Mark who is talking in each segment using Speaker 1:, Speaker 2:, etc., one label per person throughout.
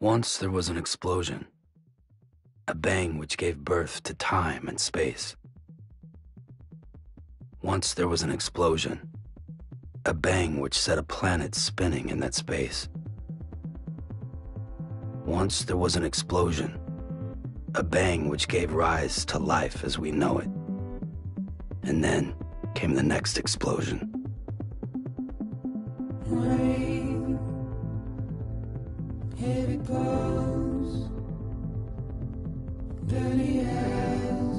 Speaker 1: Once there was an explosion, a bang which gave birth to time and space. Once there was an explosion, a bang which set a planet spinning in that space. Once there was an explosion, a bang which gave rise to life as we know it. And then came the next explosion.
Speaker 2: Rain, heavy blows, dirty eyes,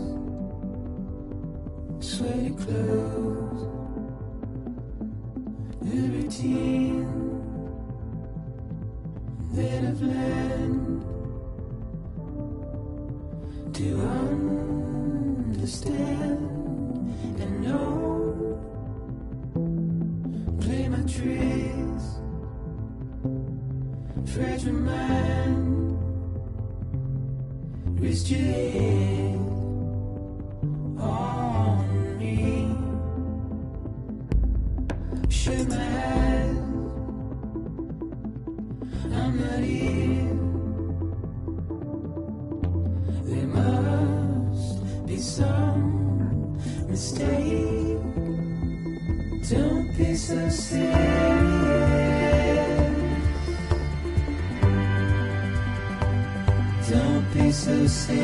Speaker 2: sweaty clothes, the routine that I've learned to understand and know. Play my tricks, fragile mind, rest your head on me. Shut my eyes, I'm not here. There must be some mistake. Don't be so serious. Don't be so serious.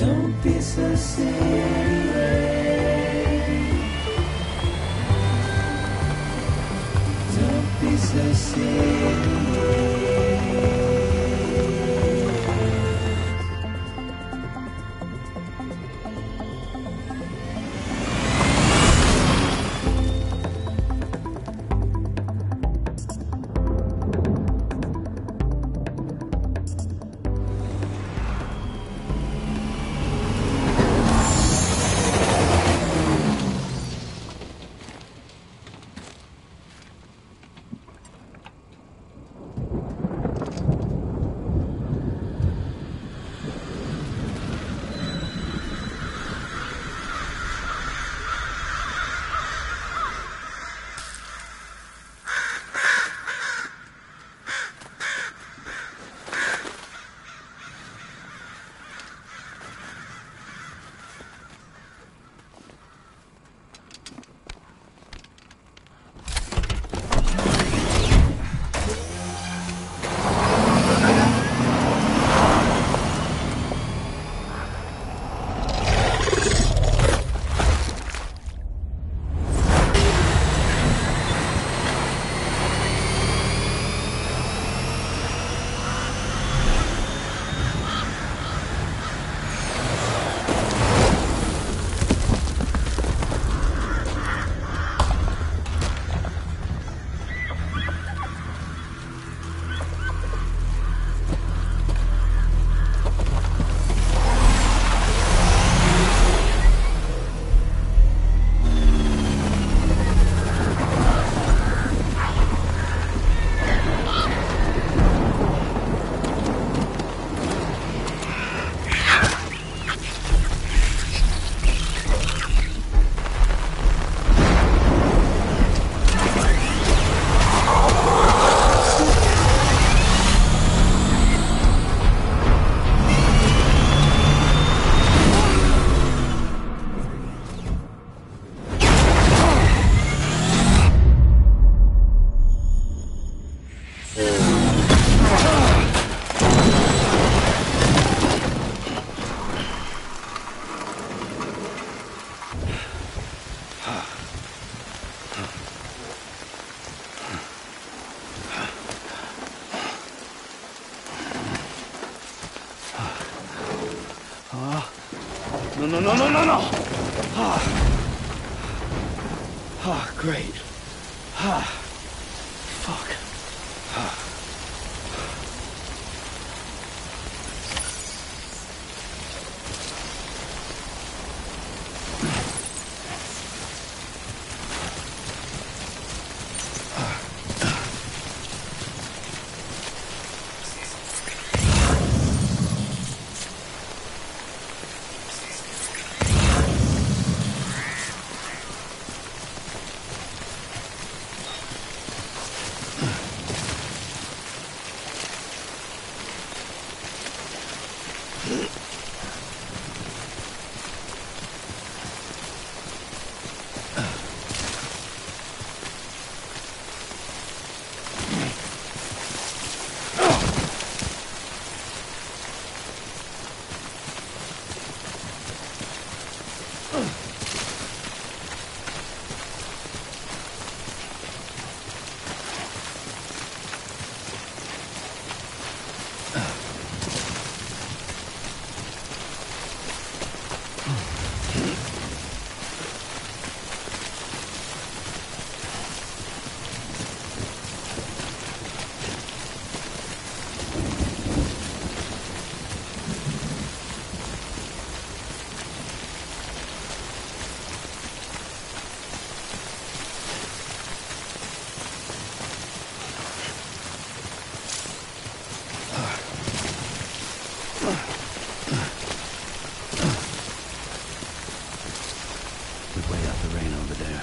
Speaker 2: Don't be so serious. Don't be so serious.
Speaker 1: No. Great. Fuck. Good way out the rain over there.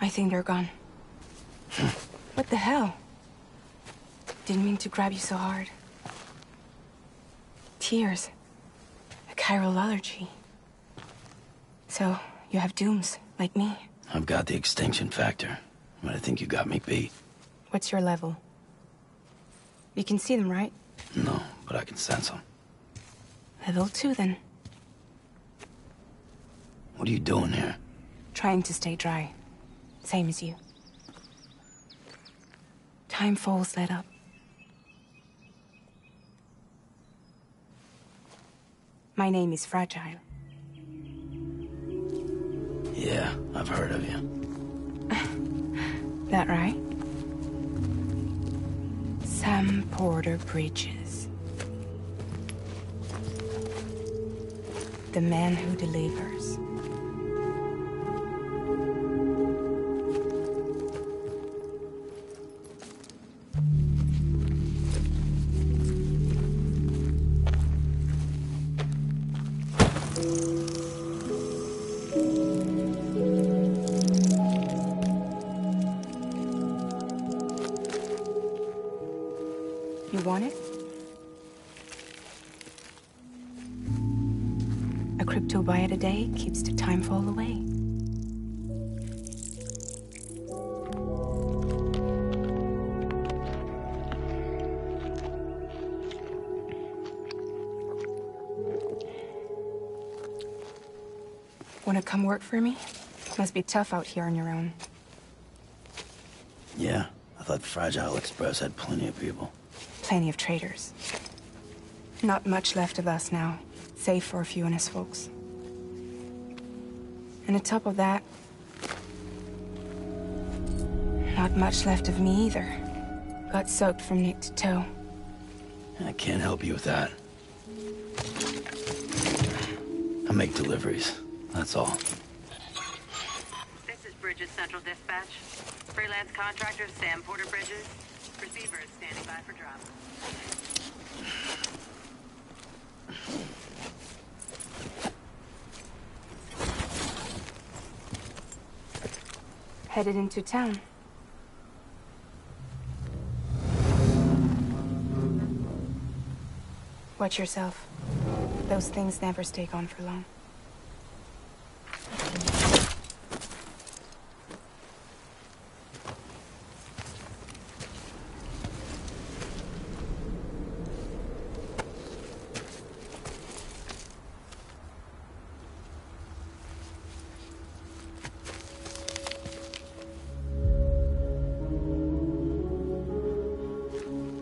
Speaker 3: I think they're gone. What the hell? Didn't mean to grab you so hard. Tears. A chiral allergy. So, you have dooms, like me.
Speaker 1: I've got the extinction factor, but I think you got me beat.
Speaker 3: What's your level? You can see them, right?
Speaker 1: No, but I can sense them.
Speaker 3: Level 2, then.
Speaker 1: What are you doing here?
Speaker 3: Trying to stay dry. Same as you. Timefall's let up. My name is Fragile.
Speaker 1: Yeah, I've heard of you.
Speaker 3: That right? Sam Porter Bridges. The man who delivers. You want it? A crypto byte a day keeps the timefall away. Wanna come work for me? Must be tough out here on your own.
Speaker 1: Yeah, I thought Fragile Express had plenty of people.
Speaker 3: Plenty of traitors. Not much left of us now, save for a few honest folks. And on top of that, not much left of me either. Got soaked from neck to toe.
Speaker 1: I can't help you with that. I make deliveries, that's all.
Speaker 4: This is Bridges Central Dispatch. Freelance contractor Sam Porter Bridges. Receiver is standing by for drop.
Speaker 3: Headed into town. Watch yourself. Those things never stay gone for long.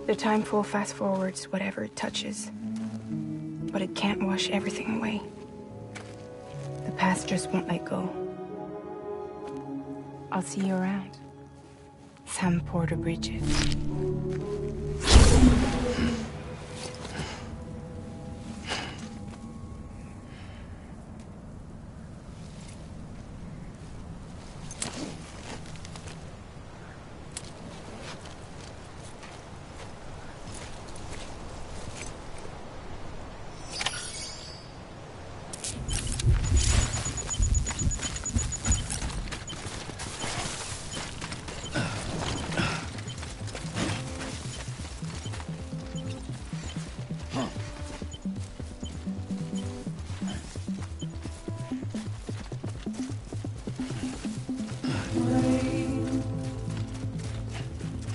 Speaker 3: The timefall fast forwards whatever it touches. But it can't wash everything away. The past just won't let go. I'll see you around. Sam Porter Bridges.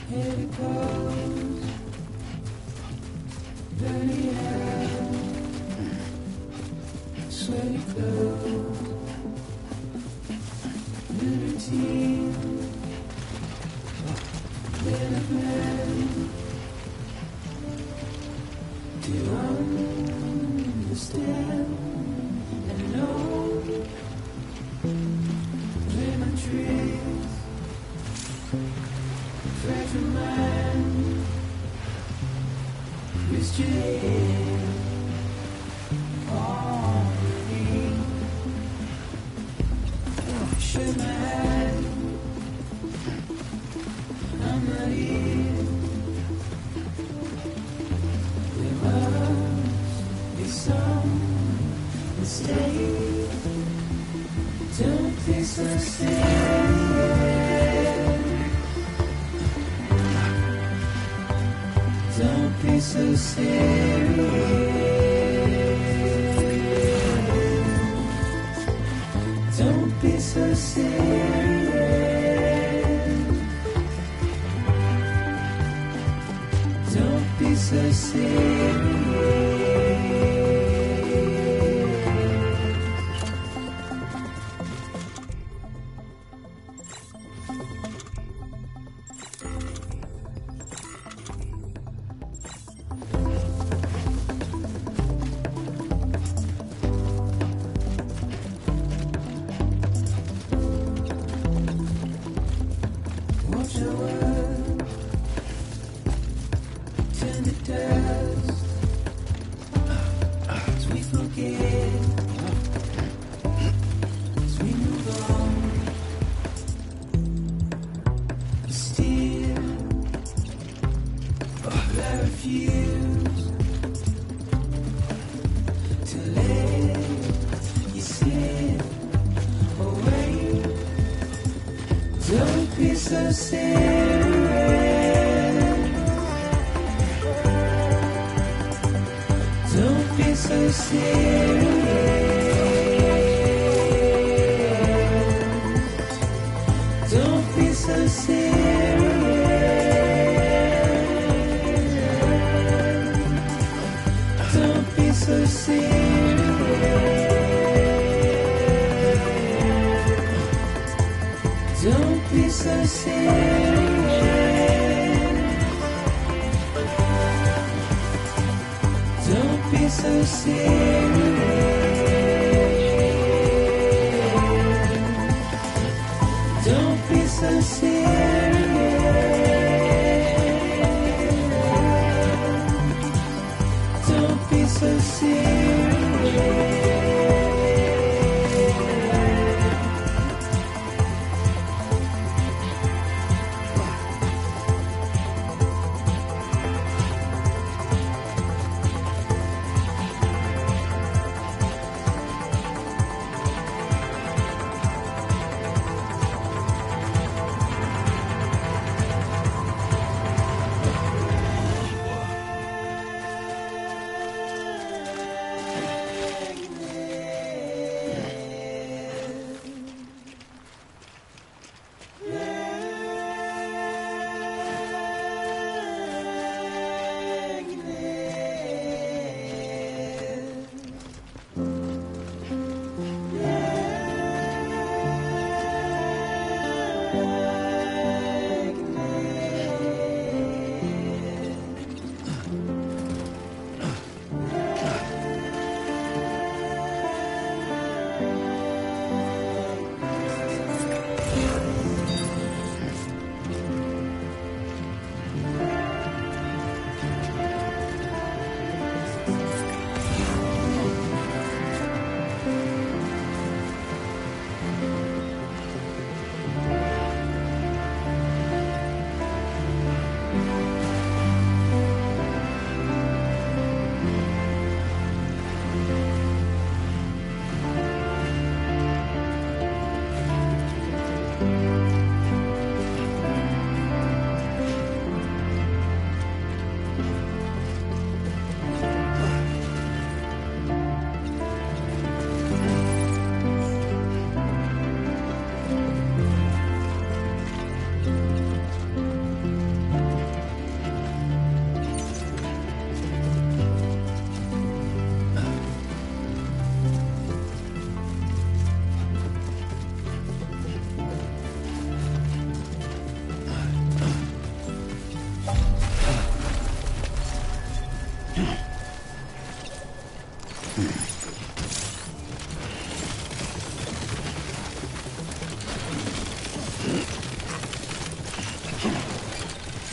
Speaker 2: Here it goes. Dirty hands, sweaty clothes, libertine, little man. Do you understand and know? Lemon trees, fragile mind, Christian, already. Shake my hand, I'm not here. There must be some mistake. Don't be so sad. Don't be so serious. Don't be so serious. Don't be so serious. Watch your world turn to dust as we forget, as we move on. But still, I refuse to let you slip away. Don't be so serious. Don't be so serious. Don't be so serious. Don't be so serious. Don't be so serious. Don't be so serious. Don't be so serious. Don't be so serious.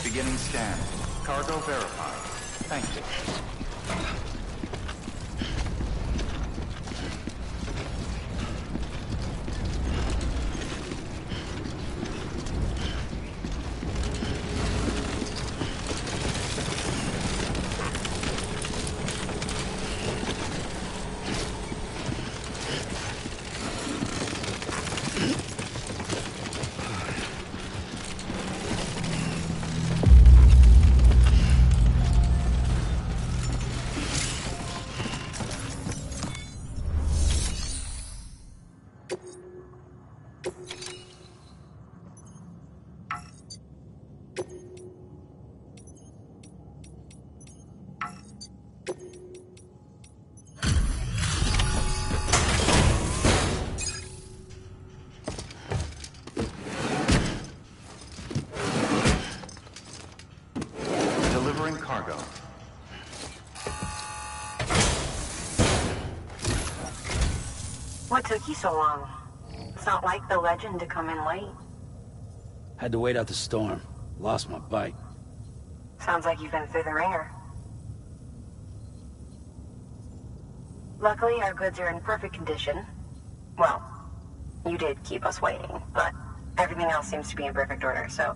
Speaker 5: Beginning scan. Cargo verified. Thank you. delivering cargo.
Speaker 6: What took you so long? It's not like the legend to come in late.
Speaker 1: Had to wait out the storm. Lost my bike.
Speaker 6: Sounds like you've been through the ringer. Luckily, our goods are in perfect condition. Well, you did keep us waiting, but everything else seems to be in perfect order, so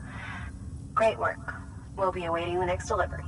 Speaker 6: great work. We'll be awaiting the next delivery.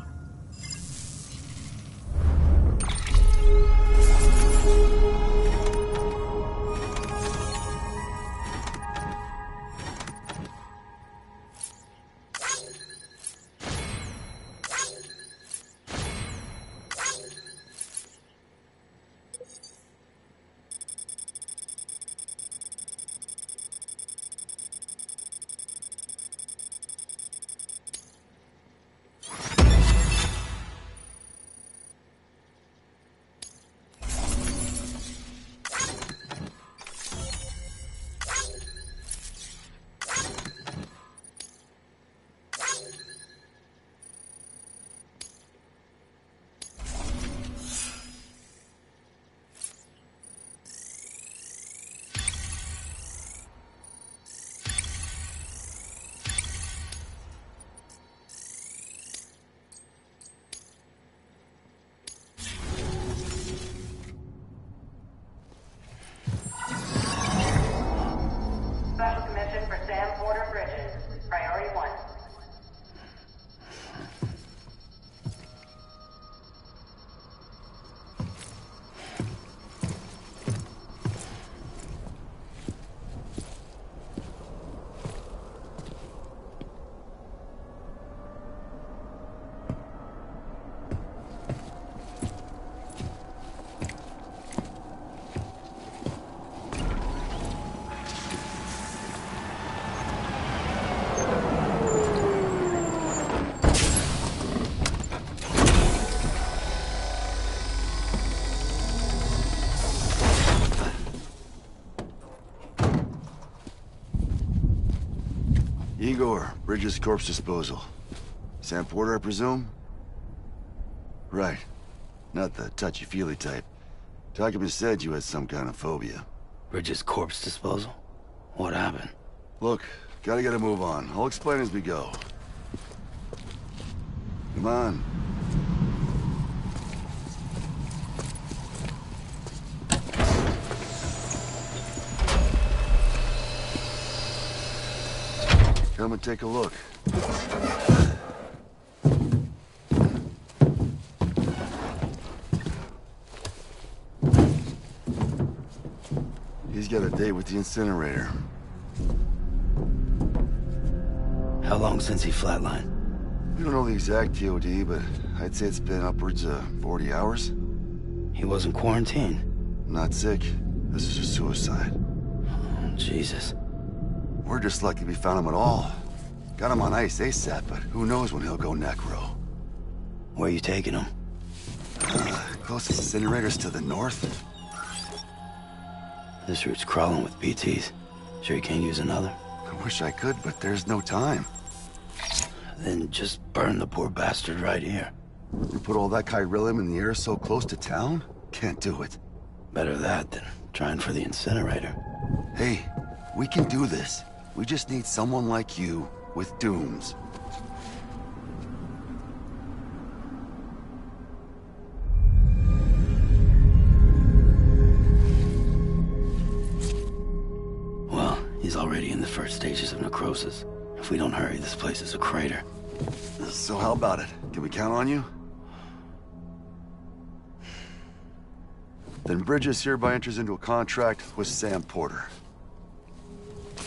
Speaker 4: Special commission for Sam Porter Bridges. Priority 1.
Speaker 7: Igor, Bridges Corpse Disposal. Sam Porter, I presume? Right. Not the touchy-feely type. Document said you had some kind of phobia.
Speaker 1: Bridges corpse disposal? What happened?
Speaker 7: Look, gotta get a move on. I'll explain as we go. Come on. Come and take a look. He's got a date with the incinerator.
Speaker 1: How long since he flatlined?
Speaker 7: We don't know the exact TOD, but I'd say it's been upwards of 40 hours.
Speaker 1: He wasn't quarantined.
Speaker 7: Not sick. This is a suicide.
Speaker 1: Oh, Jesus.
Speaker 7: We're just lucky we found him at all. Got him on ice ASAP, but who knows when he'll go necro.
Speaker 1: Where you taking him?
Speaker 7: Closest incinerator's to the north.
Speaker 1: This route's crawling with BTs. Sure you can't use another?
Speaker 7: I wish I could, but there's no time.
Speaker 1: Then just burn the poor bastard right here.
Speaker 7: We put all that chiralium in the air so close to town? Can't do it.
Speaker 1: Better that than trying for the incinerator.
Speaker 7: Hey, we can do this. We just need someone like you with dooms.
Speaker 1: Well, he's already in the first stages of necrosis. If we don't hurry, this place is a crater.
Speaker 7: So how about it? Can we count on you? Then Bridges hereby enters into a contract with Sam Porter.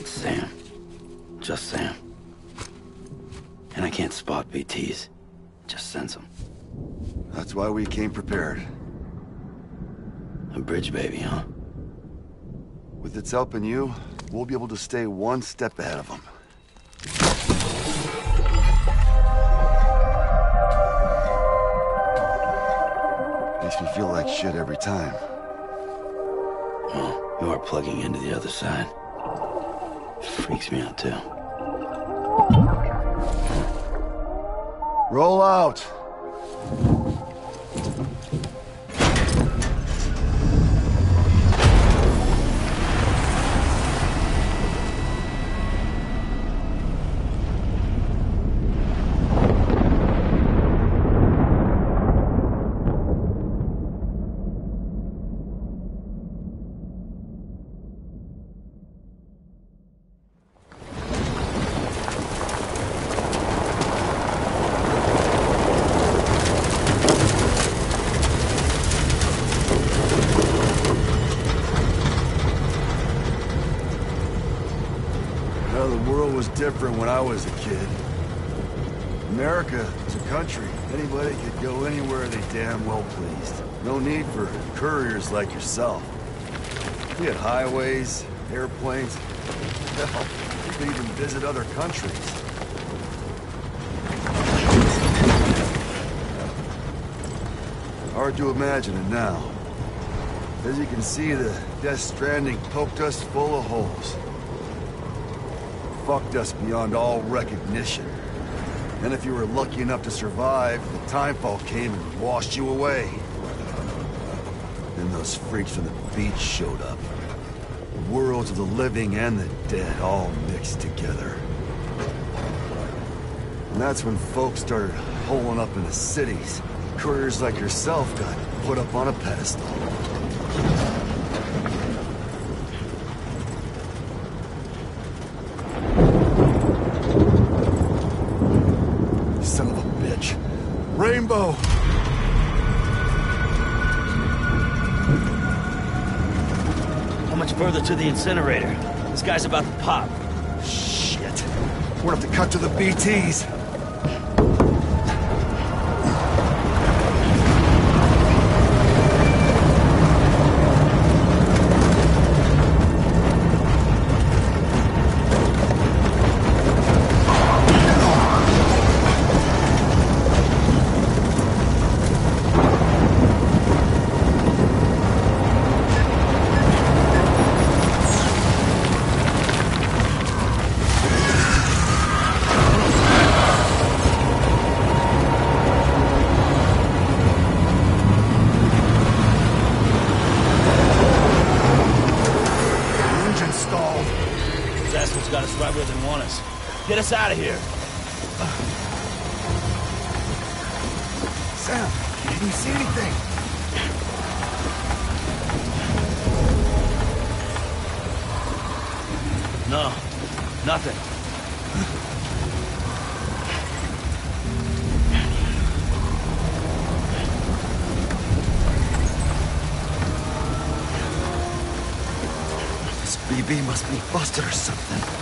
Speaker 1: Sam. Just Sam. And I can't spot BTs. Just sense them.
Speaker 7: That's why we came prepared.
Speaker 1: A bridge baby, huh?
Speaker 7: With its help and you, we'll be able to stay one step ahead of them. Makes me feel like shit every time.
Speaker 1: Well, you are plugging into the other side. Freaks me out, too.
Speaker 7: Roll out. Different when I was a kid. America was a country. Anybody could go anywhere they damn well pleased. No need for couriers like yourself. We had highways, airplanes. Hell, you could even visit other countries. Hard to imagine it now. As you can see, the Death Stranding poked us full of holes. Fucked us beyond all recognition. And if you were lucky enough to survive, the timefall came and washed you away. Then those freaks from the beach showed up. The worlds of the living and the dead all mixed together. And that's when folks started holing up in the cities. Couriers like yourself got put up on a pedestal.
Speaker 8: Rainbow!
Speaker 1: How much further to the incinerator? This guy's about to pop.
Speaker 8: Shit. We'll have to cut to the BTs.
Speaker 1: Get us out of here.
Speaker 8: Sam, can you see anything?
Speaker 1: No, nothing.
Speaker 8: This BB must be busted or something.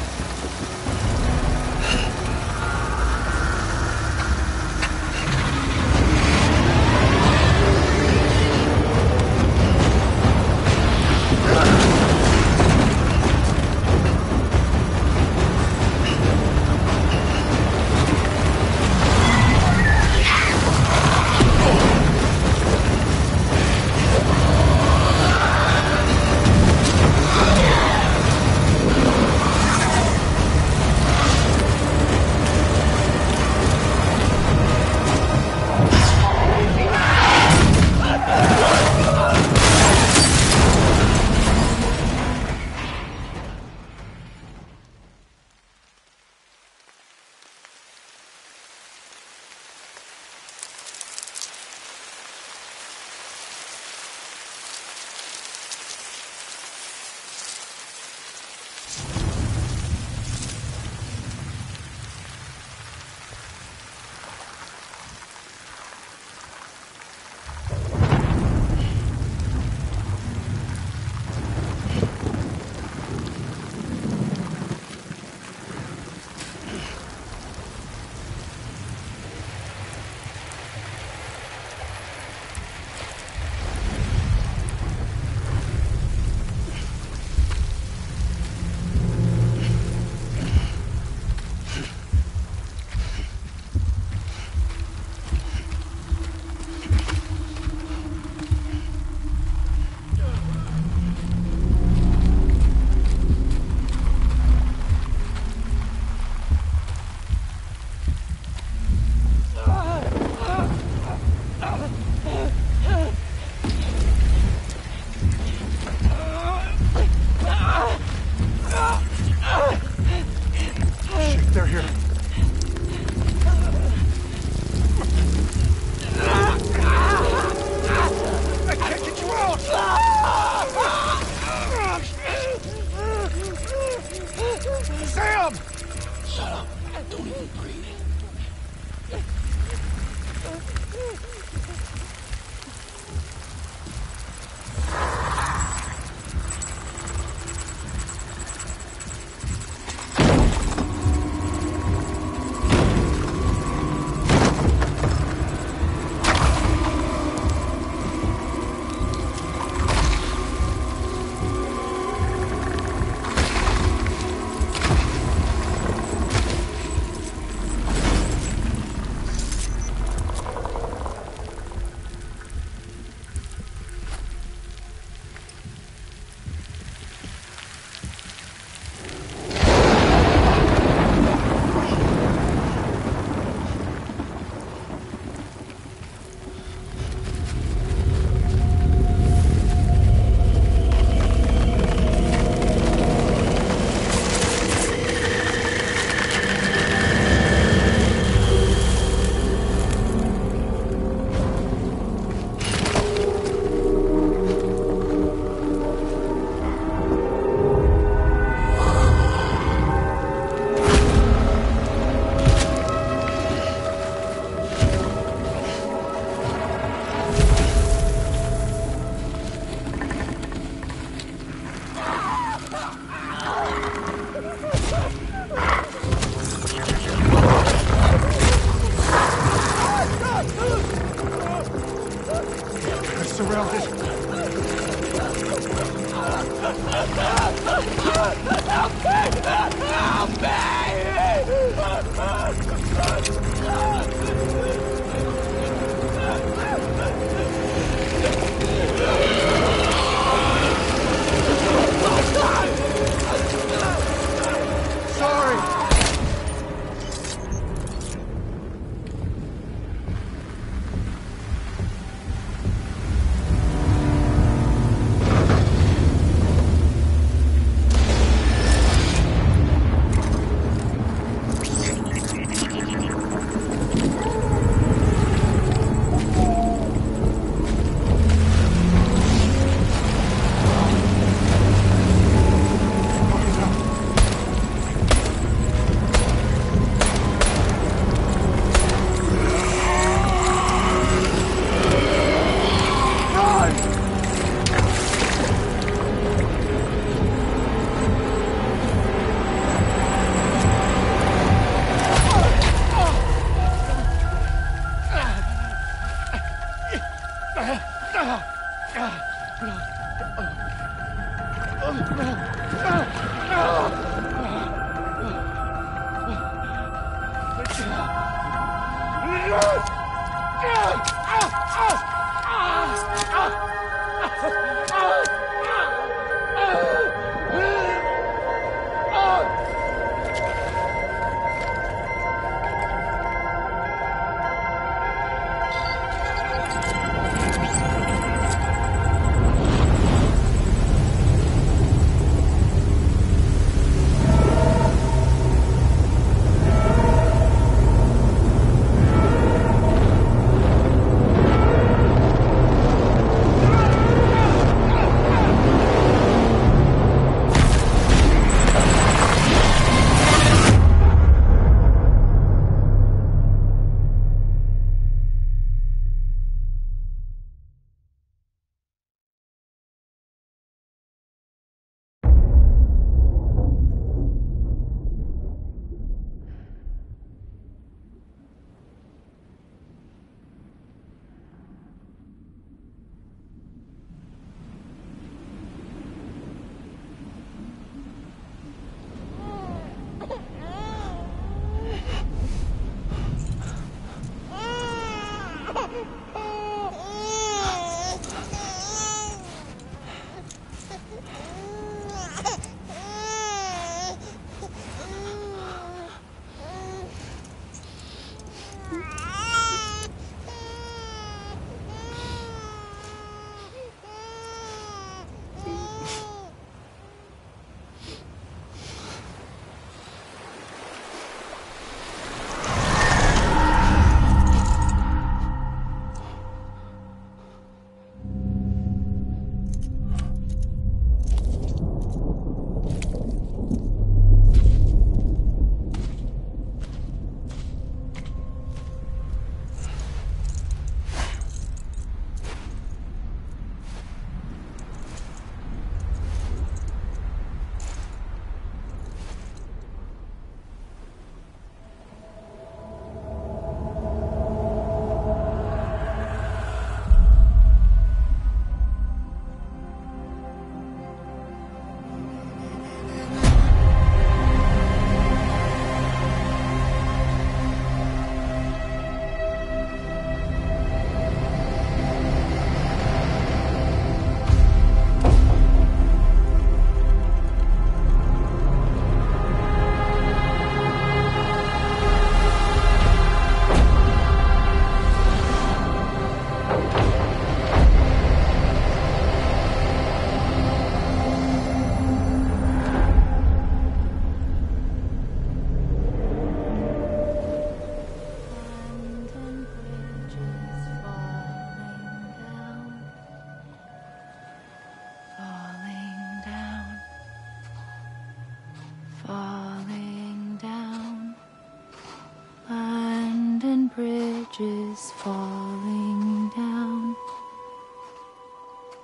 Speaker 9: bridges falling down,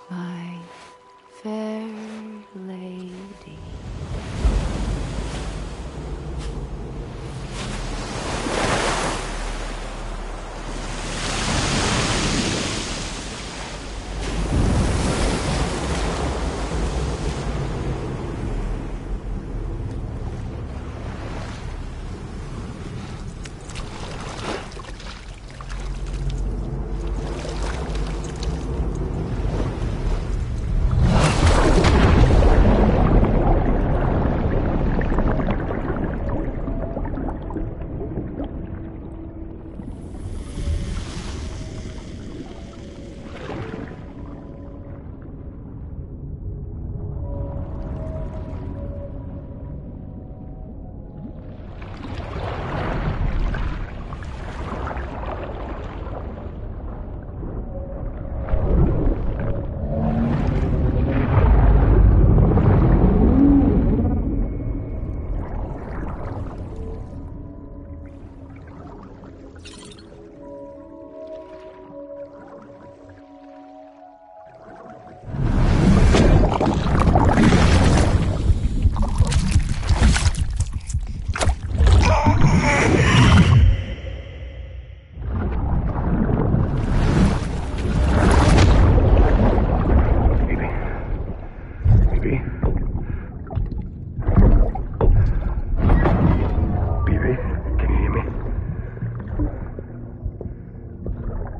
Speaker 9: my fair lady.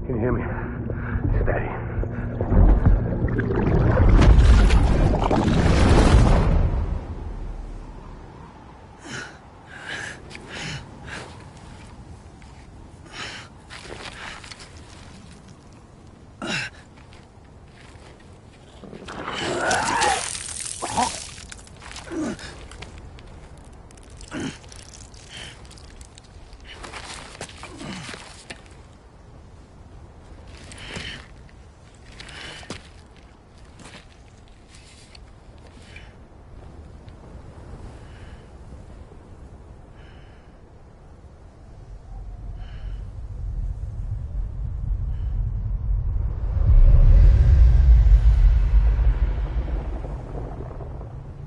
Speaker 10: Can you hear me? Steady.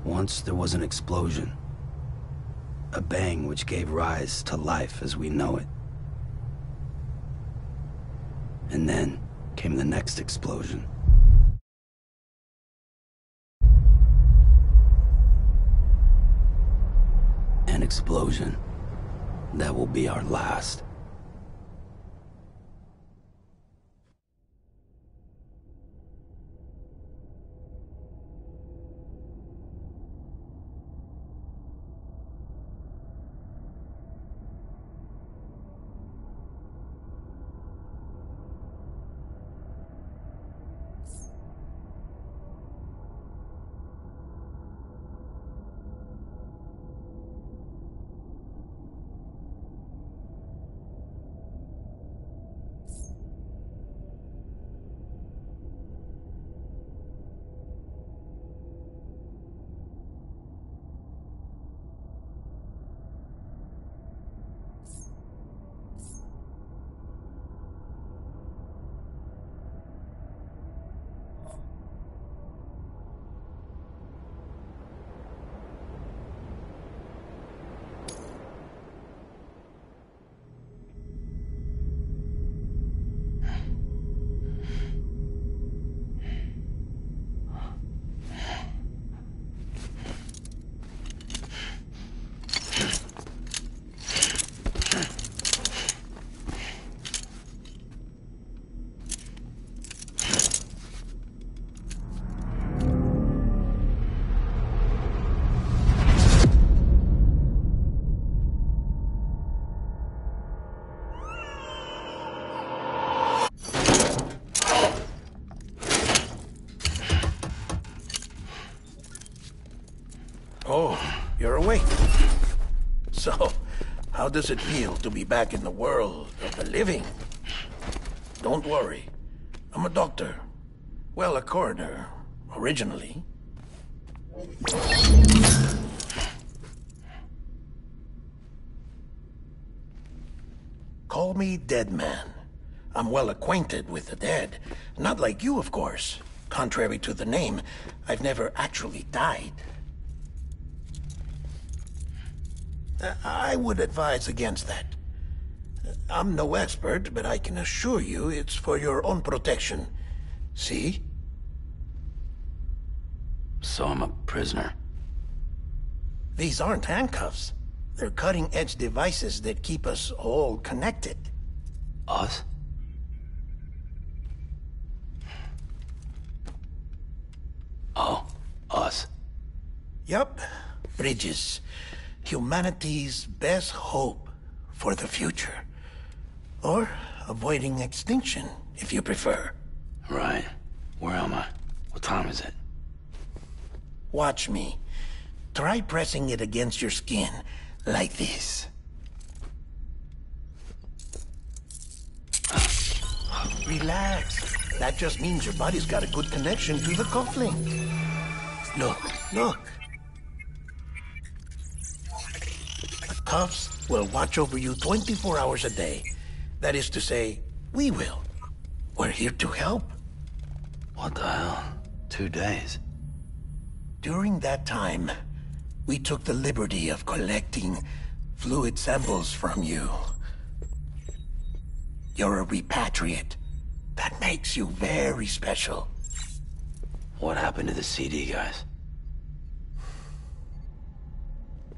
Speaker 1: Once there was an explosion. A bang which gave rise to life as we know it. And then came the next explosion. An explosion that will be our last.
Speaker 11: Oh, you're awake. So, how does it feel to be back in the world of the living? Don't worry. I'm a doctor. Well, a coroner, originally. Call me Dead Man. I'm well acquainted with the dead. Not like you, of course. Contrary to the name, I've never actually died. I would advise against that. I'm no expert, but I can assure you it's for your own protection. See?
Speaker 1: So I'm a prisoner.
Speaker 11: These aren't handcuffs. They're cutting-edge devices that keep us all connected.
Speaker 1: Us? Oh, us.
Speaker 11: Yup. Bridges. Humanity's best hope for the future. Or avoiding extinction, if you prefer.
Speaker 1: Right. Where am I? What time is it?
Speaker 11: Watch me. Try pressing it against your skin, like this. Relax. That just means your body's got a good connection to the cufflink. Look. The cuffs will watch over you 24 hours a day. That is to say, we will. We're here to help.
Speaker 1: What the hell? 2 days?
Speaker 11: During that time, we took the liberty of collecting fluid samples from you. You're a repatriate. That makes you very special.
Speaker 1: What happened to the CD guys?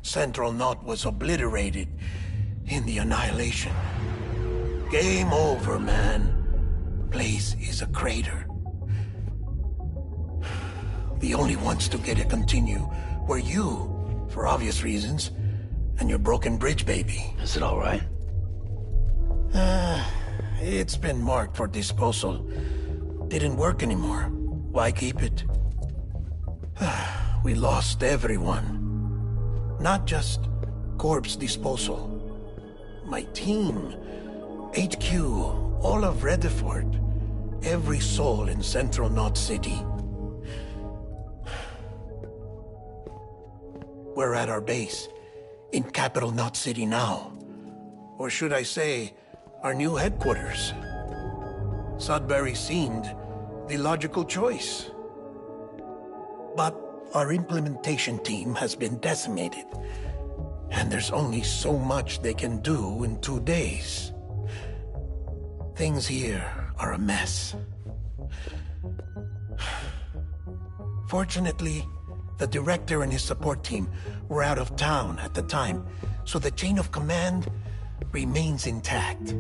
Speaker 11: Central Knot was obliterated in the Annihilation. Game over, man. place is a crater. The only ones to get it continue were you, for obvious reasons, and your broken bridge baby.
Speaker 1: Is it all right?
Speaker 11: It's been marked for disposal. Didn't work anymore. Why keep it? We lost everyone. Not just corpse disposal. My team, HQ, all of Redefort, every soul in Central Knot City. We're at our base, in capital Knot City now. Or should I say, our new headquarters. Sudbury seemed the logical choice. But our implementation team has been decimated, and there's only so much they can do in 2 days. Things here are a mess. Fortunately, the director and his support team were out of town at the time, so the chain of command remains intact.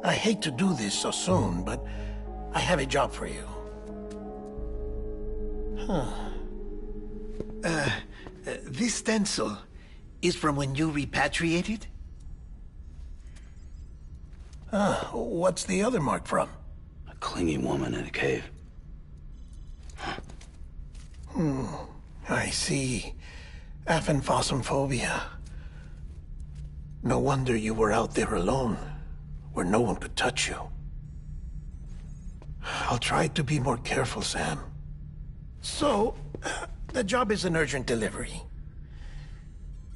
Speaker 11: I hate to do this so soon, but I have a job for you. This stencil is from when you repatriated? What's the other mark from?
Speaker 1: A clingy woman in a cave.
Speaker 11: I see. Aphenphosmphobia. No wonder you were out there alone, where no one could touch you. I'll try to be more careful, Sam. So, the job is an urgent delivery.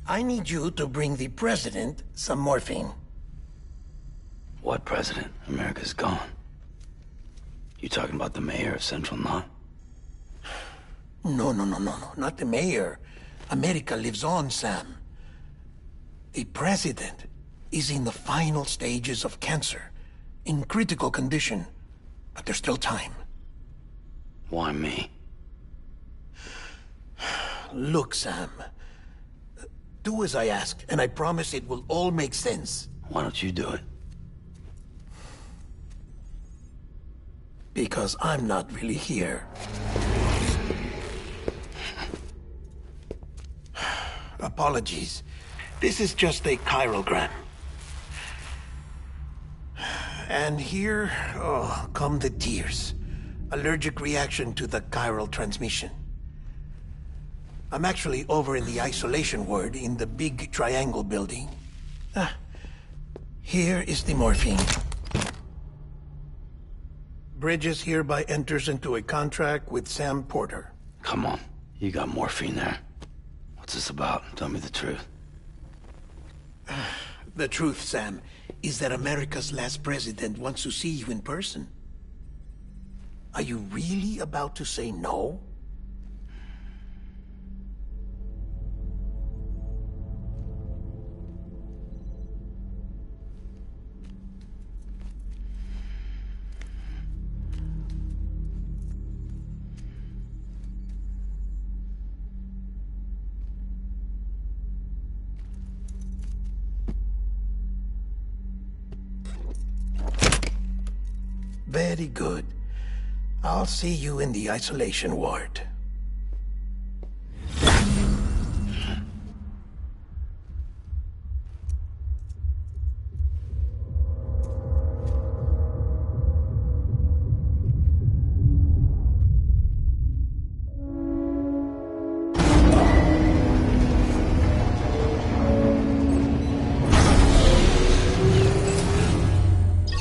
Speaker 11: I need you to bring the president some morphine.
Speaker 1: What president? America's gone. You talking about the mayor of Central Knot?
Speaker 11: No, not the mayor. America lives on, Sam. The president is in the final stages of cancer, in critical condition, but there's still time.
Speaker 1: Why me?
Speaker 11: Look, Sam. Do as I ask, and I promise it will all make sense.
Speaker 1: Why don't you do it?
Speaker 11: Because I'm not really here. Apologies. This is just a chirogram. And here, come the tears. Allergic reaction to the chiral transmission. I'm actually over in the isolation ward in the big triangle building. Here is the morphine. Bridges hereby enters into a contract with Sam Porter.
Speaker 1: Come on, you got morphine there. What's this about? Tell me the truth.
Speaker 11: The truth, Sam, is that America's last president wants to see you in person. Are you really about to say no? Very good. I'll see you in the isolation ward.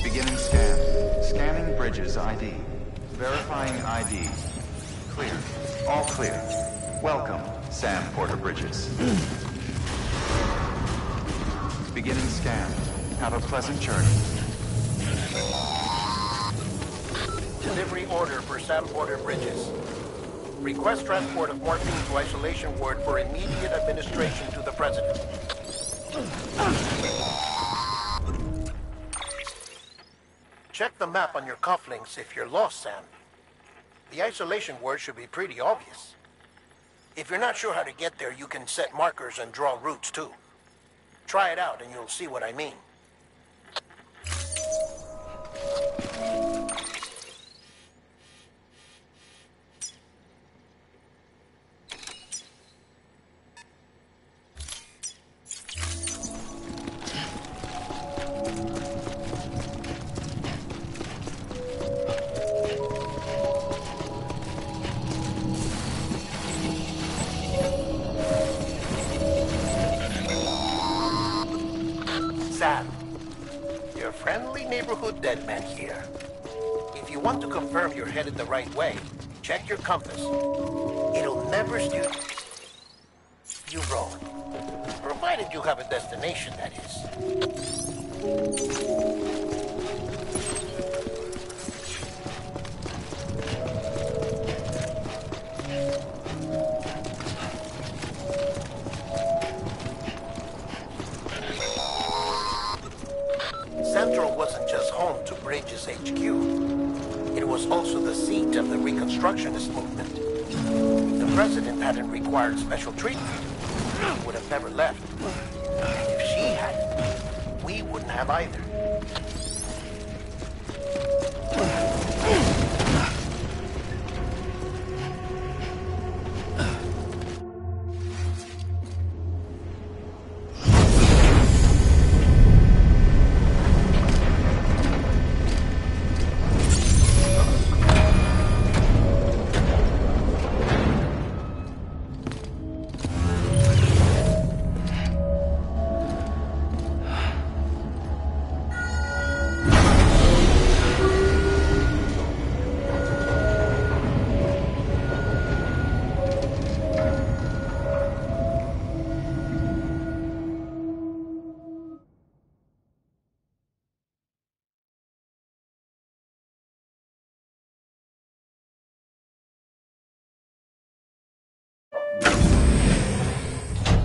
Speaker 5: Beginning scan. Scanning Bridges ID. Verifying ID. Clear. All clear. Welcome, Sam Porter Bridges. Beginning scan. Have a pleasant journey.
Speaker 11: Delivery order for Sam Porter Bridges. Request transport of morphine to isolation ward for immediate administration to the president. Check the map on your cufflinks if you're lost, Sam. The isolation word should be pretty obvious. If you're not sure how to get there, you can set markers and draw routes, too. Try it out and you'll see what I mean. Sam, your friendly neighborhood dead man here. If you want to confirm you're headed the right way, check your compass. It'll never steer you wrong. Provided you have a destination, that is. Central wasn't just home to Bridges HQ. It was also the seat of the Reconstructionist movement. If the president hadn't required special treatment, he would have never left. And if she hadn't, we wouldn't have either.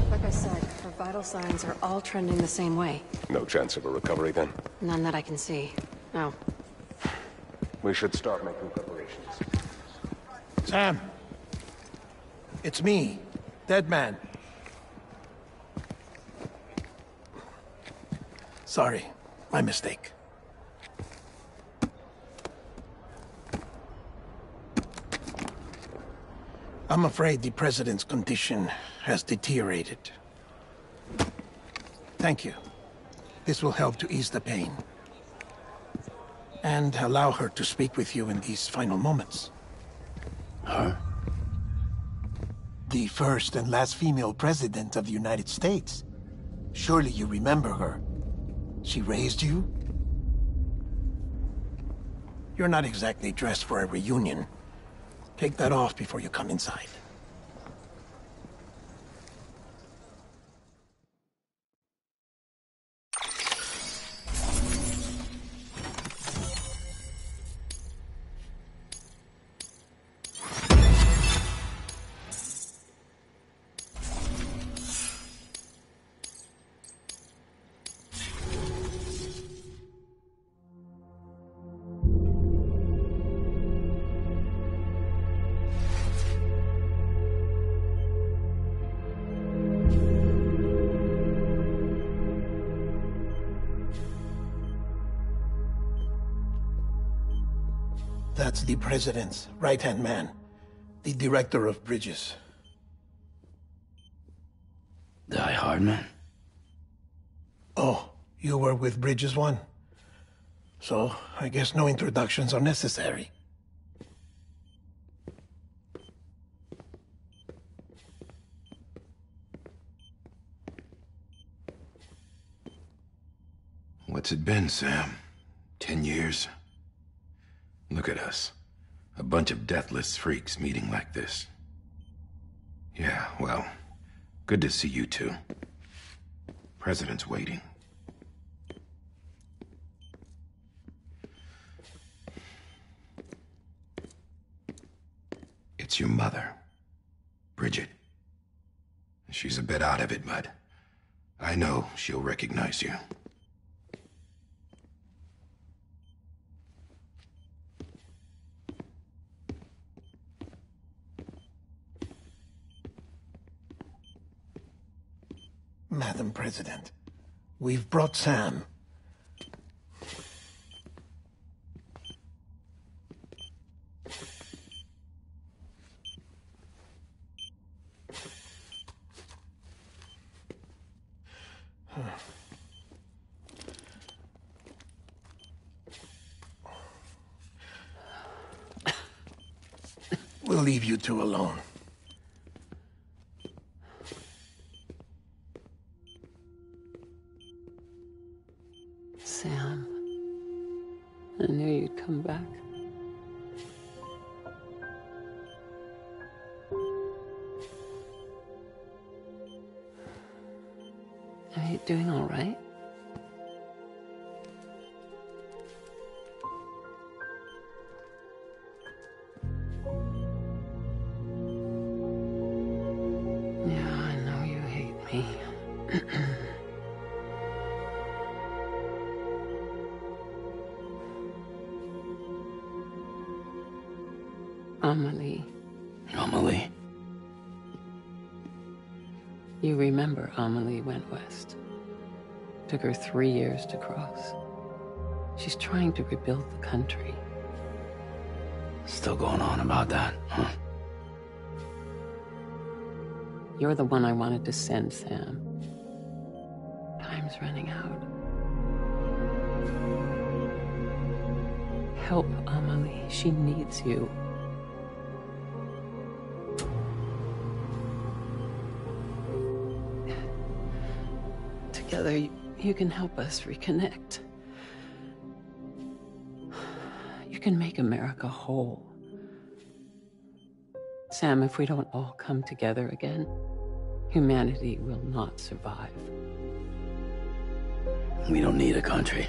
Speaker 12: Like I said, her vital signs are all trending the same way.
Speaker 13: No chance of a recovery then?
Speaker 12: None that I can see. No.
Speaker 13: We should start making preparations.
Speaker 11: Sam, it's me, Dead Man. Sorry, my mistake. I'm afraid the president's condition has deteriorated. Thank you. This will help to ease the pain. And allow her to speak with you in these final moments.
Speaker 1: Her?
Speaker 11: The first and last female president of the United States. Surely you remember her. She raised you? You're not exactly dressed for a reunion. Take that off before you come inside. That's the president's right-hand man, the director of Bridges.
Speaker 1: Die Hardman?
Speaker 11: Oh, you were with Bridges 1? So, I guess no introductions are necessary.
Speaker 14: What's it been, Sam? 10 years? Look at us. A bunch of deathless freaks meeting like this. Yeah, well, good to see you two. President's waiting. It's your mother, Bridget. She's a bit out of it, but I know she'll recognize you.
Speaker 11: Madam President, We've brought Sam. We'll leave you two alone.
Speaker 15: Sam, I knew you'd come back. Are you doing all right? Yeah, I know you hate me. Amelie.
Speaker 1: Amelie?
Speaker 15: You remember Amelie went west. Took her 3 years to cross. She's trying to rebuild the country.
Speaker 1: Still going on about that, huh?
Speaker 15: You're the one I wanted to send, Sam. Time's running out. Help Amelie. She needs you. Together, you can help us reconnect. You can make America whole. Sam, if we don't all come together again, humanity will not survive.
Speaker 1: We don't need a country.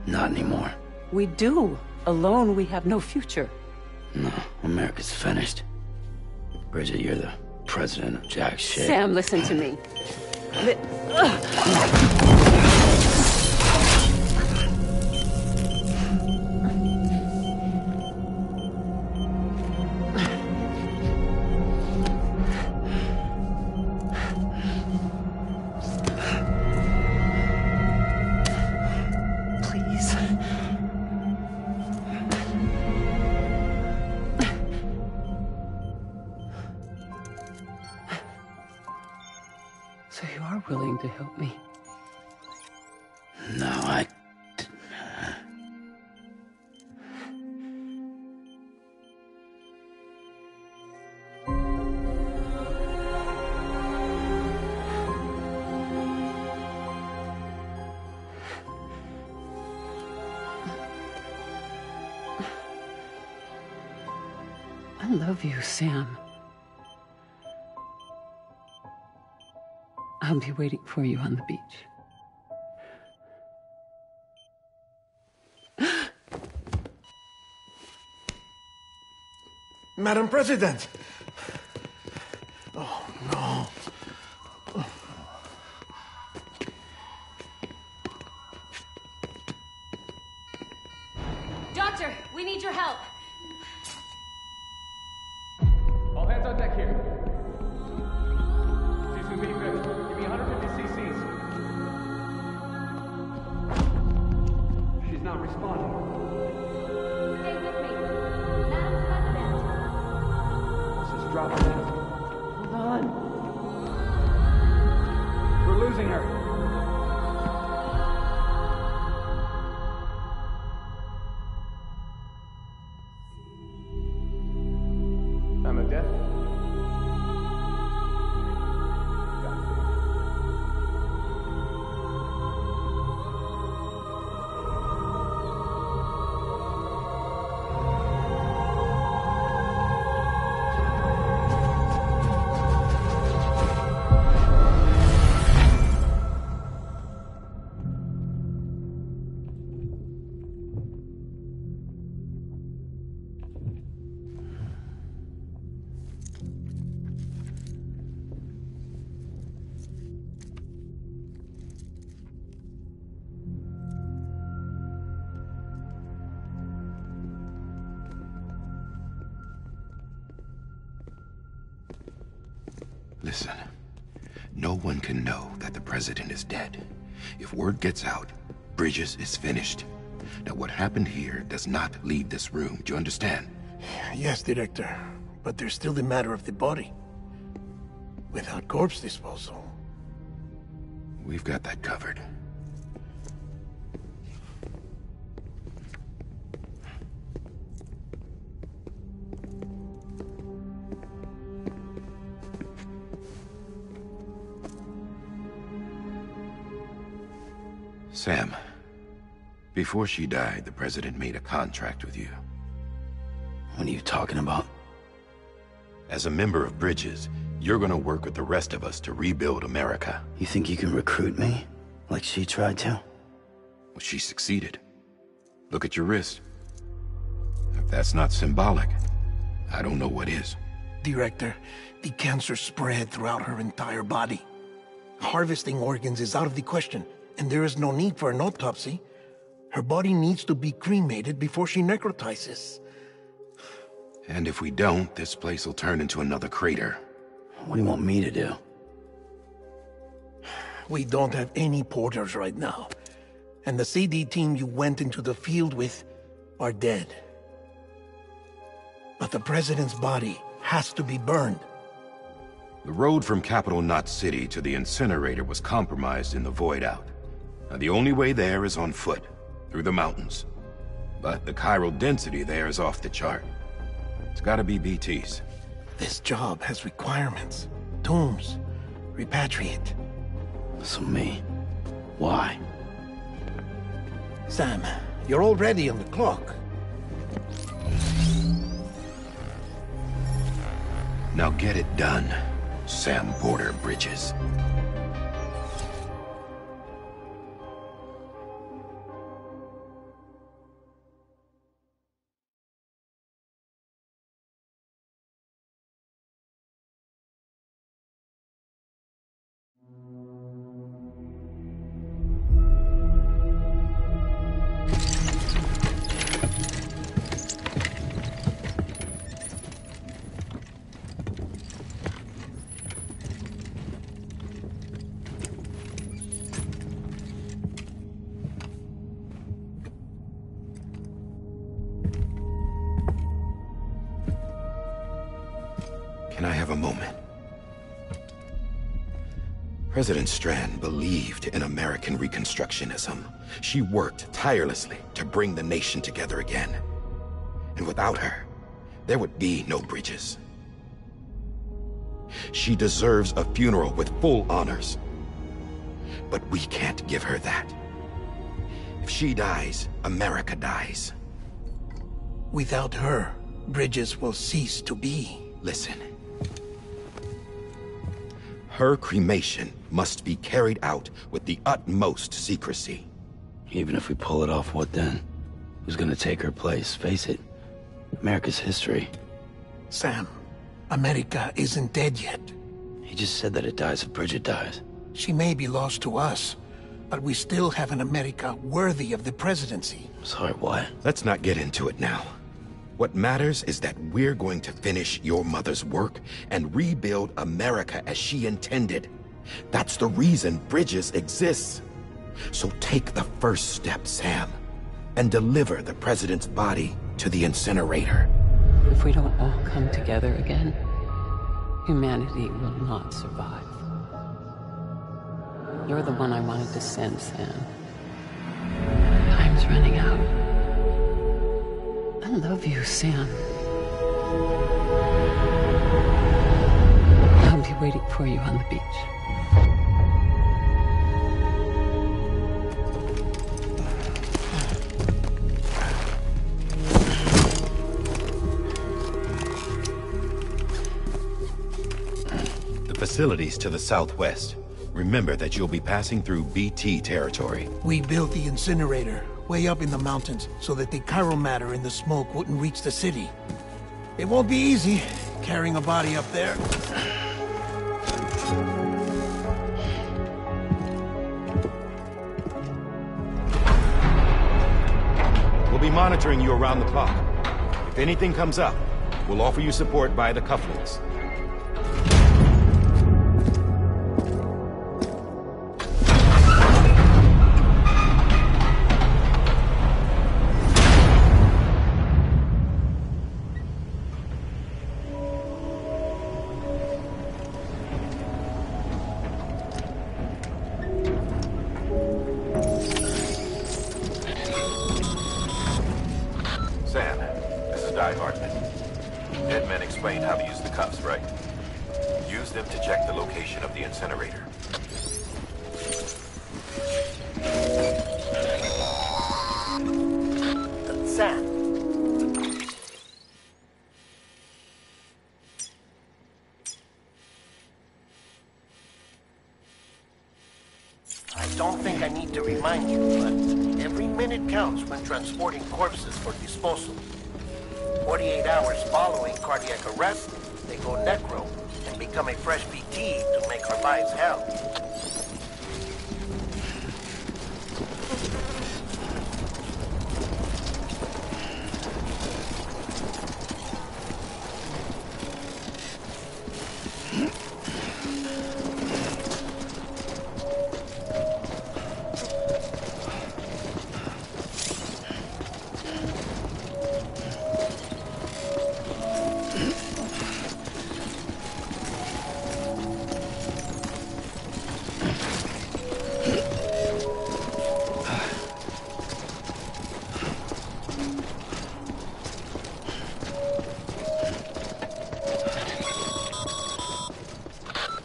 Speaker 1: Not anymore.
Speaker 15: We do. Alone, we have no future.
Speaker 1: No, America's finished. Bridget, you're the president of jack shit.
Speaker 15: Sam, listen to me. So you are willing to help me?
Speaker 1: No, I...
Speaker 15: I love you, Sam. I'll be waiting for you on the beach.
Speaker 11: Madam President! Oh, no.
Speaker 16: Doctor, we need your help.
Speaker 17: All hands on deck here. G2B good. Give me 150 cc's. She's not responding.
Speaker 16: Stay with me. Madam President.
Speaker 17: This is dropping in.
Speaker 15: Hold on.
Speaker 17: We're losing her. Time of death?
Speaker 14: Listen, no one can know that the president is dead. If word gets out, Bridges is finished. Now, what happened here does not leave this room. Do you understand?
Speaker 11: Yes, Director. But there's still the matter of the body. Without corpse disposal.
Speaker 14: We've got that covered. Sam, before she died, the President made a contract with you.
Speaker 1: What are you talking about?
Speaker 14: As a member of Bridges, you're gonna work with the rest of us to rebuild America.
Speaker 1: You think you can recruit me? Like she tried to?
Speaker 14: Well, she succeeded. Look at your wrist. If that's not symbolic, I don't know what is.
Speaker 11: Director, the cancer spread throughout her entire body. Harvesting organs is out of the question, and there is no need for an autopsy. Her body needs to be cremated before she necrotizes.
Speaker 14: And if we don't, this place will turn into another crater.
Speaker 1: What do you want me to do?
Speaker 11: We don't have any porters right now. And the CD team you went into the field with are dead. But the President's body has to be burned.
Speaker 14: The road from Capital Knot City to the incinerator was compromised in the Void Out. Now, the only way there is on foot, through the mountains. But the chiral density there is off the chart. It's gotta be BT's.
Speaker 11: This job has requirements. Tombs. Repatriate.
Speaker 1: So me? Why?
Speaker 11: Sam, you're already on the clock.
Speaker 14: Now get it done, Sam Porter Bridges. Can I have a moment? President Strand believed in American Reconstructionism. She worked tirelessly to bring the nation together again. And without her, there would be no Bridges. She deserves a funeral with full honors. But we can't give her that. If she dies, America dies.
Speaker 11: Without her, Bridges will cease to be.
Speaker 14: Listen. Her cremation must be carried out with the utmost secrecy.
Speaker 1: Even if we pull it off, what then? Who's gonna take her place? Face it, America's history.
Speaker 11: Sam, America isn't dead yet.
Speaker 1: He just said that it dies if Bridget dies.
Speaker 11: She may be lost to us, but we still have an America worthy of the presidency.
Speaker 1: Sorry, what?
Speaker 14: Let's not get into it now. What matters is that we're going to finish your mother's work and rebuild America as she intended. That's the reason Bridges exists. So take the first step, Sam, and deliver the president's body to the incinerator.
Speaker 15: If we don't all come together again, humanity will not survive. You're the one I wanted to send, Sam. Time's running out. I love you, Sam. I'll be waiting for you on the beach.
Speaker 14: The facilities to the southwest. Remember that you'll be passing through BT territory.
Speaker 11: We built the incinerator way up in the mountains so that the chiral matter in the smoke wouldn't reach the city. It won't be easy carrying a body up there.
Speaker 14: We'll be monitoring you around the clock. If anything comes up, we'll offer you support via the cufflinks. Die Hardman. Edman explained how to use the cuffs, right? Use them to check the location of the incinerator.
Speaker 18: Sam. I don't think I need to remind you, but every minute counts when transporting corpses for disposal. 48 hours following cardiac arrest, they go necro and become a fresh BT to make our lives hell.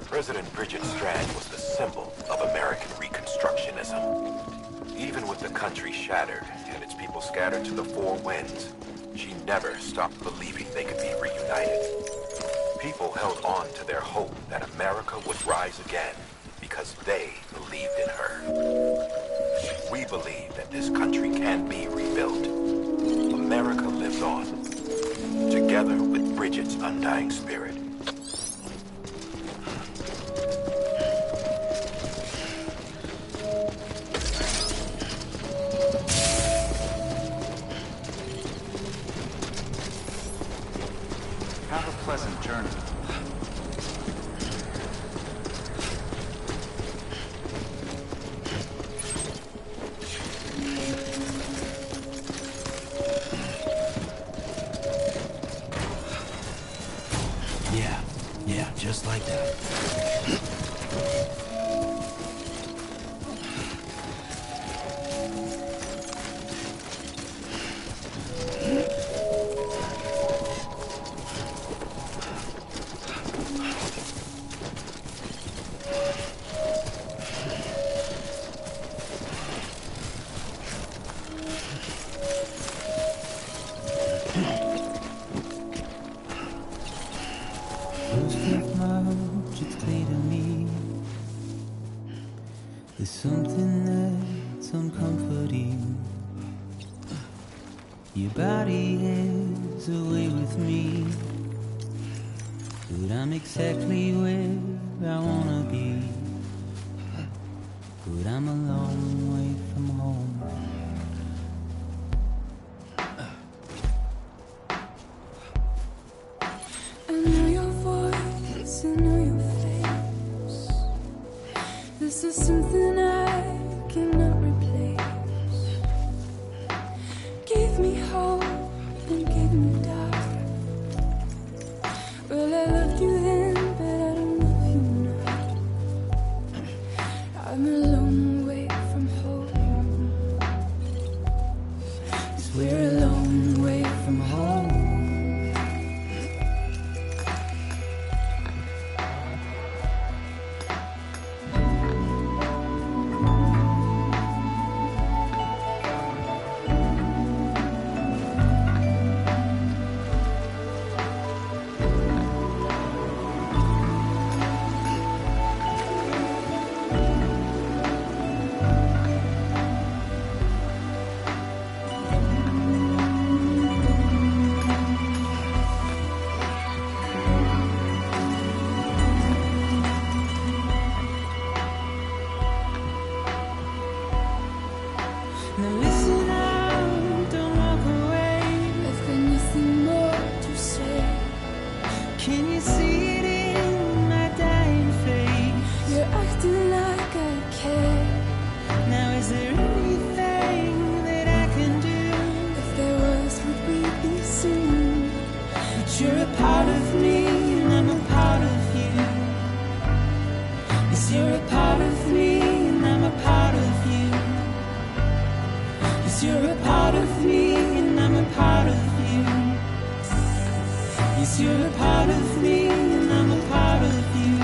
Speaker 14: President Bridget Strand was the symbol of American Reconstructionism. Even with the country shattered and its people scattered to the four winds, she never stopped believing they could be reunited. People held on to their hope that America would rise again because they believed in her. We believe that this country can be rebuilt. America lives on, together with Bridget's undying spirit.
Speaker 5: Have a pleasant journey.
Speaker 1: Yeah, just like that.
Speaker 2: There's something that's uncomforting. Your body is away with me, but I'm exactly where I wanna be. But I'm a long way from home.
Speaker 9: I know your voice, I know your face. This is something I cannot replace. Give me hope and give me doubt. Well, I loved you then, but I don't love you now. I'm a long way from home. 'Cause we're a long way from home.
Speaker 2: Now listen out, don't walk away.
Speaker 9: I've got nothing more to say.
Speaker 2: Can you see it in my dying face?
Speaker 9: You're acting like I care.
Speaker 2: Now is there anything that I can do?
Speaker 9: If there was, would we be soon?
Speaker 2: But you're a part of me and I'm a part of you. Yes, you're a part of me and I'm a part of you. Yes, you're a part of me and I'm a part of you. Yes, you're a part of me, and I'm a part of you.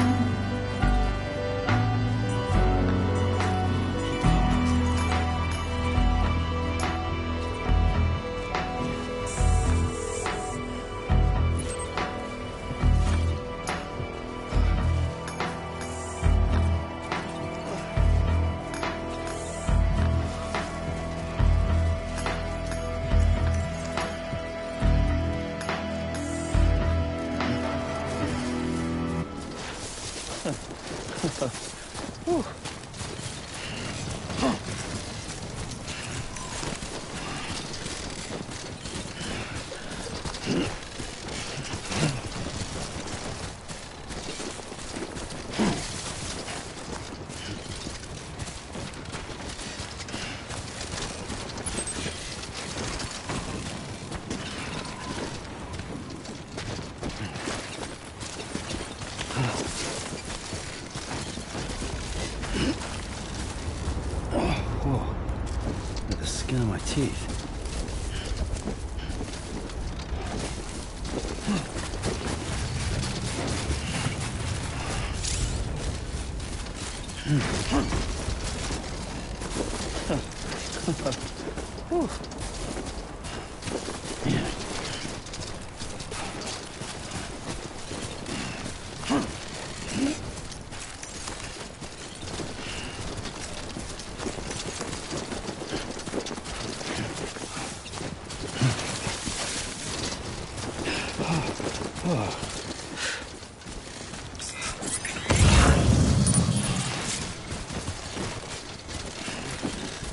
Speaker 1: Skin on my teeth.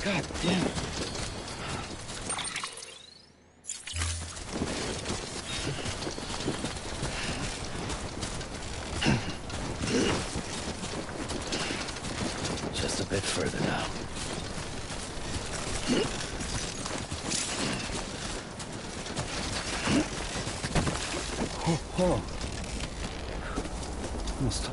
Speaker 1: God damn it. Just a bit further now. Oh. Almost.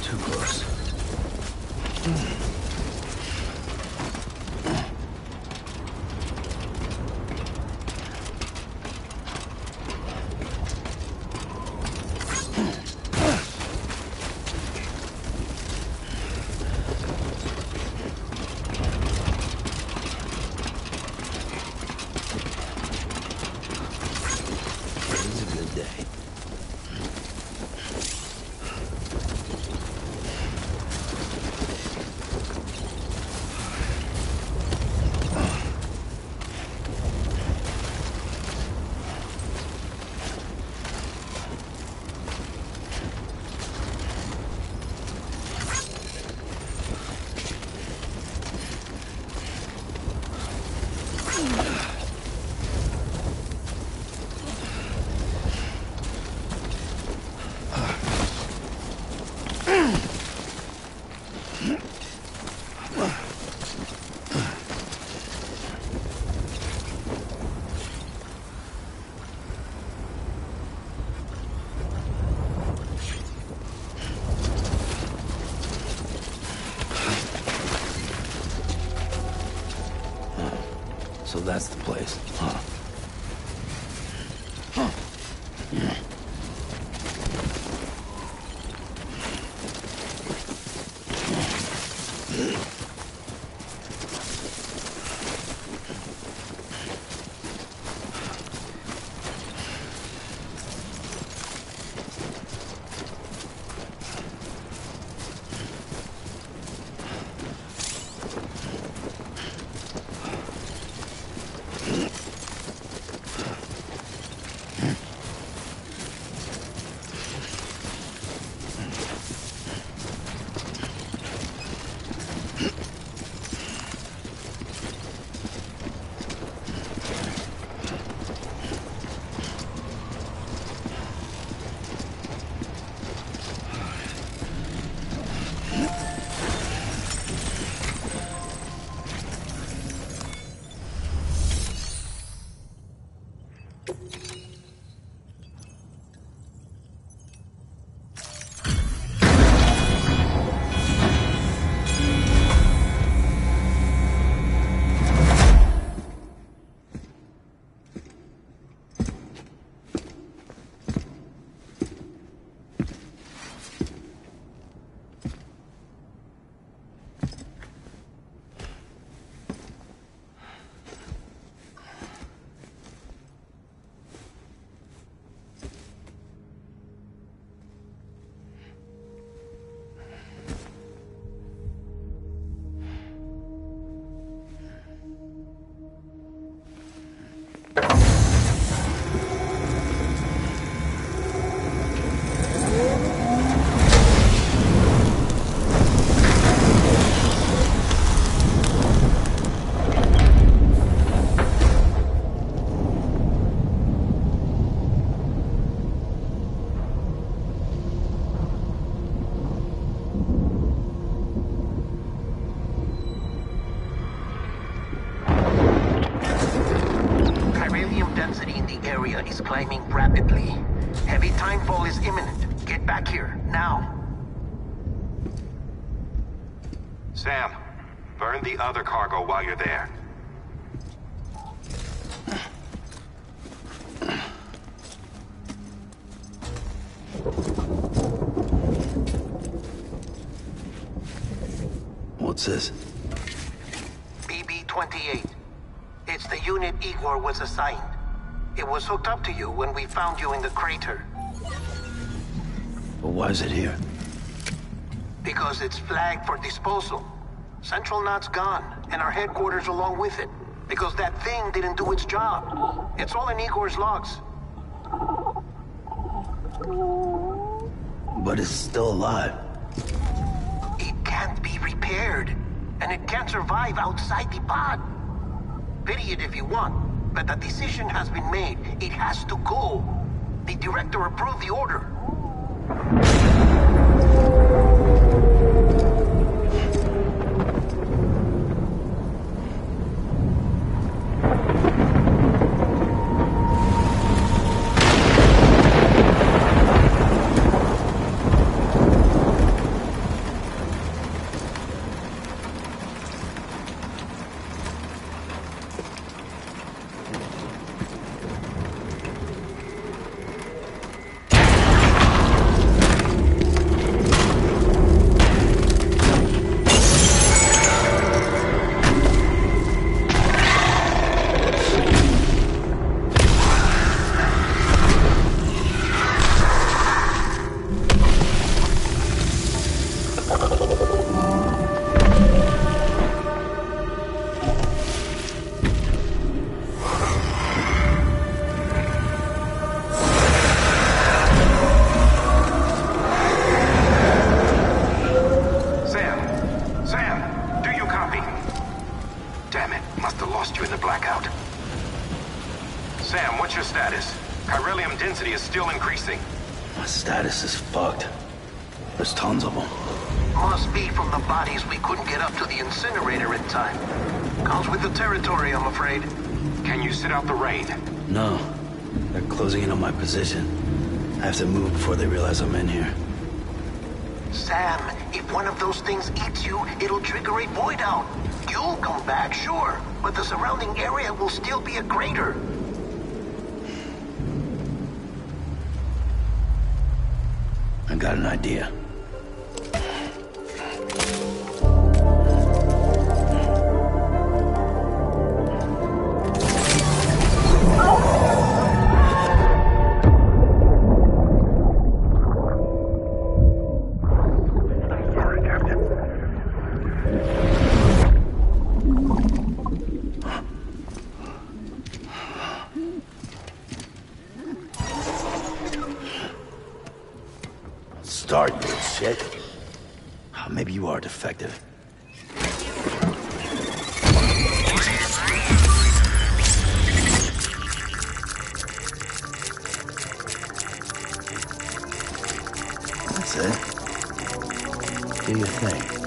Speaker 1: Too close. Today's a good day. So that's the place, huh? Yeah.
Speaker 18: rapidly. Heavy timefall is imminent. Get back here, now.
Speaker 13: Sam, burn the other cargo while you're there.
Speaker 1: What's this?
Speaker 18: BB-28. It's the unit Igor was assigned. It was hooked up to you when we found you in the crater.
Speaker 1: But why is it here?
Speaker 18: Because it's flagged for disposal. Central Knot's gone, and our headquarters along with it. Because that thing didn't do its job. It's all in Igor's logs.
Speaker 1: But it's still alive.
Speaker 18: It can't be repaired, and it can't survive outside the pod. Pity it if you want, but the decision has been made. It has to go. The director approved the order.
Speaker 1: Position. I have to move before they realize I'm in here.
Speaker 18: Sam, if one of those things eats you, it'll trigger a void out. You'll come back, sure, but the surrounding area will still be a crater.
Speaker 1: I got an idea. Start, you shit. Maybe you are defective. That's it. Do your thing.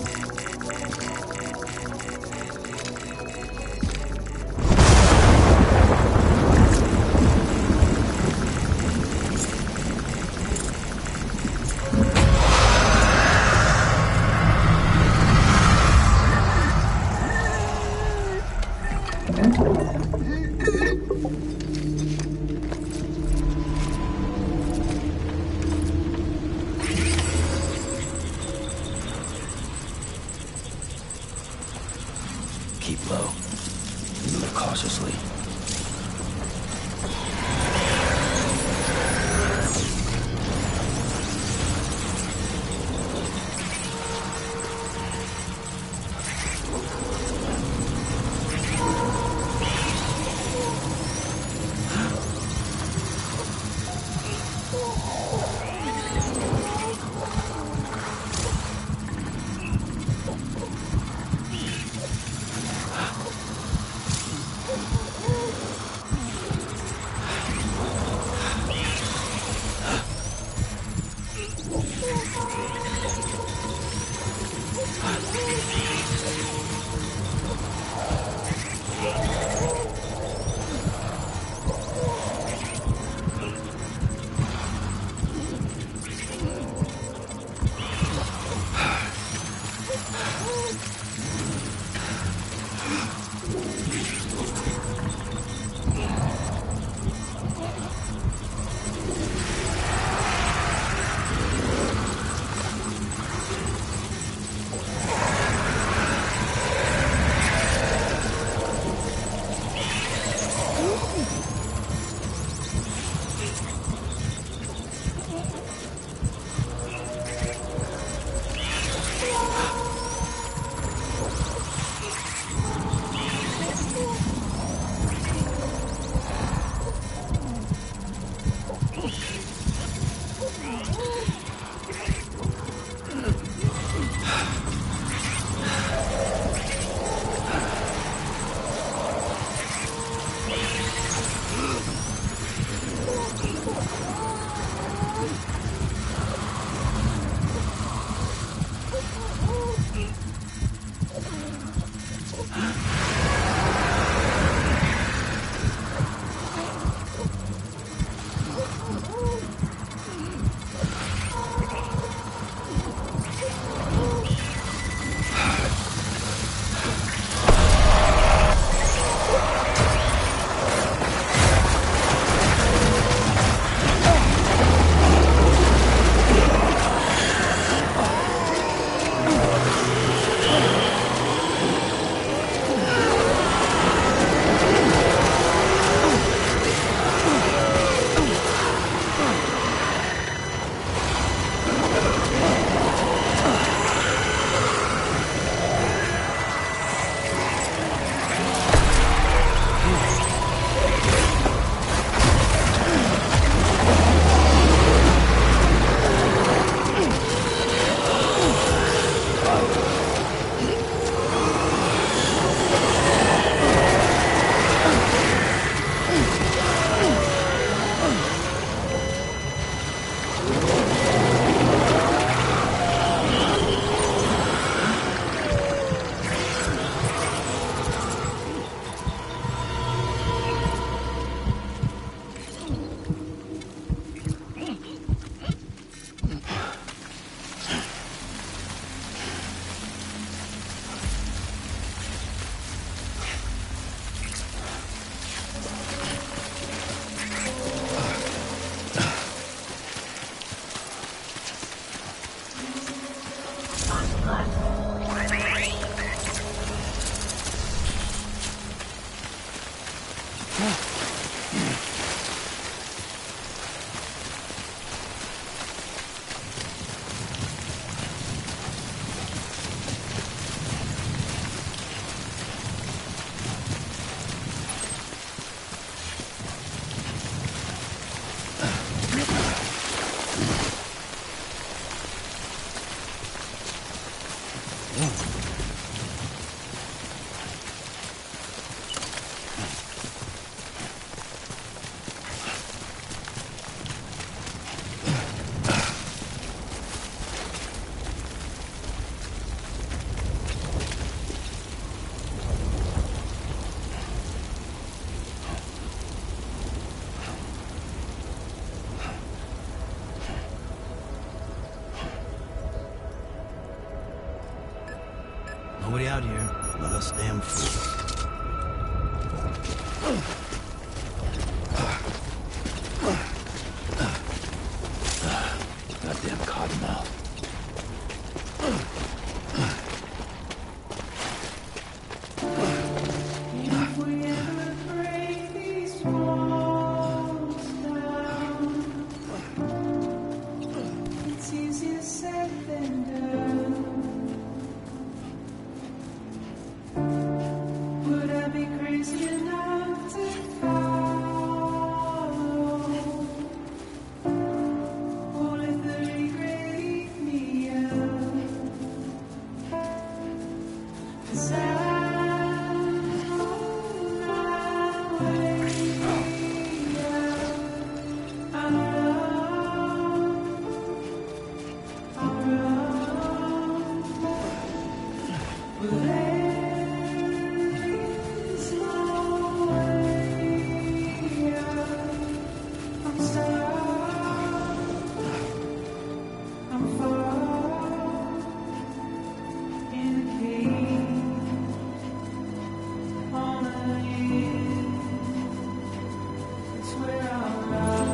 Speaker 19: Nobody out here but us damn fools.
Speaker 1: Goddamn cottonmouth.
Speaker 2: If we ever break these walls down, it's easier said than done. Would I be crazy enough to follow? Or let the regret eat me up? 'Cause I'm on my way up. I'm wrong. But there's no way up. I'm stuck. I'm far in a cave on a hill. It's where I'm at.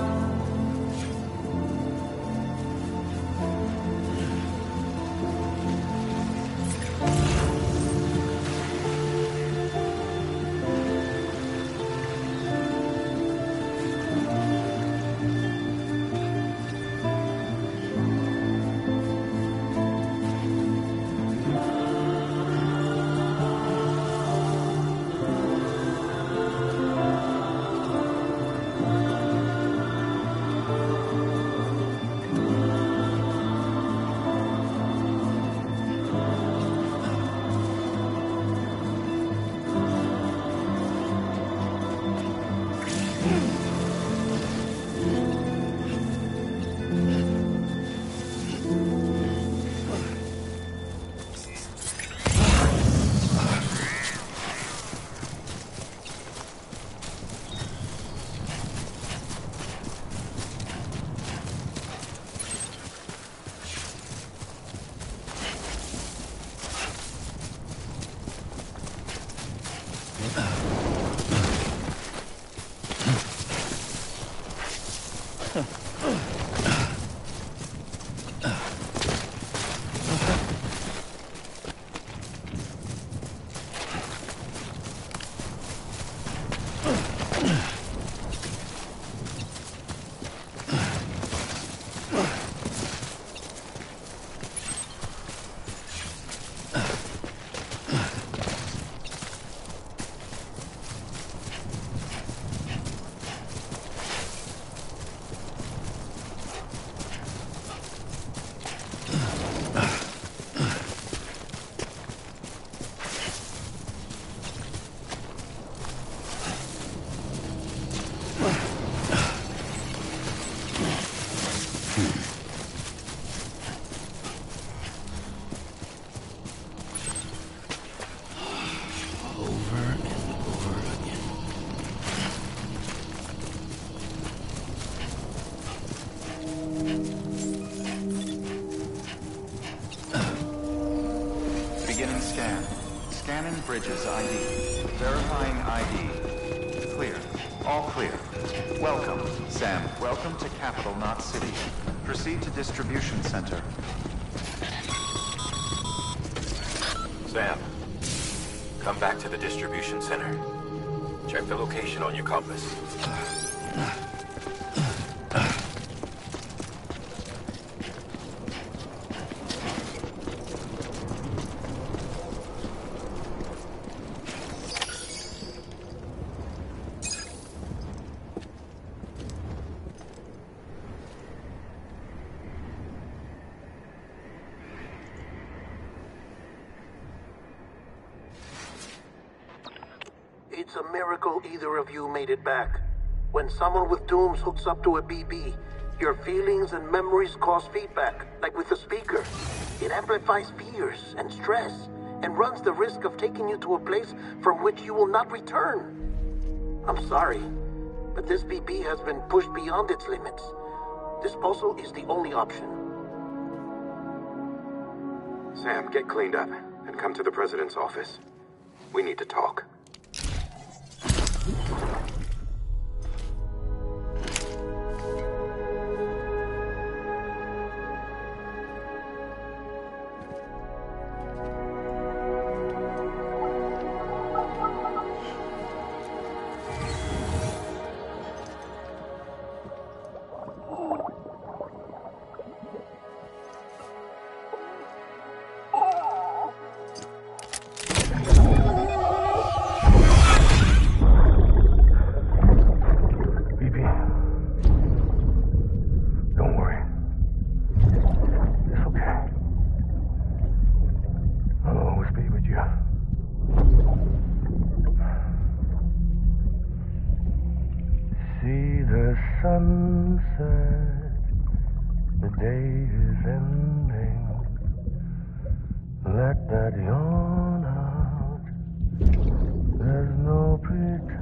Speaker 5: Beginning scan. Scanning Bridges ID. Verifying ID. Clear. All clear. Welcome, Sam. Welcome to Capital Knot City. Proceed to distribution center.
Speaker 14: Sam, come back to the distribution center. Check the location on your compass.
Speaker 18: It's a miracle either of you made it back. When someone with dooms hooks up to a BB, your feelings and memories cause feedback, like with the speaker. It amplifies fears and stress, and runs the risk of taking you to a place from which you will not return. I'm sorry, but this BB has been pushed beyond its limits. Disposal is the only option.
Speaker 13: Sam, get cleaned up. and come to the President's office. We need to talk.
Speaker 10: Sunset, the day is ending. Let that yawn out. There's no pretending.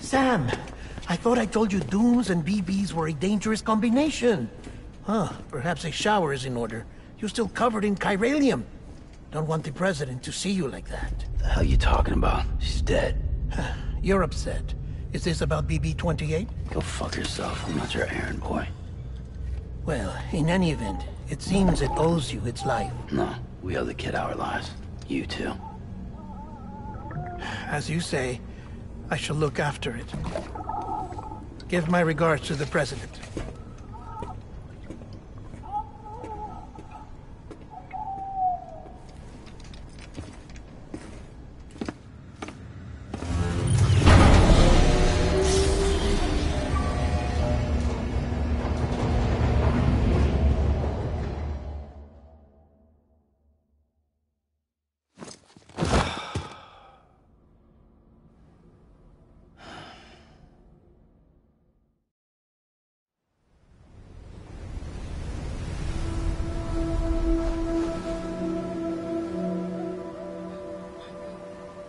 Speaker 18: Sam, I thought I told you Dooms and BBs were a dangerous combination. Huh, perhaps a shower is in order. You're still covered in chiralium. Don't want the President to see you like that.
Speaker 1: The hell you talking about? She's dead.
Speaker 18: You're upset. Is this about BB-28?
Speaker 1: Go fuck yourself. I'm not your errand boy.
Speaker 18: Well, in any event, it seems it owes you its life.
Speaker 1: No, we owe the kid our lives. You too.
Speaker 18: As you say, I shall look after it. Give my regards to the President.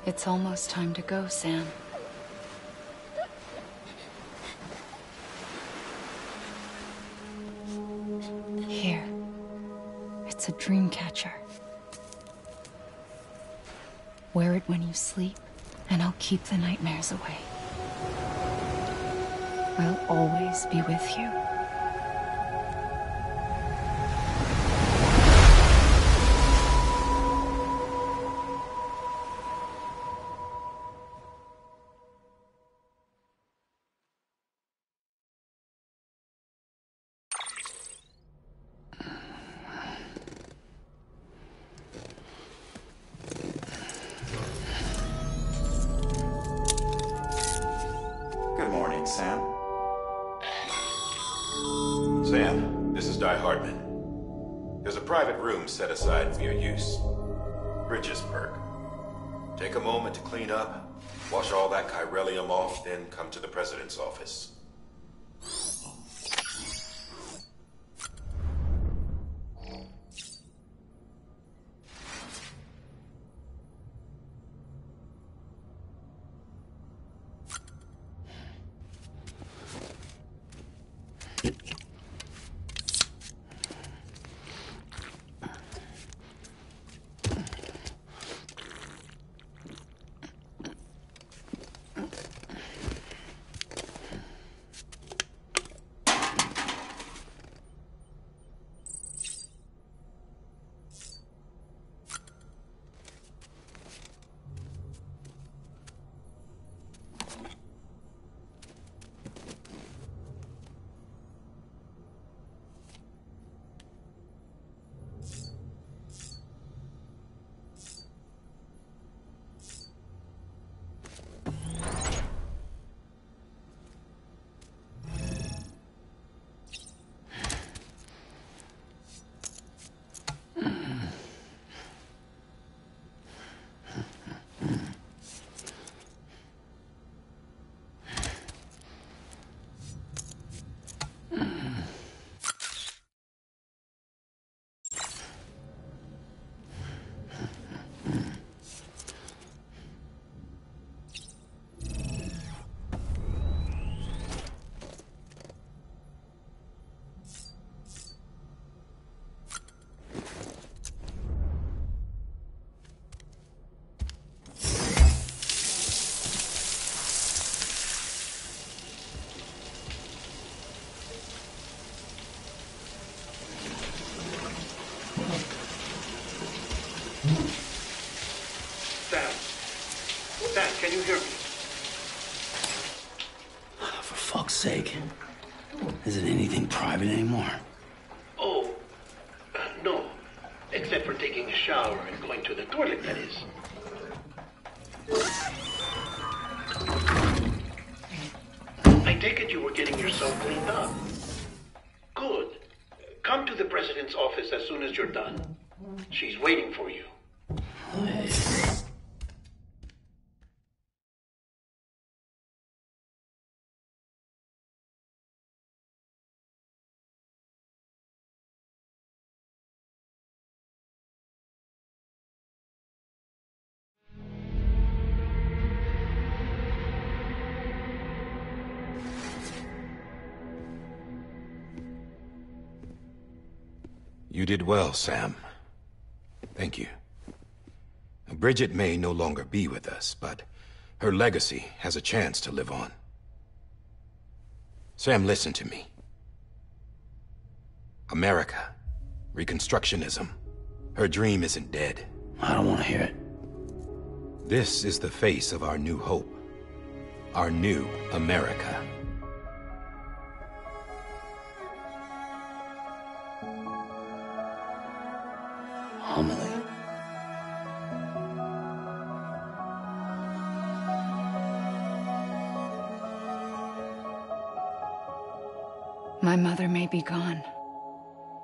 Speaker 20: It's almost time to go, Sam. Here. It's a dream catcher. Wear it when you sleep, and I'll keep the nightmares away. I'll always be with you.
Speaker 14: Good morning, Sam. Sam, this is Di Hardman. There's a private room set aside for your use. Bridges perk. Take a moment to clean up, wash all that chiralium off, then come to the President's office.
Speaker 1: Is it anything private anymore?
Speaker 11: Oh, no. Except for taking a shower and going to the toilet, that is. I take it you were getting yourself cleaned up. Good. Come to the president's office as soon as you're done. She's waiting for you.
Speaker 14: You did well, Sam. Thank you. Bridget may no longer be with us, but her legacy has a chance to live on. Sam, listen to me. America, Reconstructionism, her dream isn't dead.
Speaker 1: I don't want to hear it.
Speaker 14: This is the face of our new hope. Our new America.
Speaker 1: Amelie.
Speaker 20: My mother may be gone,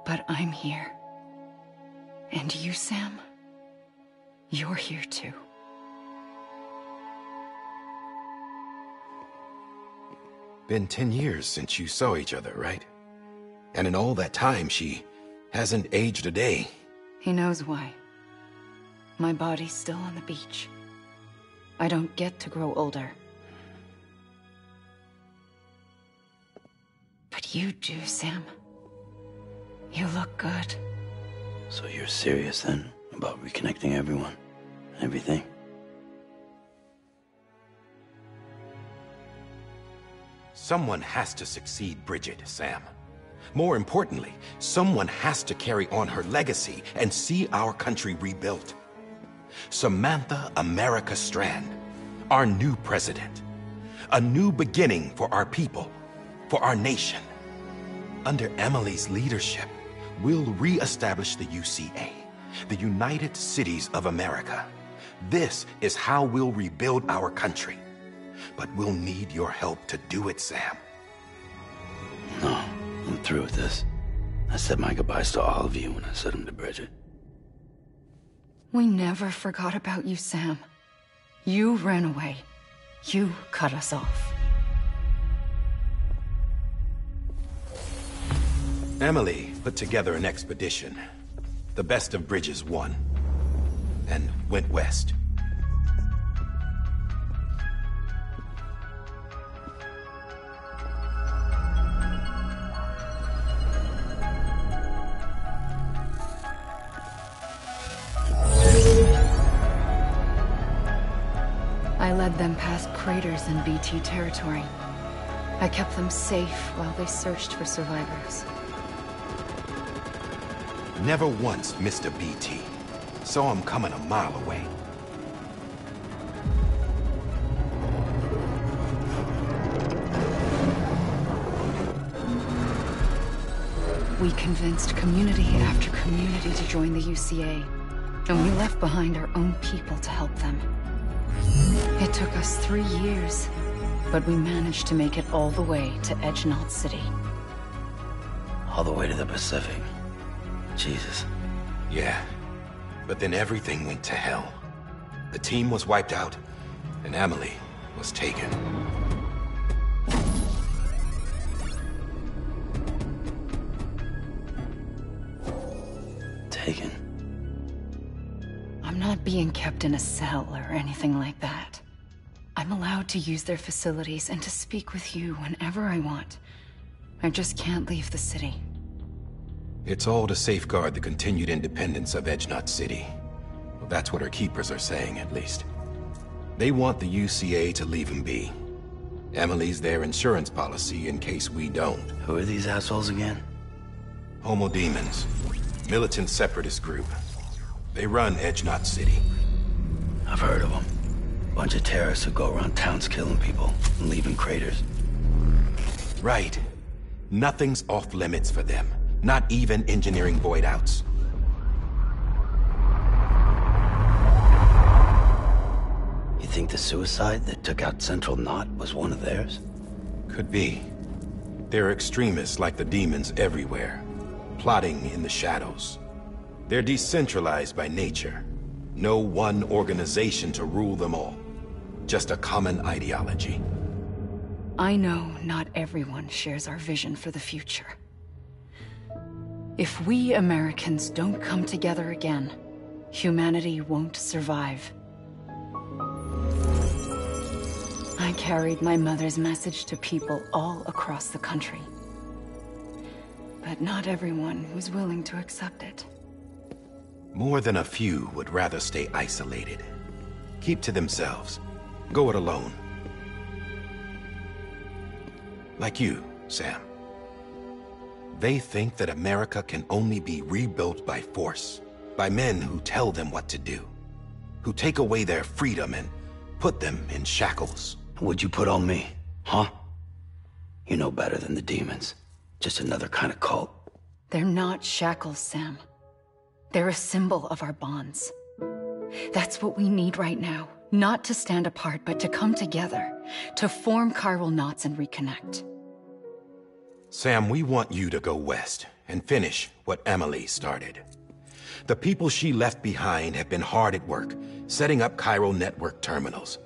Speaker 20: but I'm here. And you, Sam? You're here too.
Speaker 14: Been 10 years since you saw each other, right? And in all that time, she hasn't aged a day.
Speaker 20: He knows why. My body's still on the beach. I don't get to grow older. But you do, Sam. You look good.
Speaker 1: So you're serious then about reconnecting everyone? Everything?
Speaker 14: Someone has to succeed Bridget, Sam. More importantly, someone has to carry on her legacy and see our country rebuilt. Samantha America Strand, our new president. A new beginning for our people, for our nation. Under Emily's leadership, we'll re-establish the UCA, the United Cities of America. This is how we'll rebuild our country. But we'll need your help to do it, Sam.
Speaker 1: No, I'm through with this. I said my goodbyes to all of you when I said them to Bridget.
Speaker 20: We never forgot about you, Sam. You ran away. You cut us off.
Speaker 14: Emily put together an expedition. The best of Bridges won. And went west.
Speaker 20: I led them past craters in BT territory. I kept them safe while they searched for survivors.
Speaker 14: Never once missed a BT. Saw him coming a mile away.
Speaker 20: We convinced community after community to join the UCA, and we left behind our own people to help them. It took us 3 years, but we managed to make it all the way to Edgenault City.
Speaker 1: All the way to the Pacific. Jesus.
Speaker 14: Yeah, but then everything went to hell. The team was wiped out, and Emily was taken.
Speaker 1: Taken?
Speaker 20: I'm not being kept in a cell or anything like that. I'm allowed to use their facilities and to speak with you whenever I want. I just can't leave the city.
Speaker 14: It's all to safeguard the continued independence of Edgenault City. Well, that's what her keepers are saying, at least. They want the UCA to leave him be. Emily's their insurance policy in case we don't.
Speaker 1: Who are these assholes again?
Speaker 14: Homo Demons. Militant separatist group. They run Edgenault City.
Speaker 1: I've heard of them. Bunch of terrorists who go around towns killing people and leaving craters.
Speaker 14: Right. Nothing's off limits for them. Not even engineering void outs.
Speaker 1: You think the suicide that took out Central Knot was one of theirs?
Speaker 14: Could be. There are extremists like the demons everywhere, plotting in the shadows. They're decentralized by nature. No one organization to rule them all. Just a common ideology.
Speaker 20: I know not everyone shares our vision for the future. If we Americans don't come together again, humanity won't survive. I carried my mother's message to people all across the country. But not everyone was willing to accept it.
Speaker 14: More than a few would rather stay isolated. Keep to themselves. Go it alone. Like you, Sam. They think that America can only be rebuilt by force, by men who tell them what to do, who take away their freedom and put them in shackles.
Speaker 1: What'd you put on me, huh? You know better than the demons. Just another kind of cult.
Speaker 20: They're not shackles, Sam. They're a symbol of our bonds. That's what we need right now. Not to stand apart, but to come together. To form chiral knots and reconnect.
Speaker 14: Sam, we want you to go west and finish what Emily started. The people she left behind have been hard at work, setting up chiral network terminals.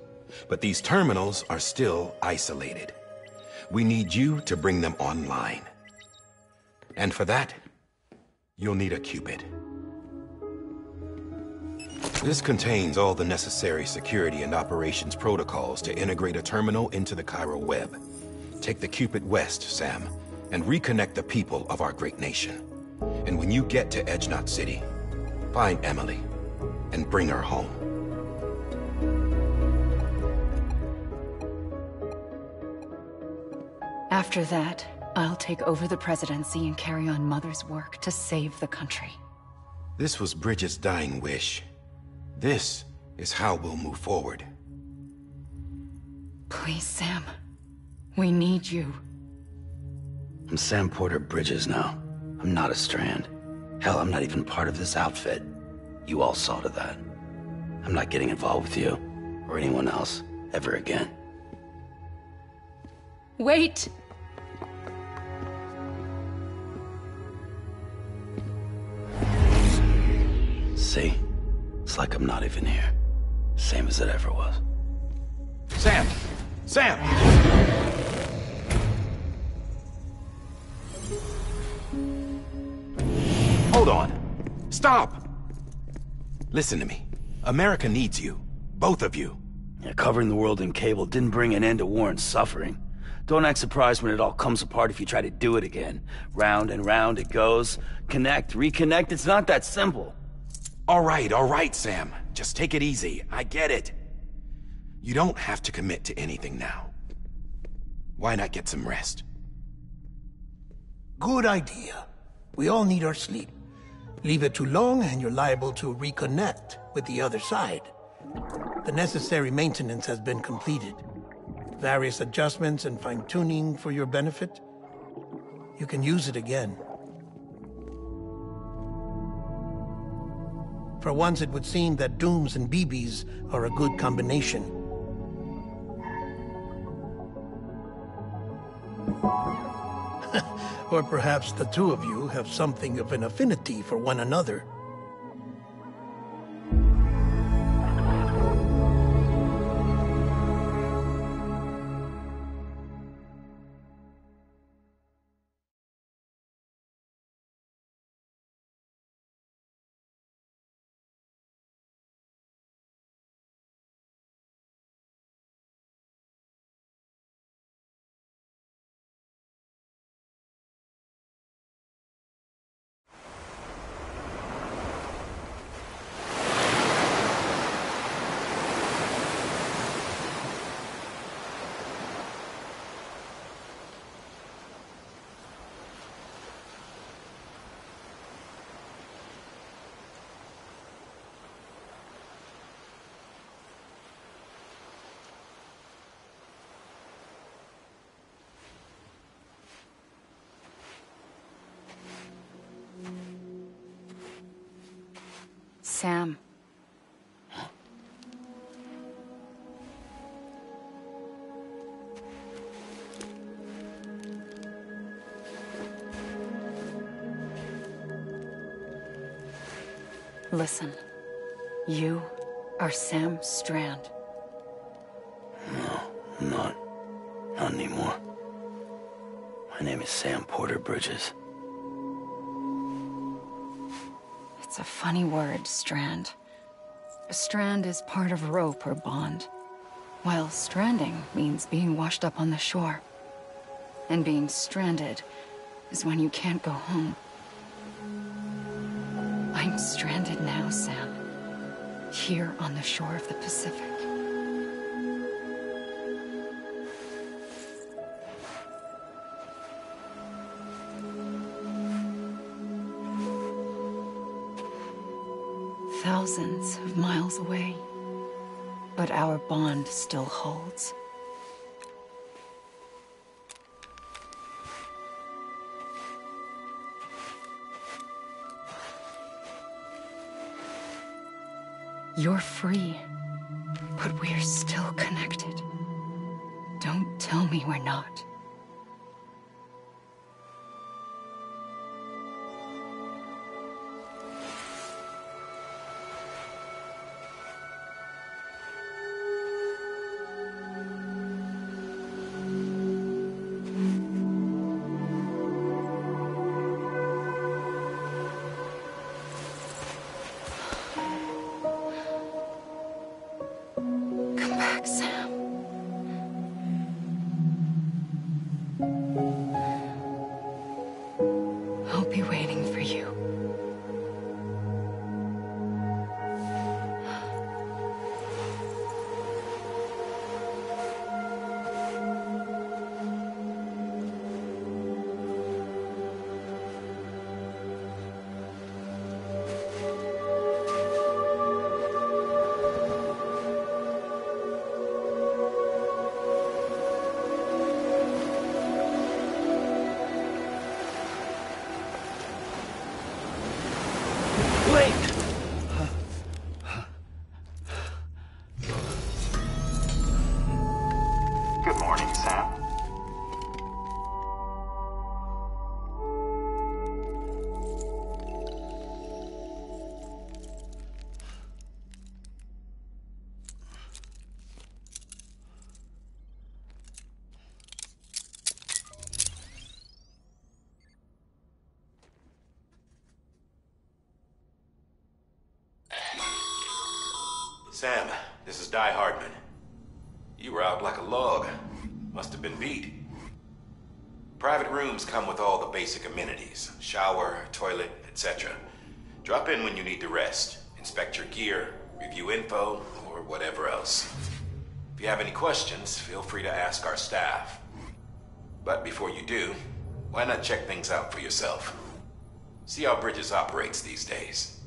Speaker 14: But these terminals are still isolated. We need you to bring them online. And for that, you'll need a Cupid. This contains all the necessary security and operations protocols to integrate a terminal into the chiral web. Take the Cupid west, Sam, and reconnect the people of our great nation. And when you get to Edge Knot City, find Emily and bring her home.
Speaker 20: After that, I'll take over the presidency and carry on Mother's work to save the country.
Speaker 14: This was Bridget's dying wish. This is how we'll move forward.
Speaker 20: Please, Sam. We need you.
Speaker 1: I'm Sam Porter Bridges now. I'm not a Strand. Hell, I'm not even part of this outfit. You all saw to that. I'm not getting involved with you, or anyone else, ever again.
Speaker 20: Wait!
Speaker 1: See? It's like I'm not even here. Same as it ever was.
Speaker 11: Sam! Sam!
Speaker 14: Hold on. Stop! Listen to me. America needs you. Both of you.
Speaker 1: Yeah, covering the world in cable didn't bring an end to war and suffering. Don't act surprised when it all comes apart if you try to do it again. Round and round it goes. Connect, reconnect, it's not that simple.
Speaker 14: All right, Sam. Just take it easy. I get it. You don't have to commit to anything now. Why not get some rest?
Speaker 18: Good idea. We all need our sleep. Leave it too long and you're liable to reconnect with the other side. The necessary maintenance has been completed. Various adjustments and fine-tuning for your benefit. You can use it again. For once, it would seem that Dooms and BBs are a good combination. Or perhaps the two of you have something of an affinity for one another.
Speaker 20: Sam. Listen, you are Sam Strand.
Speaker 1: No, I'm not. Not anymore. My name is Sam Porter Bridges.
Speaker 20: It's a funny word, Strand. A strand is part of rope or bond, while stranding means being washed up on the shore. And being stranded is when you can't go home. I'm stranded now, Sam. Here on the shore of the Pacific. Thousands of miles away, but our bond still holds. You're free, but we're still connected. Don't tell me we're not. Come back, Sam. I'll be waiting for you.
Speaker 5: Good morning, Sam.
Speaker 14: Sam, this is Di Hardman. You were out like a log. Must have been beat. Private rooms come with all the basic amenities. Shower, toilet, etc. Drop in when you need to rest. Inspect your gear, review info, or whatever else. If you have any questions, feel free to ask our staff. But before you do, why not check things out for yourself? See how Bridges operates these days.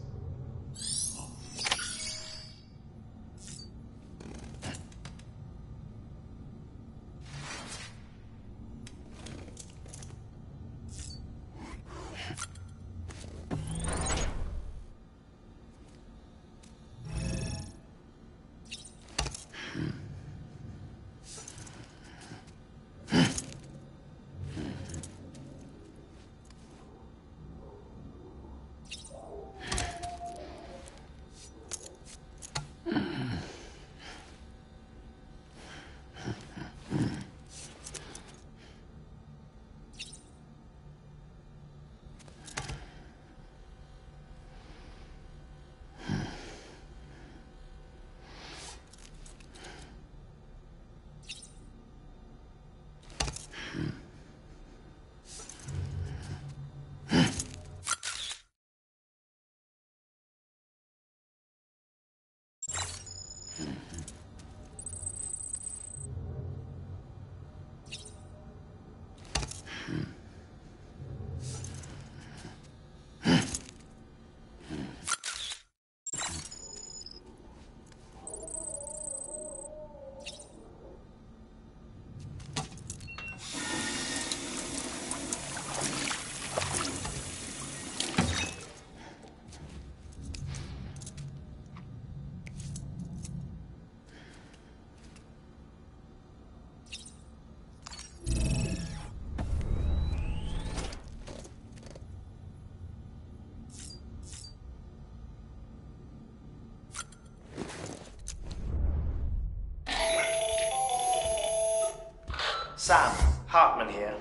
Speaker 21: Sam, Hartman here.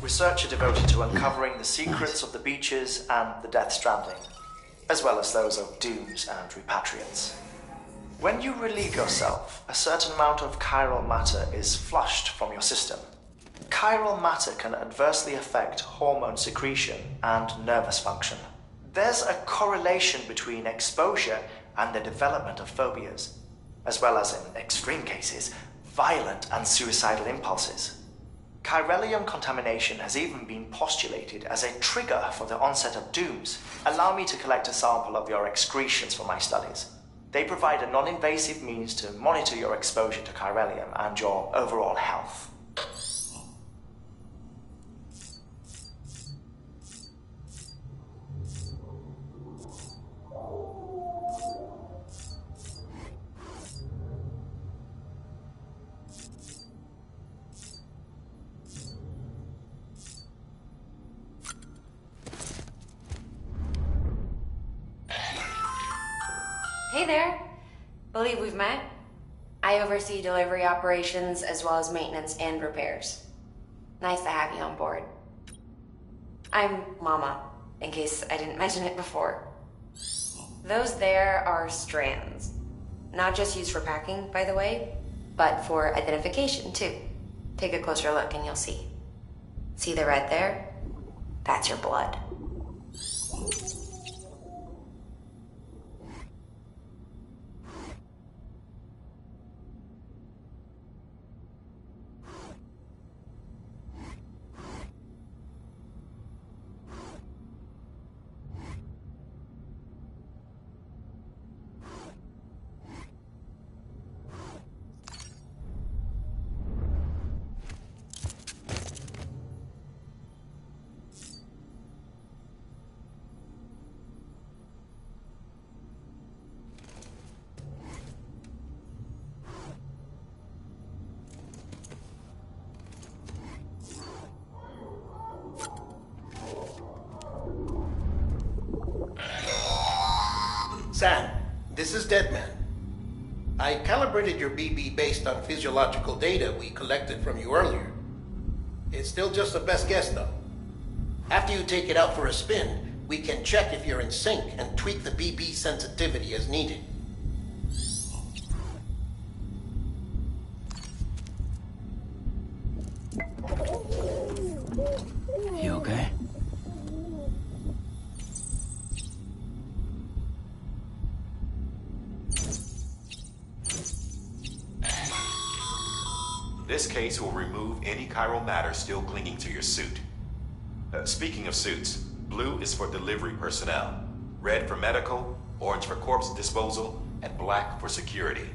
Speaker 21: Researcher devoted to uncovering the secrets of the Beaches and the Death Stranding, as well as those of Dooms and Repatriates. When you relieve yourself, a certain amount of chiral matter is flushed from your system. Chiral matter can adversely affect hormone secretion and nervous function. There's a correlation between exposure and the development of phobias, as well as, in extreme cases, violent and suicidal impulses. Chiralium contamination has even been postulated as a trigger for the onset of dooms. Allow me to collect a sample of your excretions for my studies. They provide a non-invasive means to monitor your exposure to chiralium and your overall health.
Speaker 22: Hey there. Believe we've met. I oversee delivery operations as well as maintenance and repairs. Nice to have you on board. I'm Mama, in case I didn't mention it before. Those there are strands. Not just used for packing, by the way, but for identification too. Take a closer look and you'll see. See the red there? That's your blood.
Speaker 18: Sam, this is Deadman. I calibrated your BB based on physiological data we collected from you earlier. It's still just a best guess, though. After you take it out for a spin, we can check if you're in sync and tweak the BB sensitivity as needed.
Speaker 1: You okay?
Speaker 23: This case will remove any chiral matter still clinging to your suit. Speaking of suits, blue is for delivery personnel, red for medical, orange for corpse disposal, and black for security.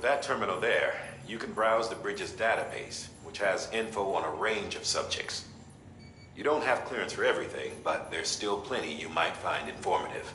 Speaker 23: that terminal there, you can browse the bridge's database, which has info on a range of subjects. You don't have clearance for everything, but there's still plenty you might find informative.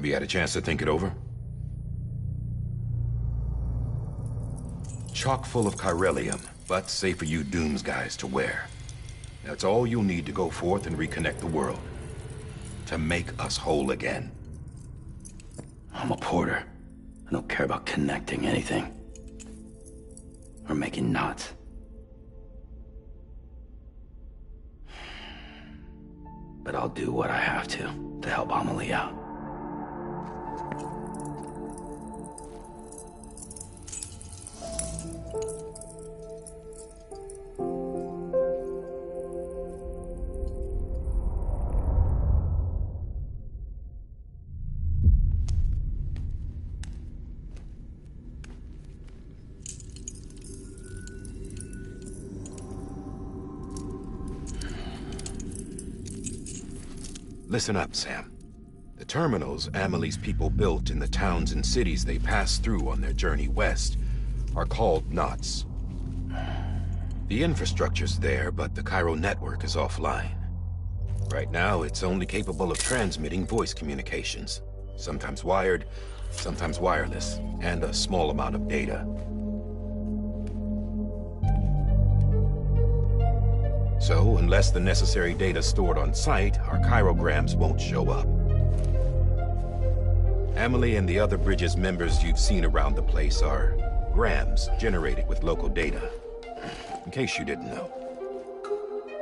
Speaker 14: Have you had a chance to think it over? Chock full of chiralium, but safe for you Dooms guys to wear. That's all you'll need to go forth and reconnect the world. To make us whole again.
Speaker 1: I'm a porter. I don't care about connecting anything. Or making knots. But I'll do what I have to help Amelie out.
Speaker 14: Listen up, Sam. The terminals Amelie's people built in the towns and cities they passed through on their journey west are called knots. The infrastructure's there, but the Cairo network is offline. Right now, it's only capable of transmitting voice communications. Sometimes wired, sometimes wireless, and a small amount of data. So, unless the necessary data's stored on site, our chirograms won't show up. Amelie and the other Bridges members you've seen around the place are grams generated with local data. In case you didn't know.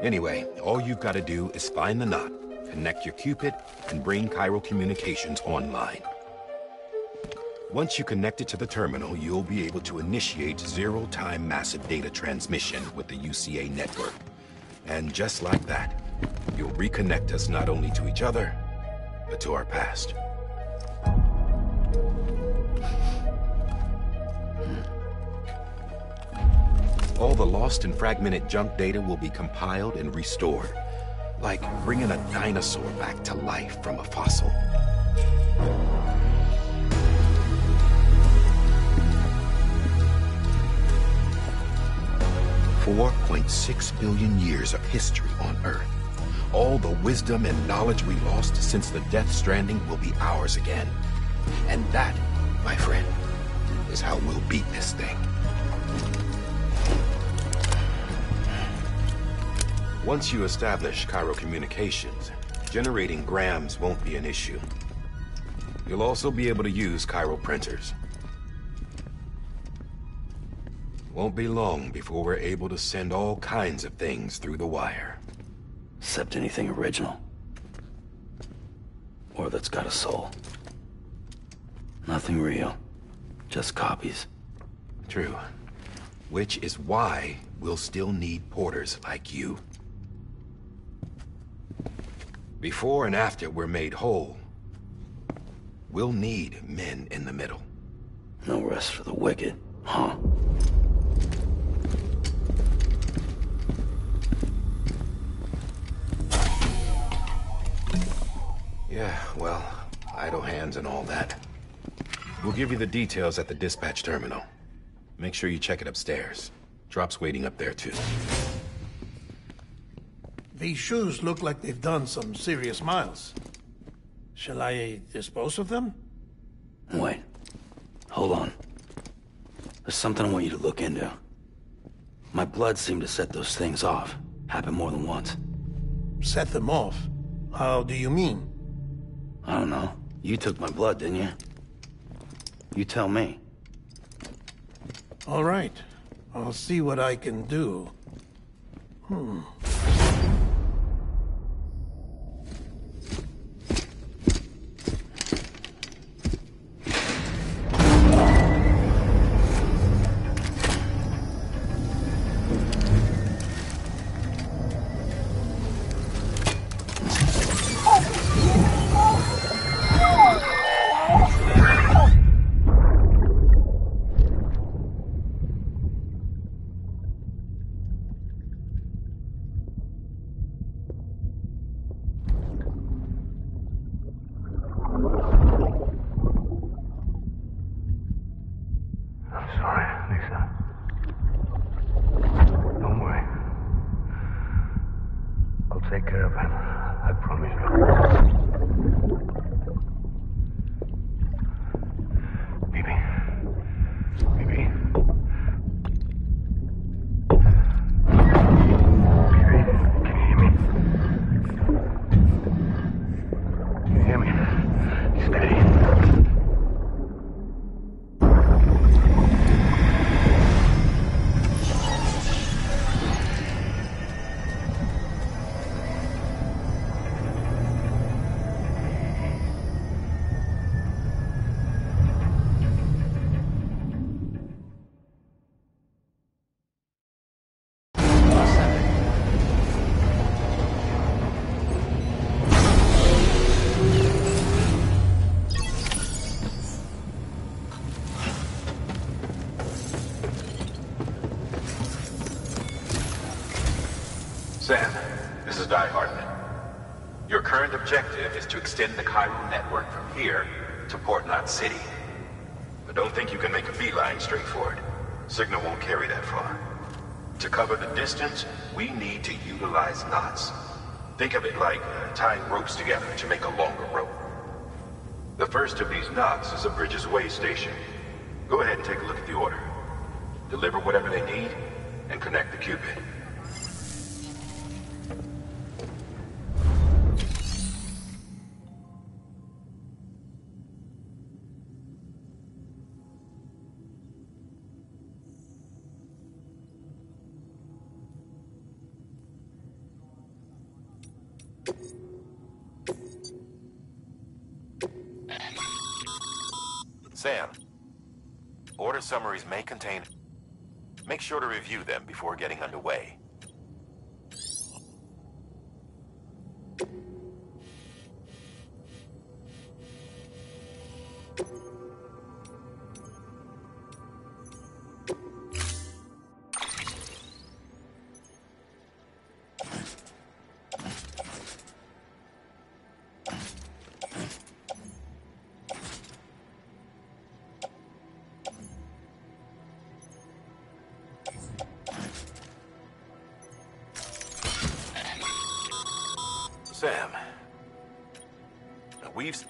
Speaker 14: Anyway, all you've got to do is find the knot, connect your Cupid, and bring Cairo Communications online. Once you connect it to the terminal, you'll be able to initiate zero-time massive data transmission with the UCA network. And just like that, you'll reconnect us not only to each other, but to our past. All the lost and fragmented junk data will be compiled and restored, like bringing a dinosaur back to life from a fossil. 4.6 billion years of history on Earth. All the wisdom and knowledge we lost since the Death Stranding will be ours again. And that, my friend, is how we'll beat this thing. Once you establish Cairo Communications, generating grams won't be an issue. You'll also be able to use Cairo printers. Won't be long before we're able to send all kinds of things through the wire.
Speaker 1: Except anything original. Or that's got a soul. Nothing real. Just copies.
Speaker 14: True. Which is why we'll still need porters like you. Before and after we're made whole, we'll need men in the middle.
Speaker 1: No rest for the wicked, huh?
Speaker 14: Yeah, well, idle hands and all that. We'll give you the details at the dispatch terminal. Make sure you check it upstairs. Drop's waiting up there, too.
Speaker 11: These shoes look like they've done some serious miles. Shall I dispose of them?
Speaker 1: Wait. Hold on. There's something I want you to look into. My blood seemed to set those things off. Happened more than once.
Speaker 11: Set them off? How do you mean?
Speaker 1: I don't know. You took my blood, didn't you? You tell me.
Speaker 11: All right. I'll see what I can do.
Speaker 14: Hartman. Your current objective is to extend the chiral network from here to Port Knot City. But don't think you can make a beeline straight for it. Signal won't carry that far. To cover the distance, we need to utilize knots. Think of it like tying ropes together to make a longer rope. The first of these knots is a Bridges Way station. Go ahead and take a look at the order. Deliver whatever they need, and connect the Cupid.
Speaker 23: Sam, order summaries may contain... Make sure to review them before getting underway. Sam, we've...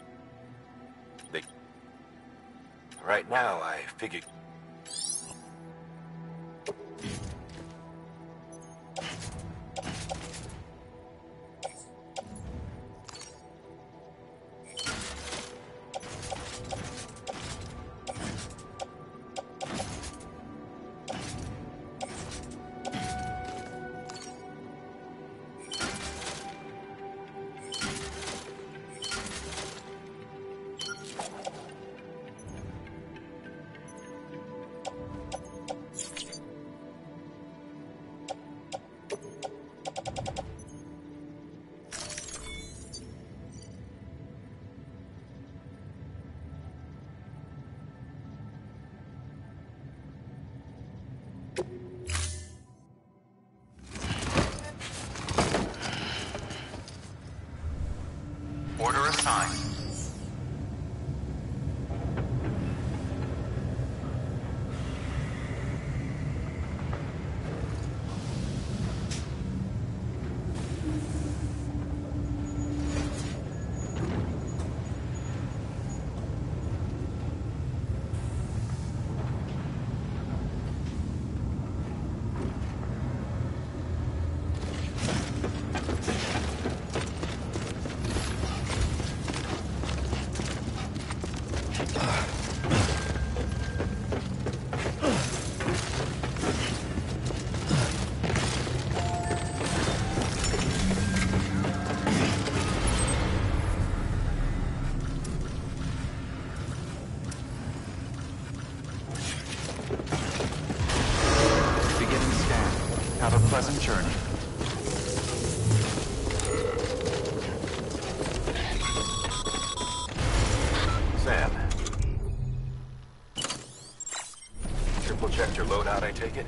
Speaker 23: Right now, I figured...
Speaker 5: Order assigned. Have a pleasant journey.
Speaker 23: Sam. Triple checked your loadout, I take it?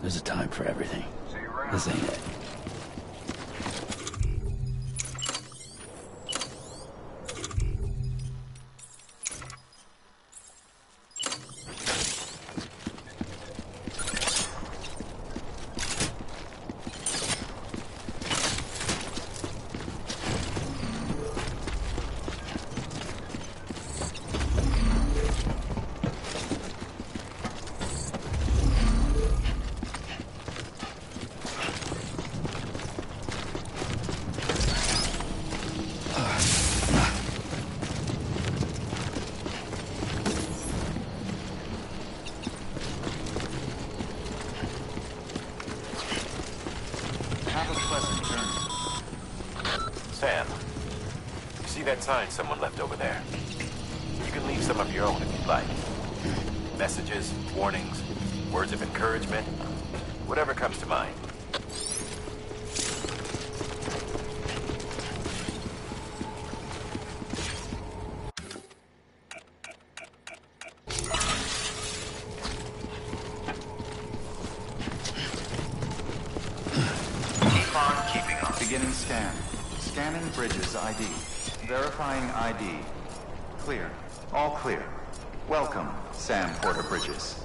Speaker 1: There's a time for everything. This ain't it.
Speaker 23: Sam, you see that sign someone left over there? You can leave some of your own if you'd like. Messages, warnings, words of encouragement, whatever comes to mind.
Speaker 5: Scanning Bridges ID. Verifying ID. Clear. All clear. Welcome, Sam Porter Bridges.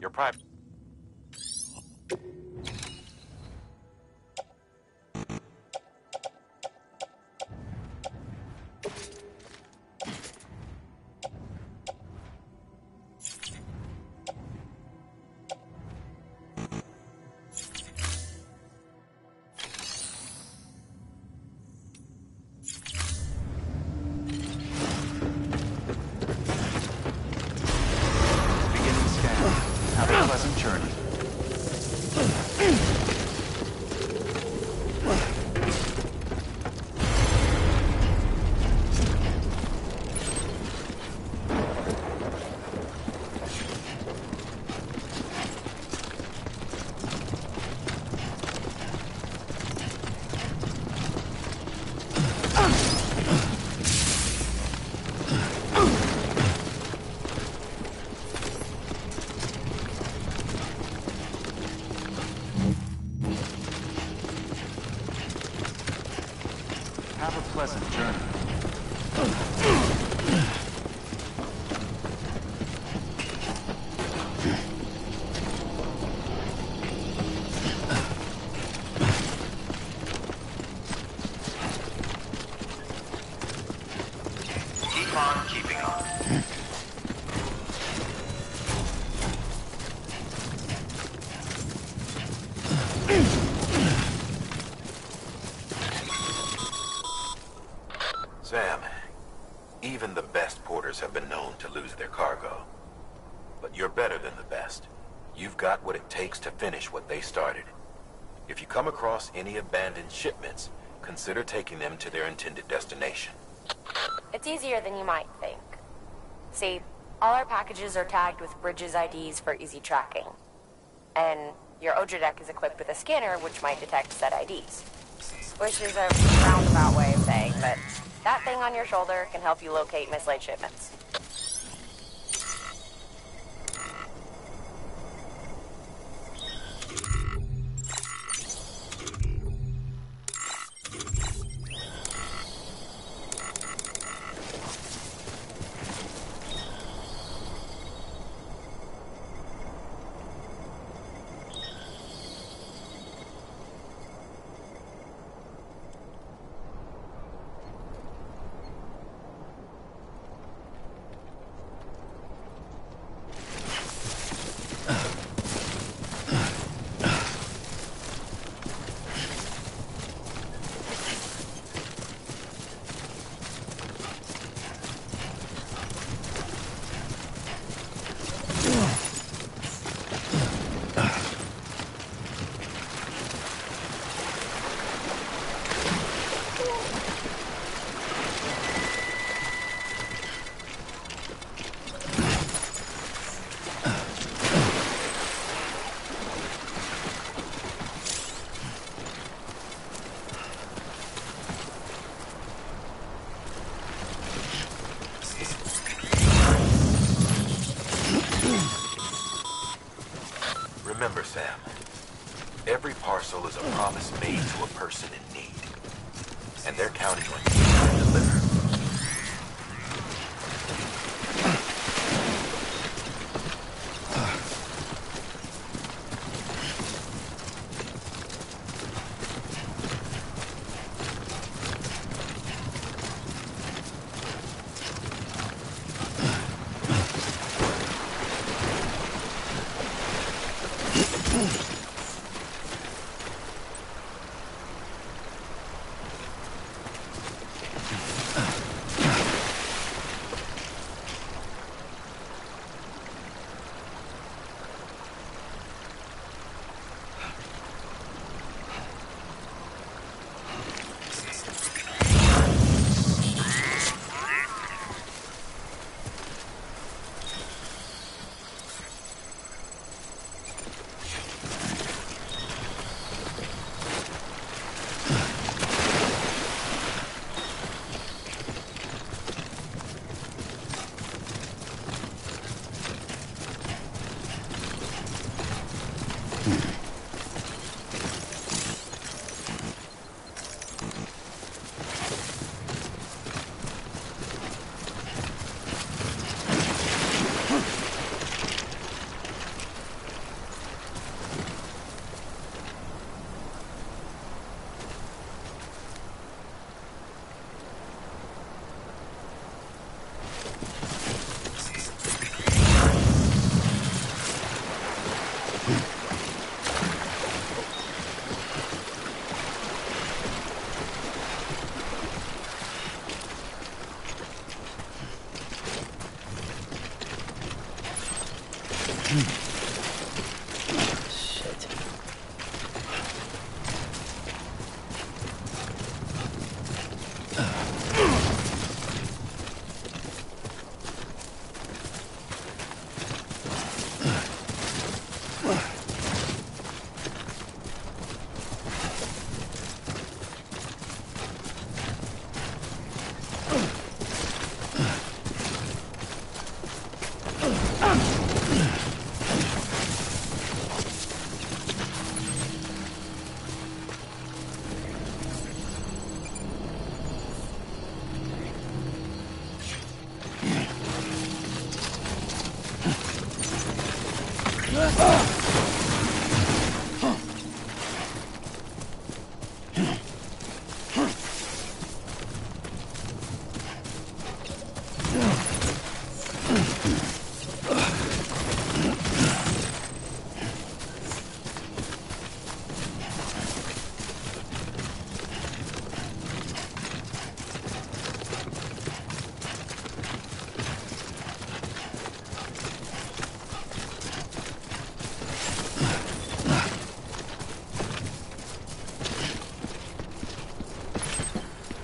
Speaker 23: Your private.
Speaker 5: Have a pleasant journey.
Speaker 21: Keep on keeping on.
Speaker 23: Sam, even the best porters have been known to lose their cargo. But you're better than the best. You've got what it takes to finish what they started. If you come across any abandoned shipments, consider taking them to their intended destination.
Speaker 22: It's easier than you might think. See, all our packages are tagged with Bridges IDs for easy tracking. And your Odra deck is equipped with a scanner which might detect said IDs. Which is a roundabout way of saying that that thing on your shoulder can help you locate mislaid shipments.
Speaker 23: Remember, Sam, every parcel is a promise made to a person in need. And they're counting on you to deliver.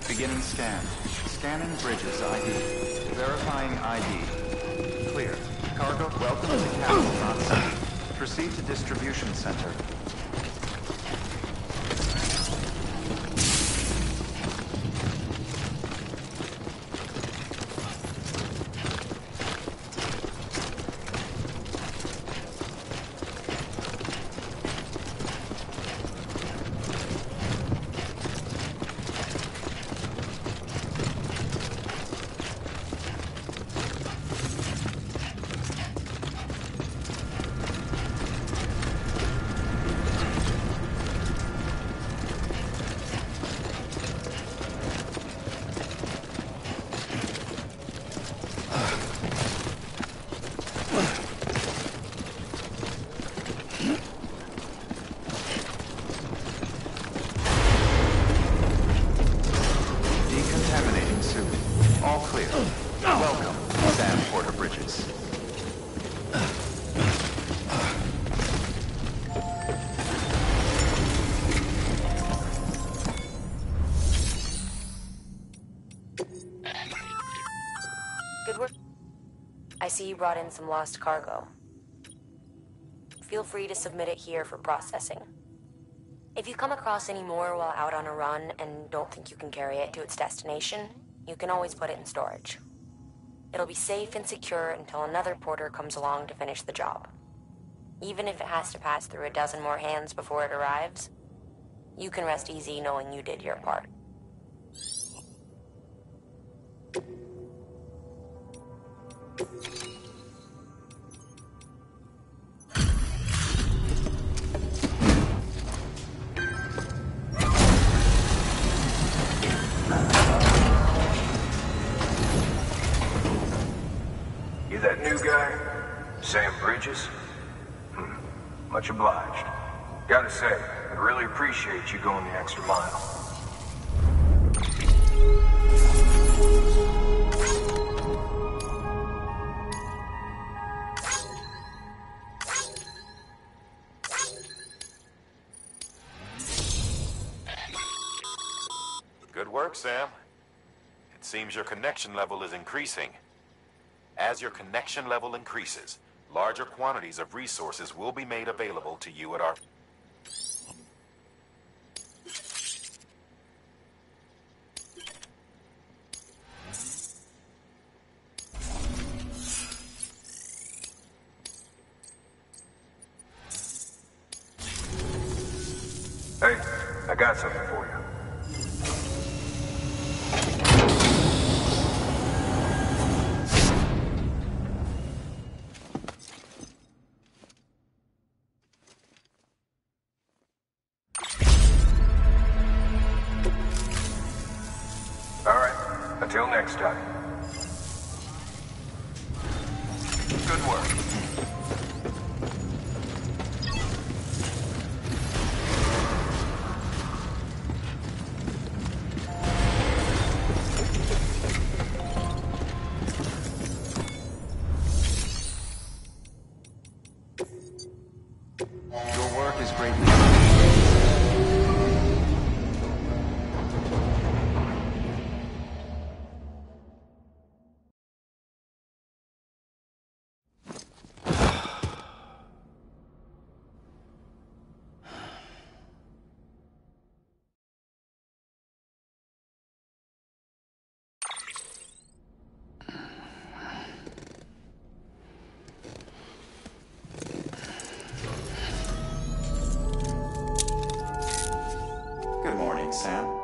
Speaker 5: Beginning scan. Scanning Bridges ID. Verifying ID. Clear. Cargo, welcome to Capital Knot City. Proceed to distribution center. Decontaminating suit. All clear. Welcome, Sam Porter Bridges.
Speaker 22: Good work. I see you brought in some lost cargo. Feel free to submit it here for processing. If you come across any more while out on a run and don't think you can carry it to its destination, you can always put it in storage. It'll be safe and secure until another porter comes along to finish the job. Even if it has to pass through a dozen more hands before it arrives, you can rest easy knowing you did your part.
Speaker 3: You that new guy? Sam Bridges? Much obliged. Gotta say, I really appreciate you going the extra mile.
Speaker 23: Good work, Sam. It seems your connection level is increasing. As your connection level increases, larger quantities of resources will be made available to you at our...
Speaker 3: Hey, I got something for you. Until next time. Good work.
Speaker 5: Your work is greatly Good morning, Sam.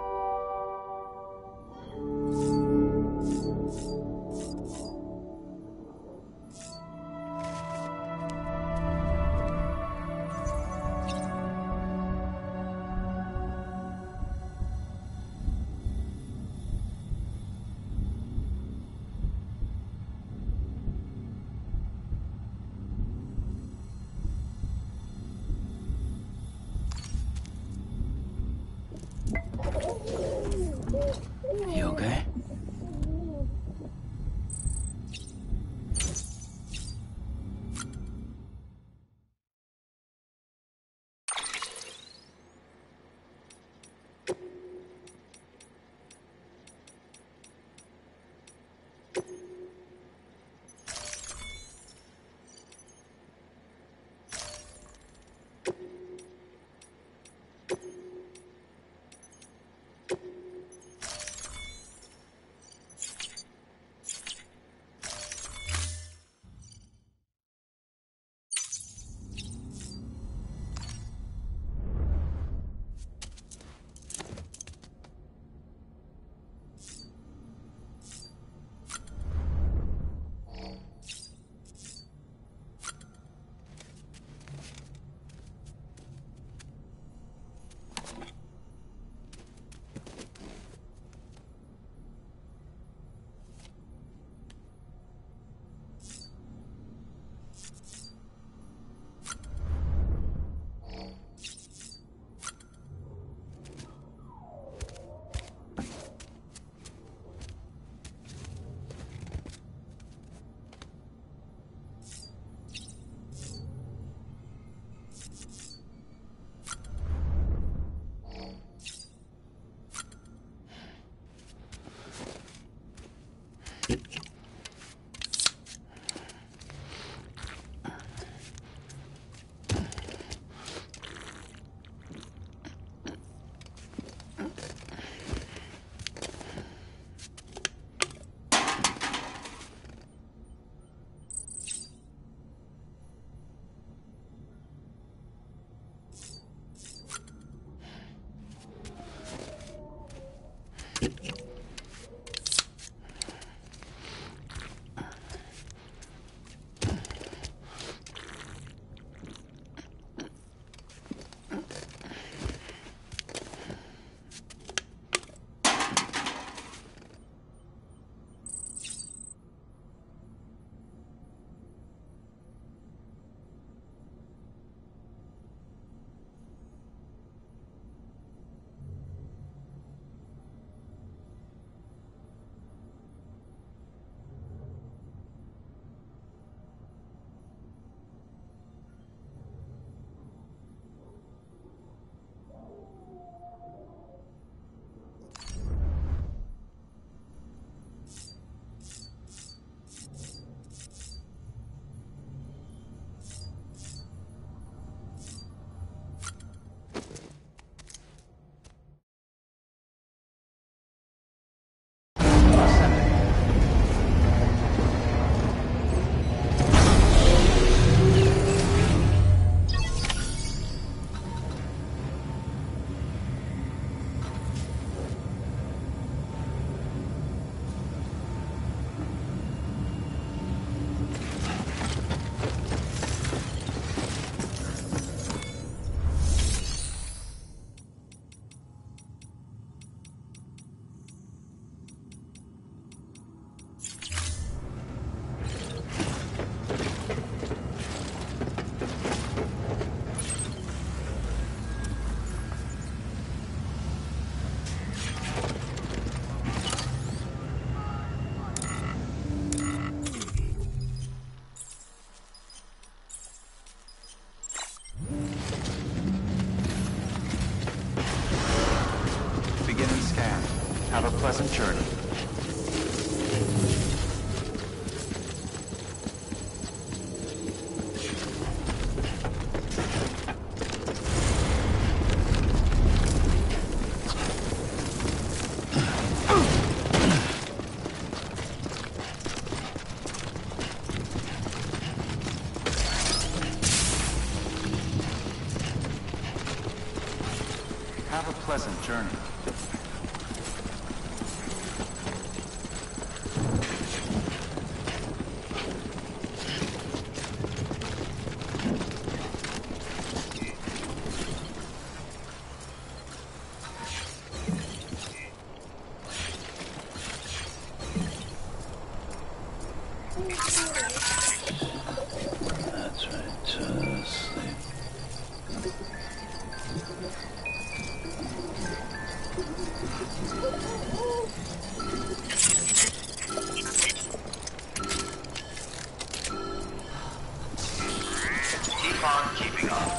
Speaker 5: pleasant journey. Have a pleasant journey.
Speaker 1: That's right, just sleep.
Speaker 21: Keep on keeping on.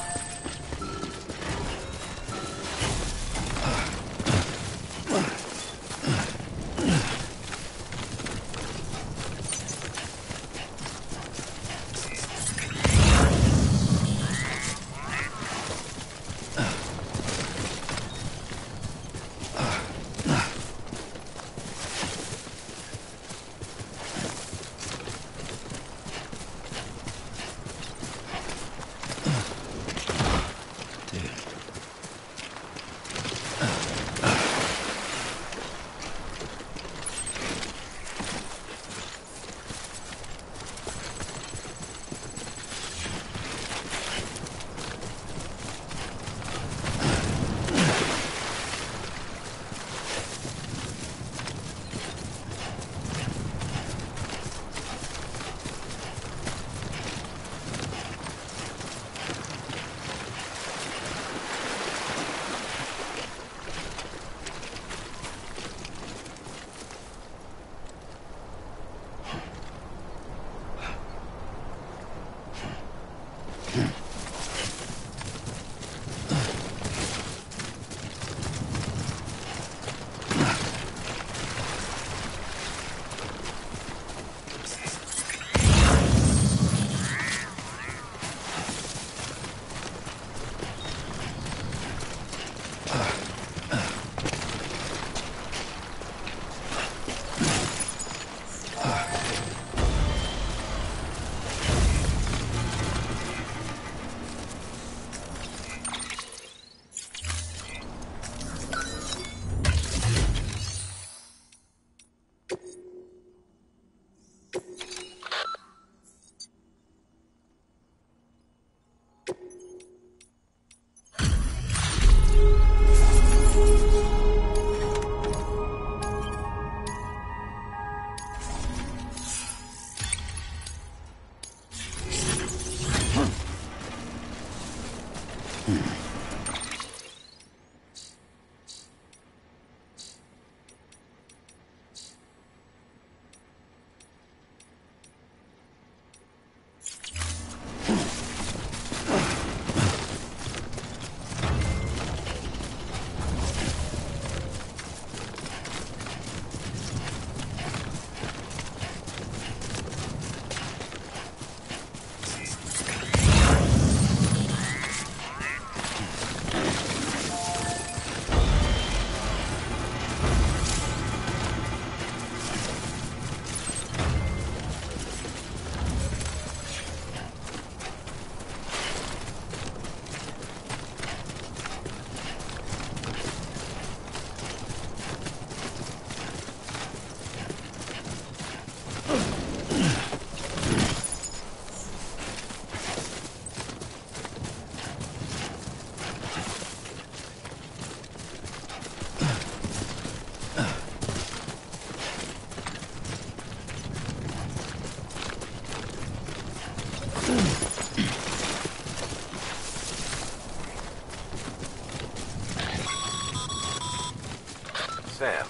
Speaker 23: Sam,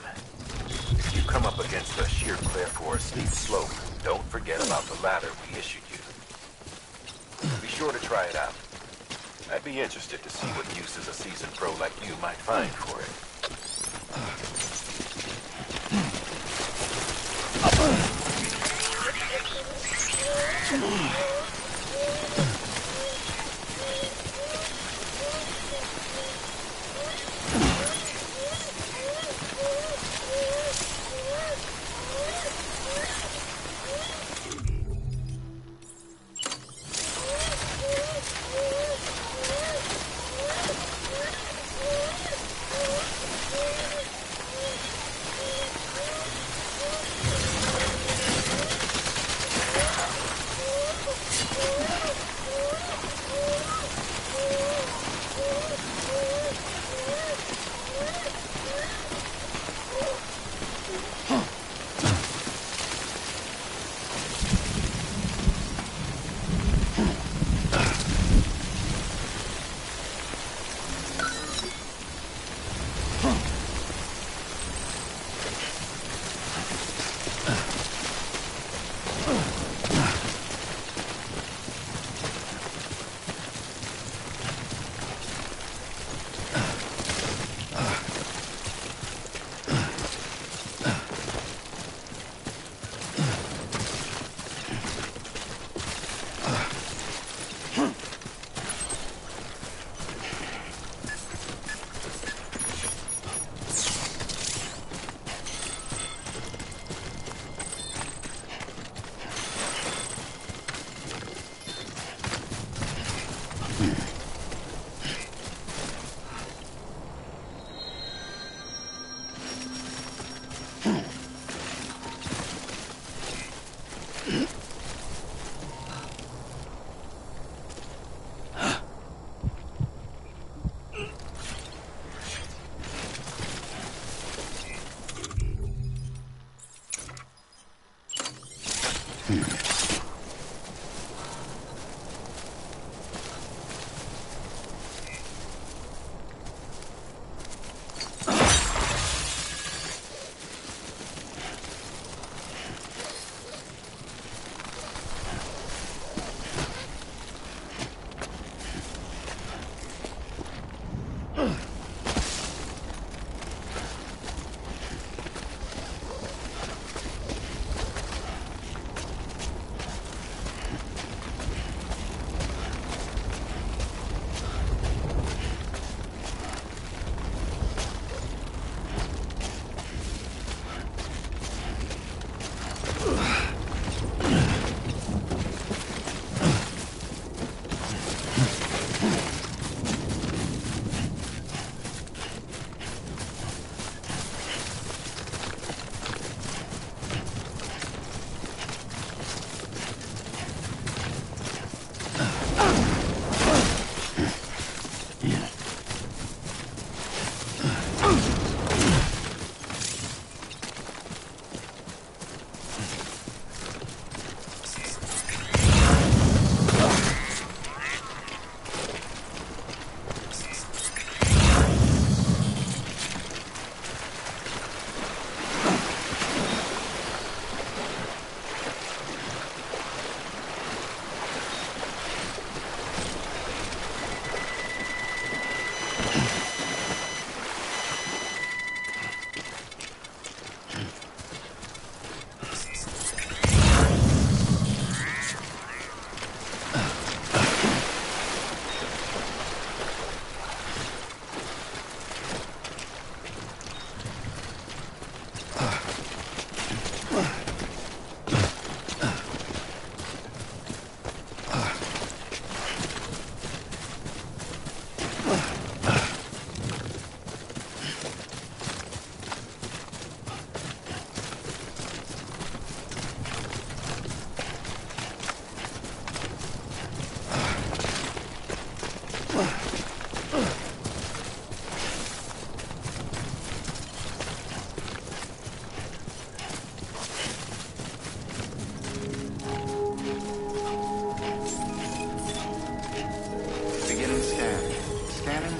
Speaker 23: if you come up against a sheer cliff or a steep slope, don't forget about the ladder we issued you. Be sure to try it out. I'd be interested to see what uses a seasoned pro like you might find for it.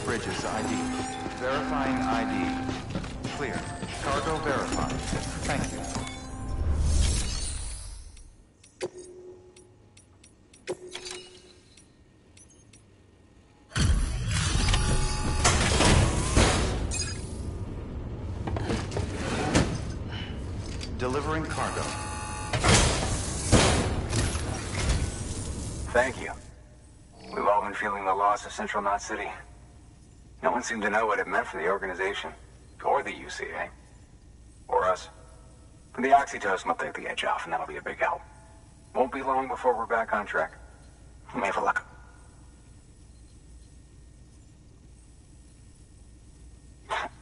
Speaker 5: Bridges ID. Verifying ID. Clear. Cargo verified. Thank you. Delivering cargo.
Speaker 3: Thank you. We've all been feeling the loss of Central Knot City. No one seemed to know what it meant for the organization, or the UCA, or us. The oxytocin will take the edge off, and that'll be a big help. Won't be long before we're back on track. We may have a luck.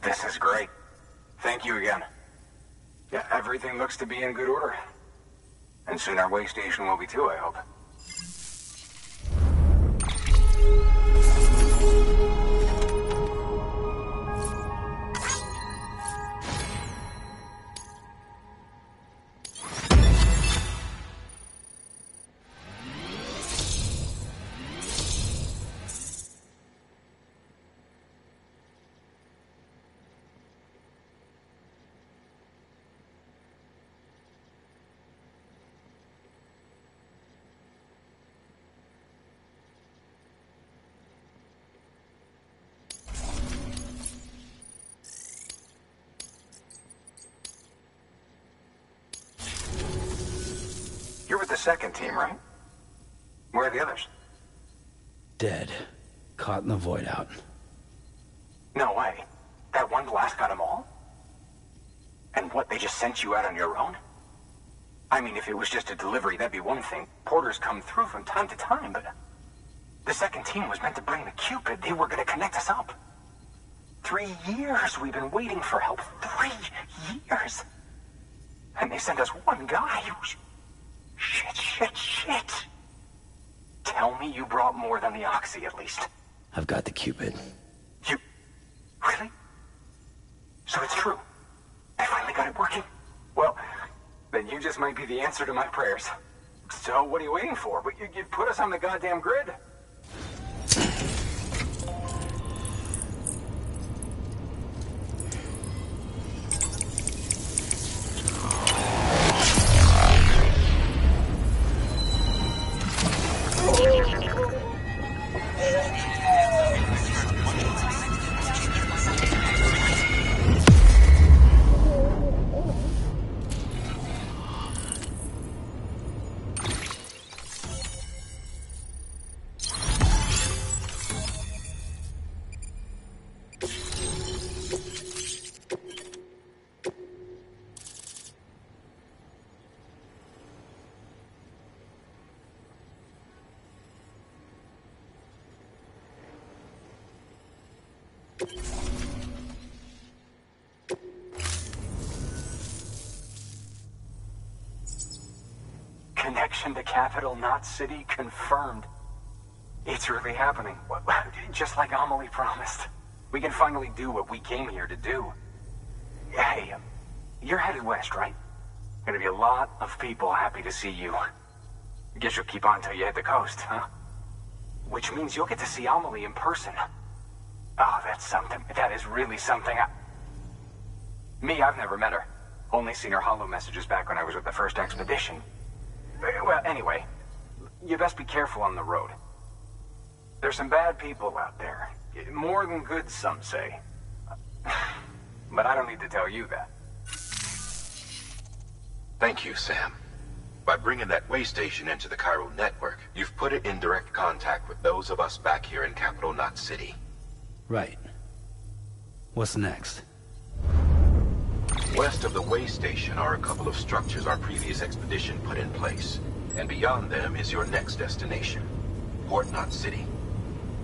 Speaker 3: This is great. Thank you again. Yeah, everything looks to be in good order. And soon our way station will be too, I hope. You're with the second team, right? Where are the others?
Speaker 1: Dead. Caught in the void out.
Speaker 3: No way. That one blast got them all? And what, they just sent you out on your own? I mean, if it was just a delivery, that'd be one thing. Porters come through from time to time, but... The second team was meant to bring the Cupid. They were gonna connect us up. 3 years we've been waiting for help. 3 years! And they sent us one guy who's... Shit. Tell me you brought more than the Oxy, at least.
Speaker 1: I've got the Cupid.
Speaker 3: You... Really? So it's true. I finally got it working. Well, then you just might be the answer to my prayers. So what are you waiting for? But you put us on the goddamn grid. Connection to Capital Knot City confirmed. It's really happening. Just like Amelie promised. We can finally do what we came here to do. Hey, you're headed west, right? Gonna be a lot of people happy to see you. Guess you'll keep on till you hit the coast, huh? Which means you'll get to see Amelie in person. Oh, that's something. That is really something. Me, I've never met her. Only seen her holo messages back when I was with the first expedition. Well, anyway, you best be careful on the road. There's some bad people out there. More than good, some say. But I don't need to tell you that.
Speaker 14: Thank you, Sam. By bringing that way station into the Cairo network, you've put it in direct contact with those of us back here in Capital Knot City.
Speaker 1: Right. What's next?
Speaker 14: West of the way station are a couple of structures our previous expedition put in place. And beyond them is your next destination, Port Knot City.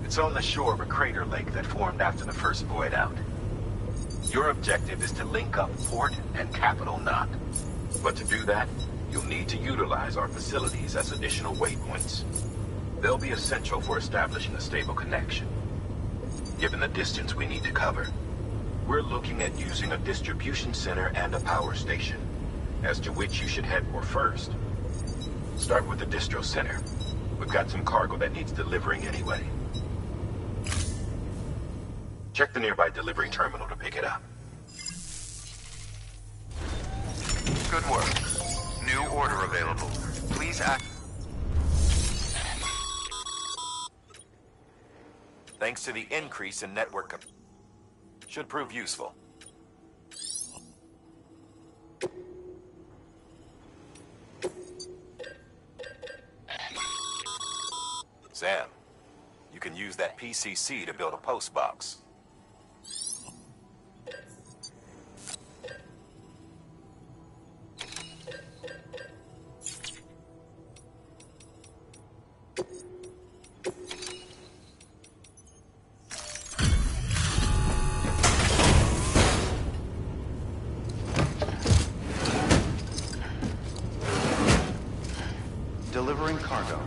Speaker 14: It's on the shore of a crater lake that formed after the first void out. Your objective is to link up Port and Capital Knot. But to do that, you'll need to utilize our facilities as additional waypoints. They'll be essential for establishing a stable connection. Given the distance we need to cover, we're looking at using a distribution center and a power station, as to which you should head for first. Start with the distro center. We've got some cargo that needs delivering anyway. Check the nearby delivery terminal to pick it up.
Speaker 5: Good work. New order available. Please act.
Speaker 23: Thanks to the increase in network should prove useful. Sam, you can use that PCC to build a post box.
Speaker 5: Delivering cargo.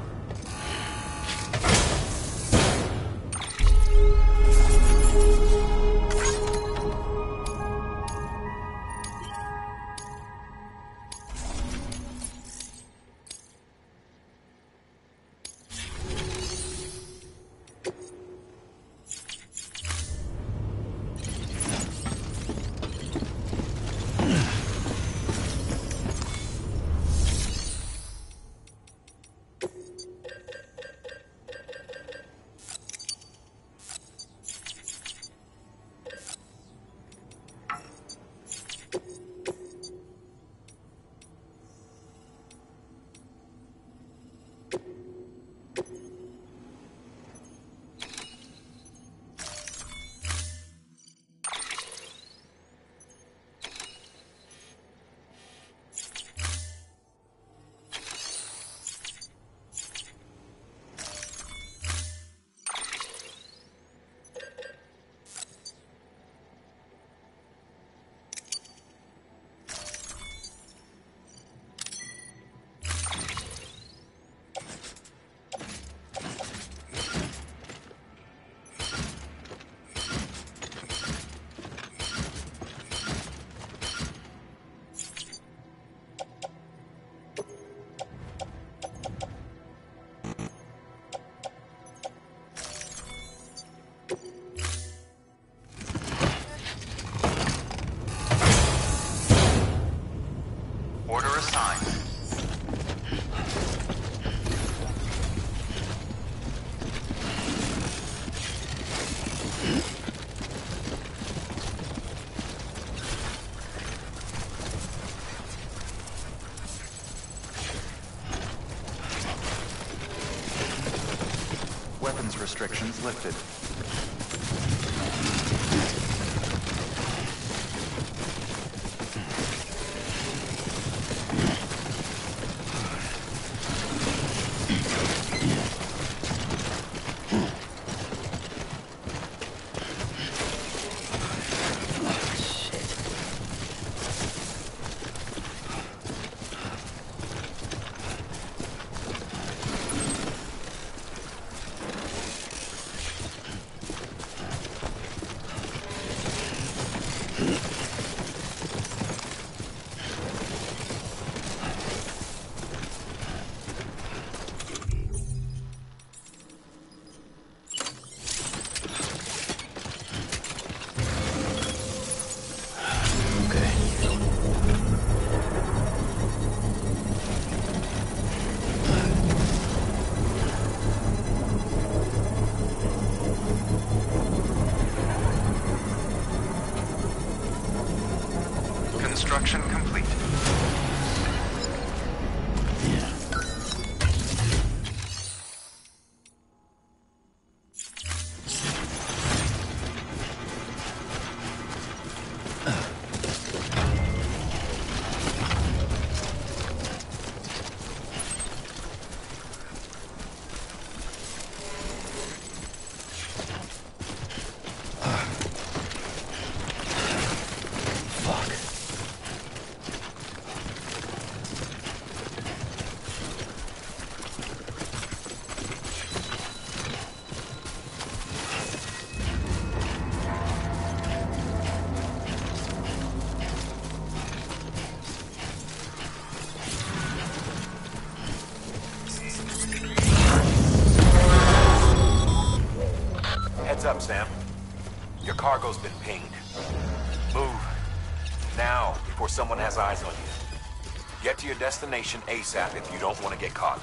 Speaker 5: Order assigned. Weapons restrictions lifted. Construction complete.
Speaker 23: Heads up, Sam. Your cargo's been pinged. Move. Now, before someone has eyes on you. Get to your destination ASAP if you don't want to get caught.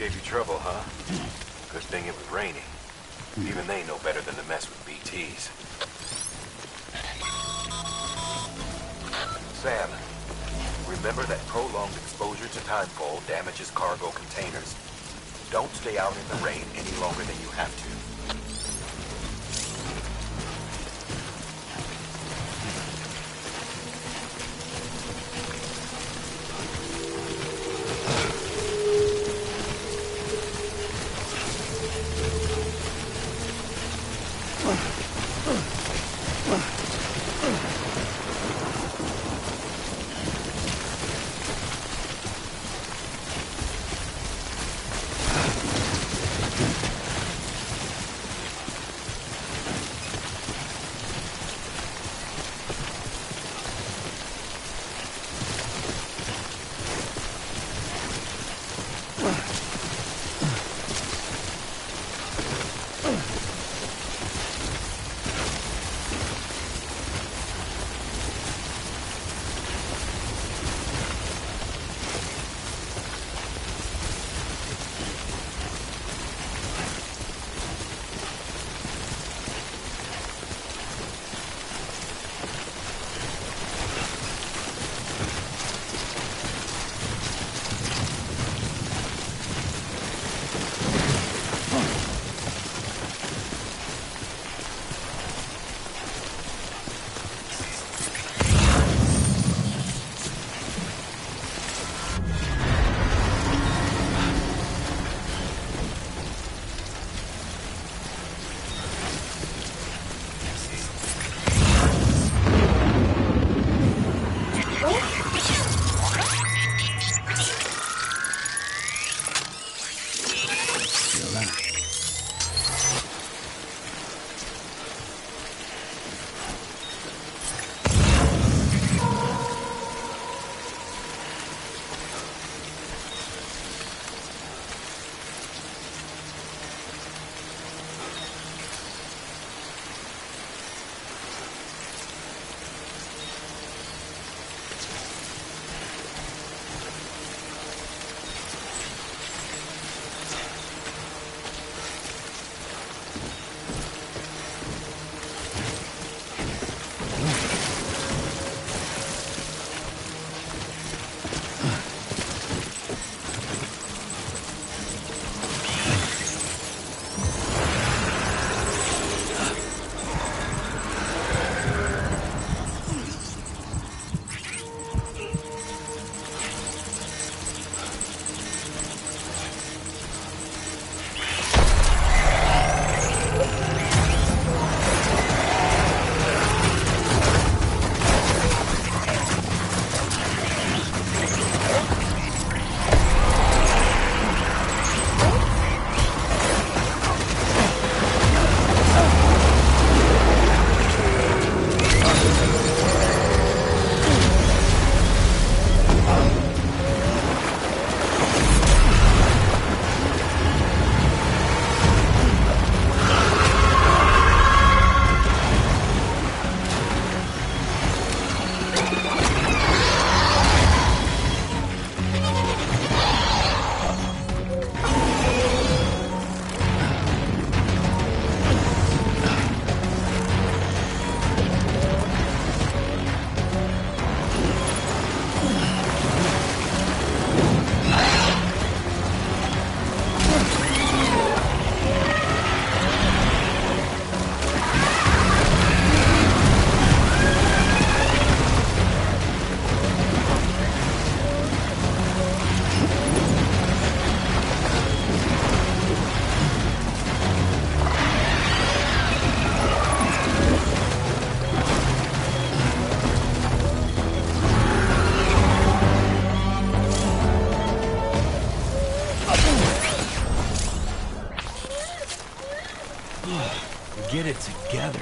Speaker 14: Gave you trouble, huh? Good thing it was raining. Even they know better than to mess with BTs. Sam, remember that prolonged exposure to timefall damages cargo containers. Don't stay out in the rain any longer than you have to.
Speaker 19: Get it together.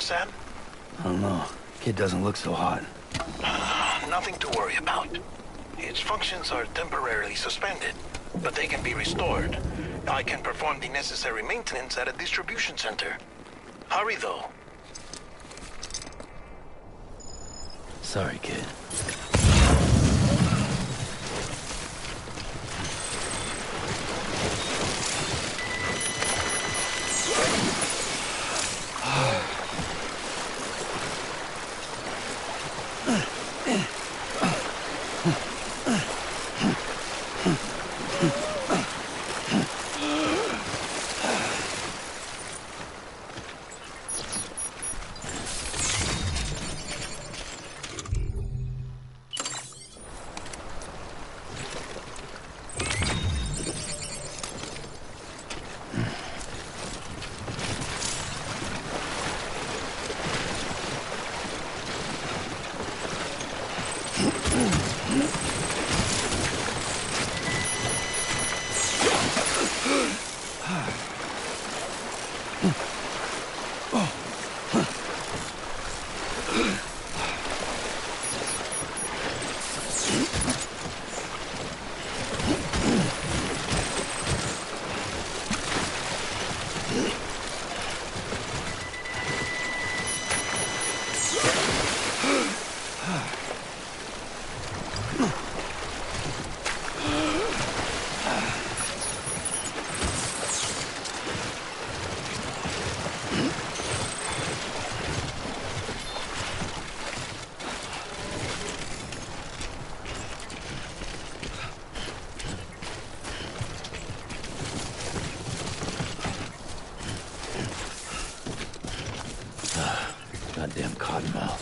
Speaker 11: Sam?
Speaker 1: I don't know. Kid doesn't look so hot.
Speaker 11: Nothing to worry about. Its functions are temporarily suspended, but they can be restored. I can perform the necessary maintenance at a distribution center. Hurry, though.
Speaker 1: Sorry, kid. Goddamn cottonmouth.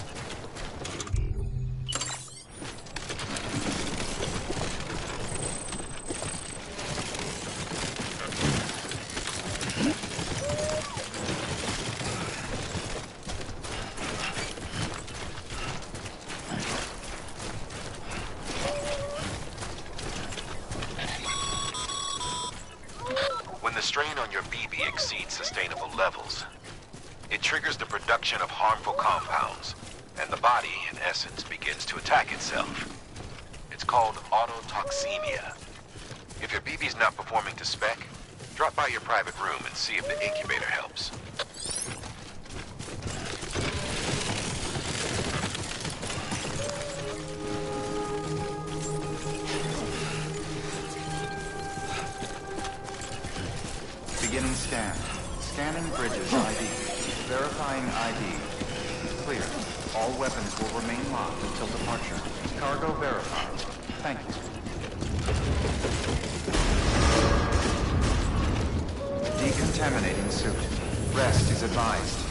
Speaker 23: the strain on your BB exceeds sustainable levels, it triggers the production of harmful compounds, and the body, in essence, begins to attack itself. It's called autotoxemia. If your BB's not performing to spec, drop by your private room and see if the incubator helps.
Speaker 5: Beginning scan. Scanning Bridges ID. Verifying ID. Clear. All weapons will remain locked until departure. Cargo verified. Thank you. Decontaminating suit. Rest is advised.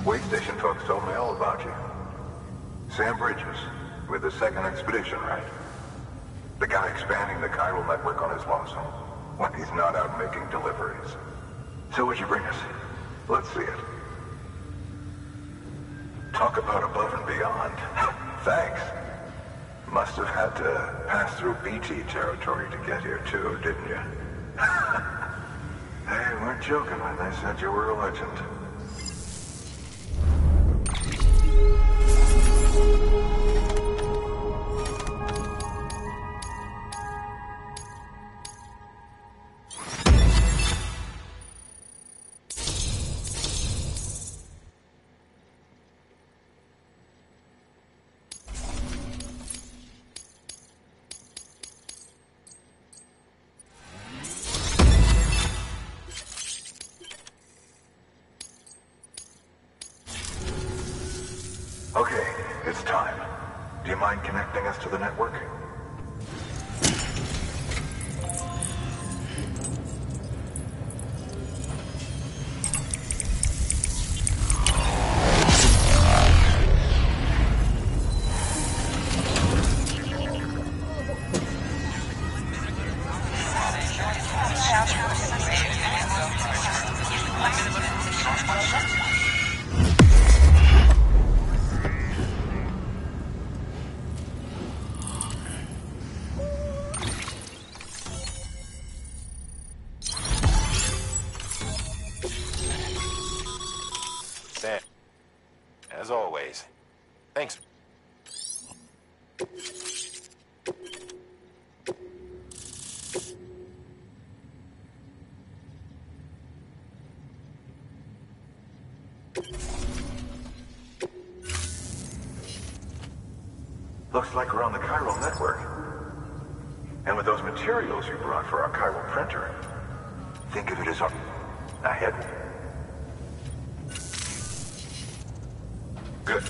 Speaker 4: Way station folks told me all about you. Sam Bridges, with the second expedition, right? The guy expanding the chiral network on his lonesome, when he's not out making deliveries. So what'd you bring us? Let's see it. Talk about above and beyond. Thanks. Must have had to pass through BT territory to get here too, didn't you? They weren't joking when they said you were a legend. Okay, it's time. Do you mind connecting us to the network?
Speaker 23: Sam, as always, thanks.
Speaker 4: Looks like we're on the chiral network. And with those materials you brought for our chiral printer, think of it as our ahead. Good.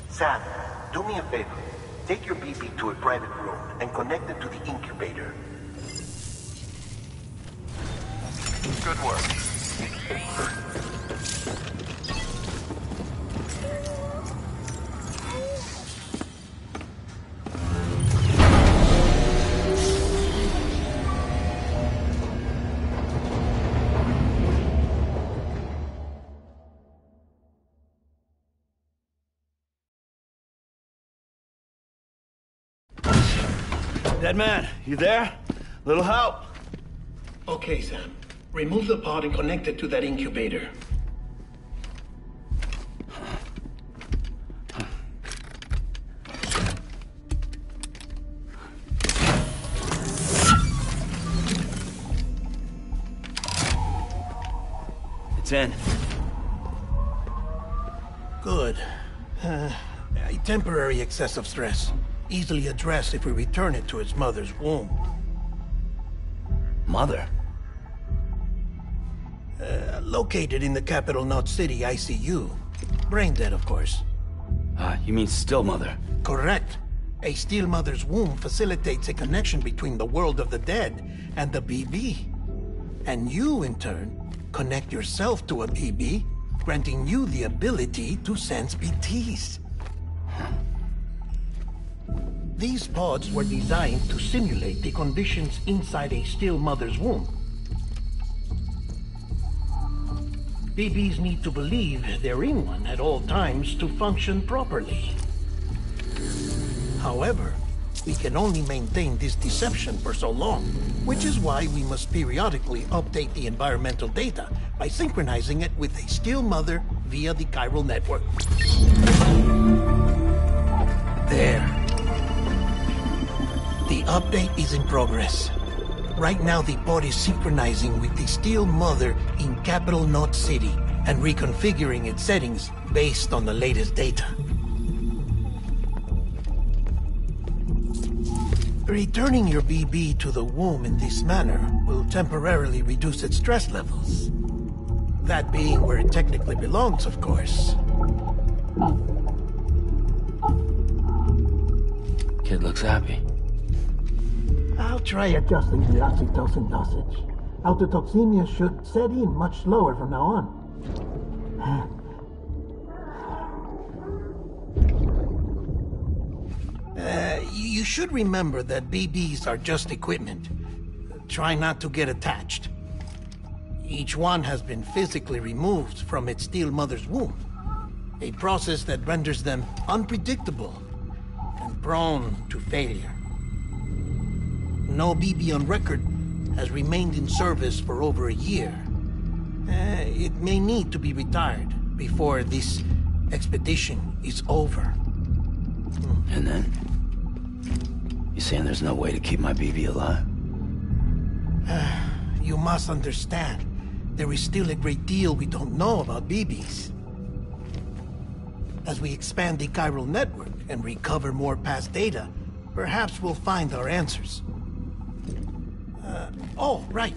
Speaker 18: Sam, do me a favor. Take your BB to a private room and connect it to the incubator.
Speaker 23: Good work.
Speaker 11: Dead man, you there? Little help?
Speaker 6: Okay, Sam. Remove the pod and connect it to that incubator.
Speaker 11: It's in.
Speaker 6: Good. A temporary excessive stress. Easily addressed if we return it to its mother's womb.
Speaker 11: Mother?
Speaker 6: Located in the capital Knot City ICU. Brain dead, of course.
Speaker 11: You mean still mother?
Speaker 6: Correct. A Steel Mother's womb facilitates a connection between the world of the dead and the BB. And you, in turn, connect yourself to a BB, granting you the ability to sense BTs. These pods were designed to simulate the conditions inside a Steel Mother's womb. BBs need to believe they're in one at all times to function properly. However, we can only maintain this deception for so long, which is why we must periodically update the environmental data by synchronizing it with a Steel Mother via the chiral network. There. The update is in progress. Right now, the pod is synchronizing with the Steel Mother in Capital Knot City and reconfiguring its settings based on the latest data. Returning your BB to the womb in this manner will temporarily reduce its stress levels. That being where it technically belongs, of course.
Speaker 1: Kid looks happy.
Speaker 6: I'll try adjusting the oxytocin dosage. Autotoxemia should set in much slower from now on. You should remember that BBs are just equipment. Try not to get attached. Each one has been physically removed from its Steel Mother's womb. A process that renders them unpredictable and prone to failure. No BB on record has remained in service for over a year. It may need to be retired before this expedition is over.
Speaker 1: And then? You saying there's no way to keep my BB alive?
Speaker 6: You must understand, there is still a great deal we don't know about BBs. As we expand the chiral network and recover more past data, perhaps we'll find our answers. Oh, right.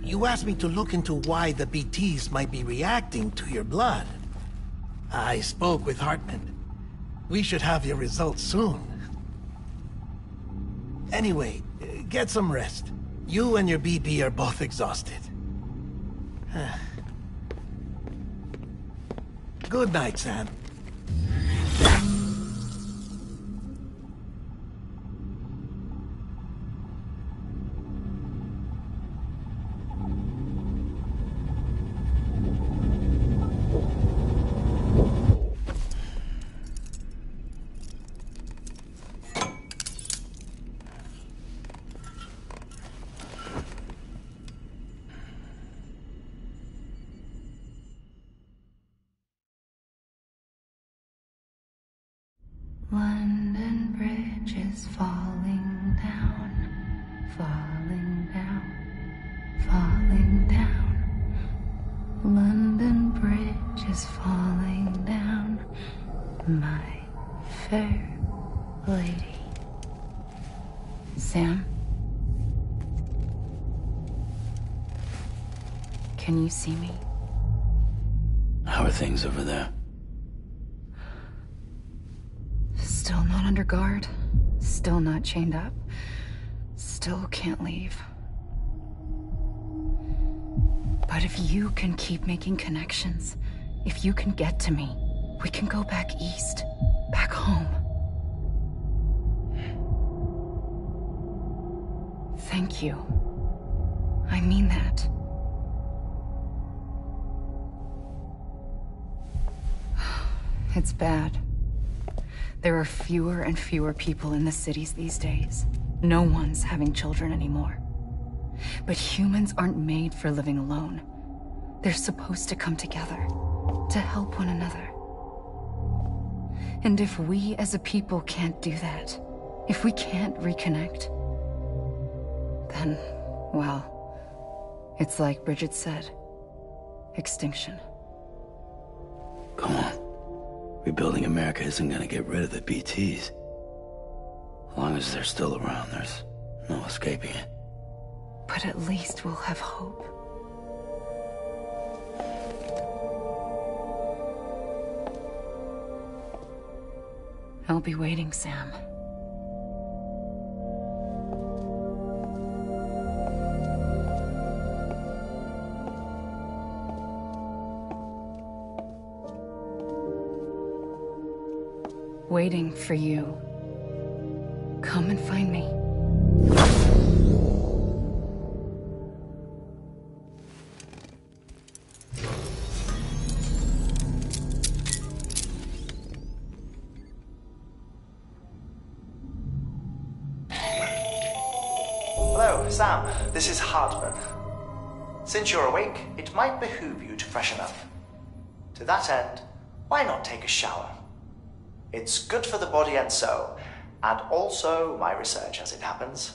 Speaker 6: You asked me to look into why the BTs might be reacting to your blood. I spoke with Hartman. We should have your results soon. Anyway, get some rest. You and your BB are both exhausted. Good night, Sam.
Speaker 20: London Bridge is falling down, falling down, falling down. London Bridge is falling down, my fair lady. Sam? Can you see me?
Speaker 1: How are things over there?
Speaker 20: Still not under guard, still not chained up, still can't leave. But if you can keep making connections, if you can get to me, we can go back east, back home. Thank you. I mean that. It's bad. There are fewer and fewer people in the cities these days. No one's having children anymore. But humans aren't made for living alone. They're supposed to come together, to help one another. And if we as a people can't do that, if we can't reconnect, then, well, it's like Bridget said, extinction.
Speaker 1: Come on. Rebuilding America isn't gonna get rid of the BTs. As long as they're still around, there's no escaping it.
Speaker 20: But at least we'll have hope. I'll be waiting, Sam. waiting for you. Come and find me.
Speaker 21: Hello, Sam. This is Hartman. Since you're awake, it might behoove you to freshen up. To that end, why not take a shower? It's good for the body and soul, and also my research as it happens.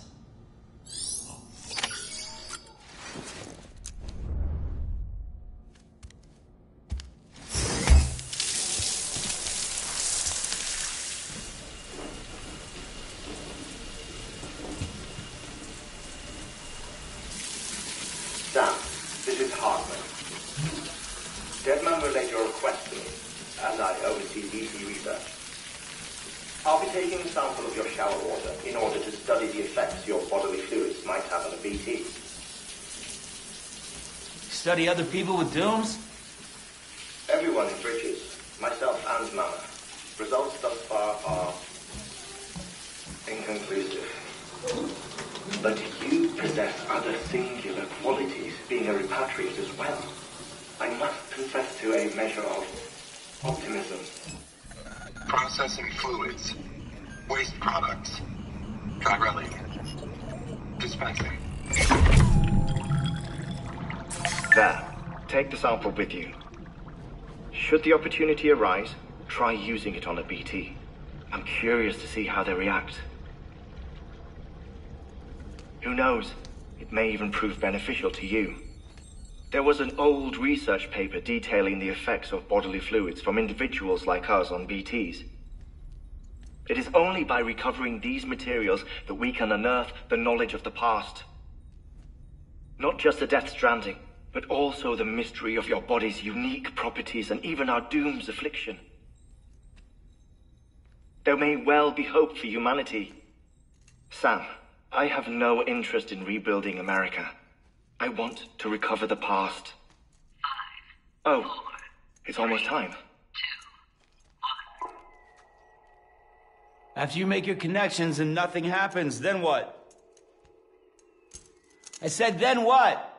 Speaker 7: Sam, this is Hartman. Deadman relayed your request to me, as I oversee DC research. I'll be taking a sample of your shower water in order to study the effects your bodily fluids might have on a BT.
Speaker 8: Study other people with dooms?
Speaker 7: Everyone in Bridges, myself and Mama. Results thus far are inconclusive. But you possess other singular qualities, being a repatriate as well. I must confess to a measure of optimism.
Speaker 4: Processing fluids. Waste products. Chirelli. Dispensing.
Speaker 7: There. Take the sample with you. Should the opportunity arise, try using it on a BT. I'm curious to see how they react. Who knows? It may even prove beneficial to you. There was an old research paper detailing the effects of bodily fluids from individuals like us on BTs. It is only by recovering these materials that we can unearth the knowledge of the past. Not just the Death Stranding, but also the mystery of your body's unique properties and even our doom's affliction. There may well be hope for humanity. Sam, I have no interest in rebuilding America. I want to recover the past. 5, 4, it's almost time. 2,
Speaker 8: 1. After you make your connections and nothing happens, then what? I said, then what?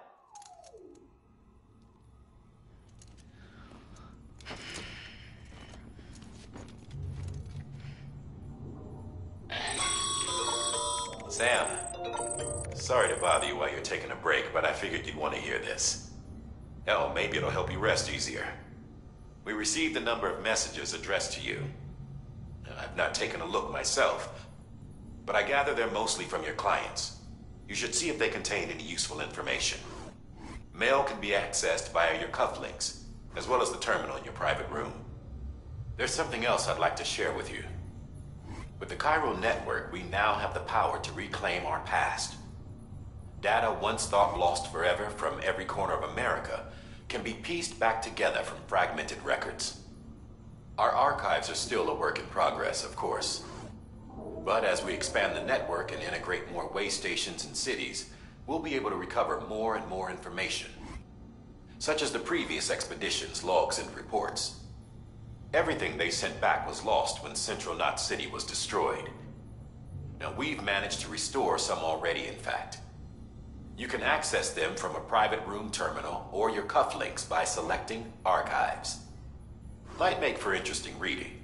Speaker 23: Sam, sorry to bother you while you're taking a break, but I figured you'd want to hear this. Hell, maybe it'll help you rest easier. We received a number of messages addressed to you. I've not taken a look myself, but I gather they're mostly from your clients. You should see if they contain any useful information. Mail can be accessed via your cufflinks, as well as the terminal in your private room. There's something else I'd like to share with you. With the Chiral Network, we now have the power to reclaim our past. Data once thought lost forever from every corner of America can be pieced back together from fragmented records. Our archives are still a work in progress, of course. But as we expand the network and integrate more way stations and cities, we'll be able to recover more and more information, such as the previous expedition's logs and reports. Everything they sent back was lost when Central Knot City was destroyed. Now, we've managed to restore some already, in fact. You can access them from a private room terminal or your cufflinks by selecting Archives. Might make for interesting reading.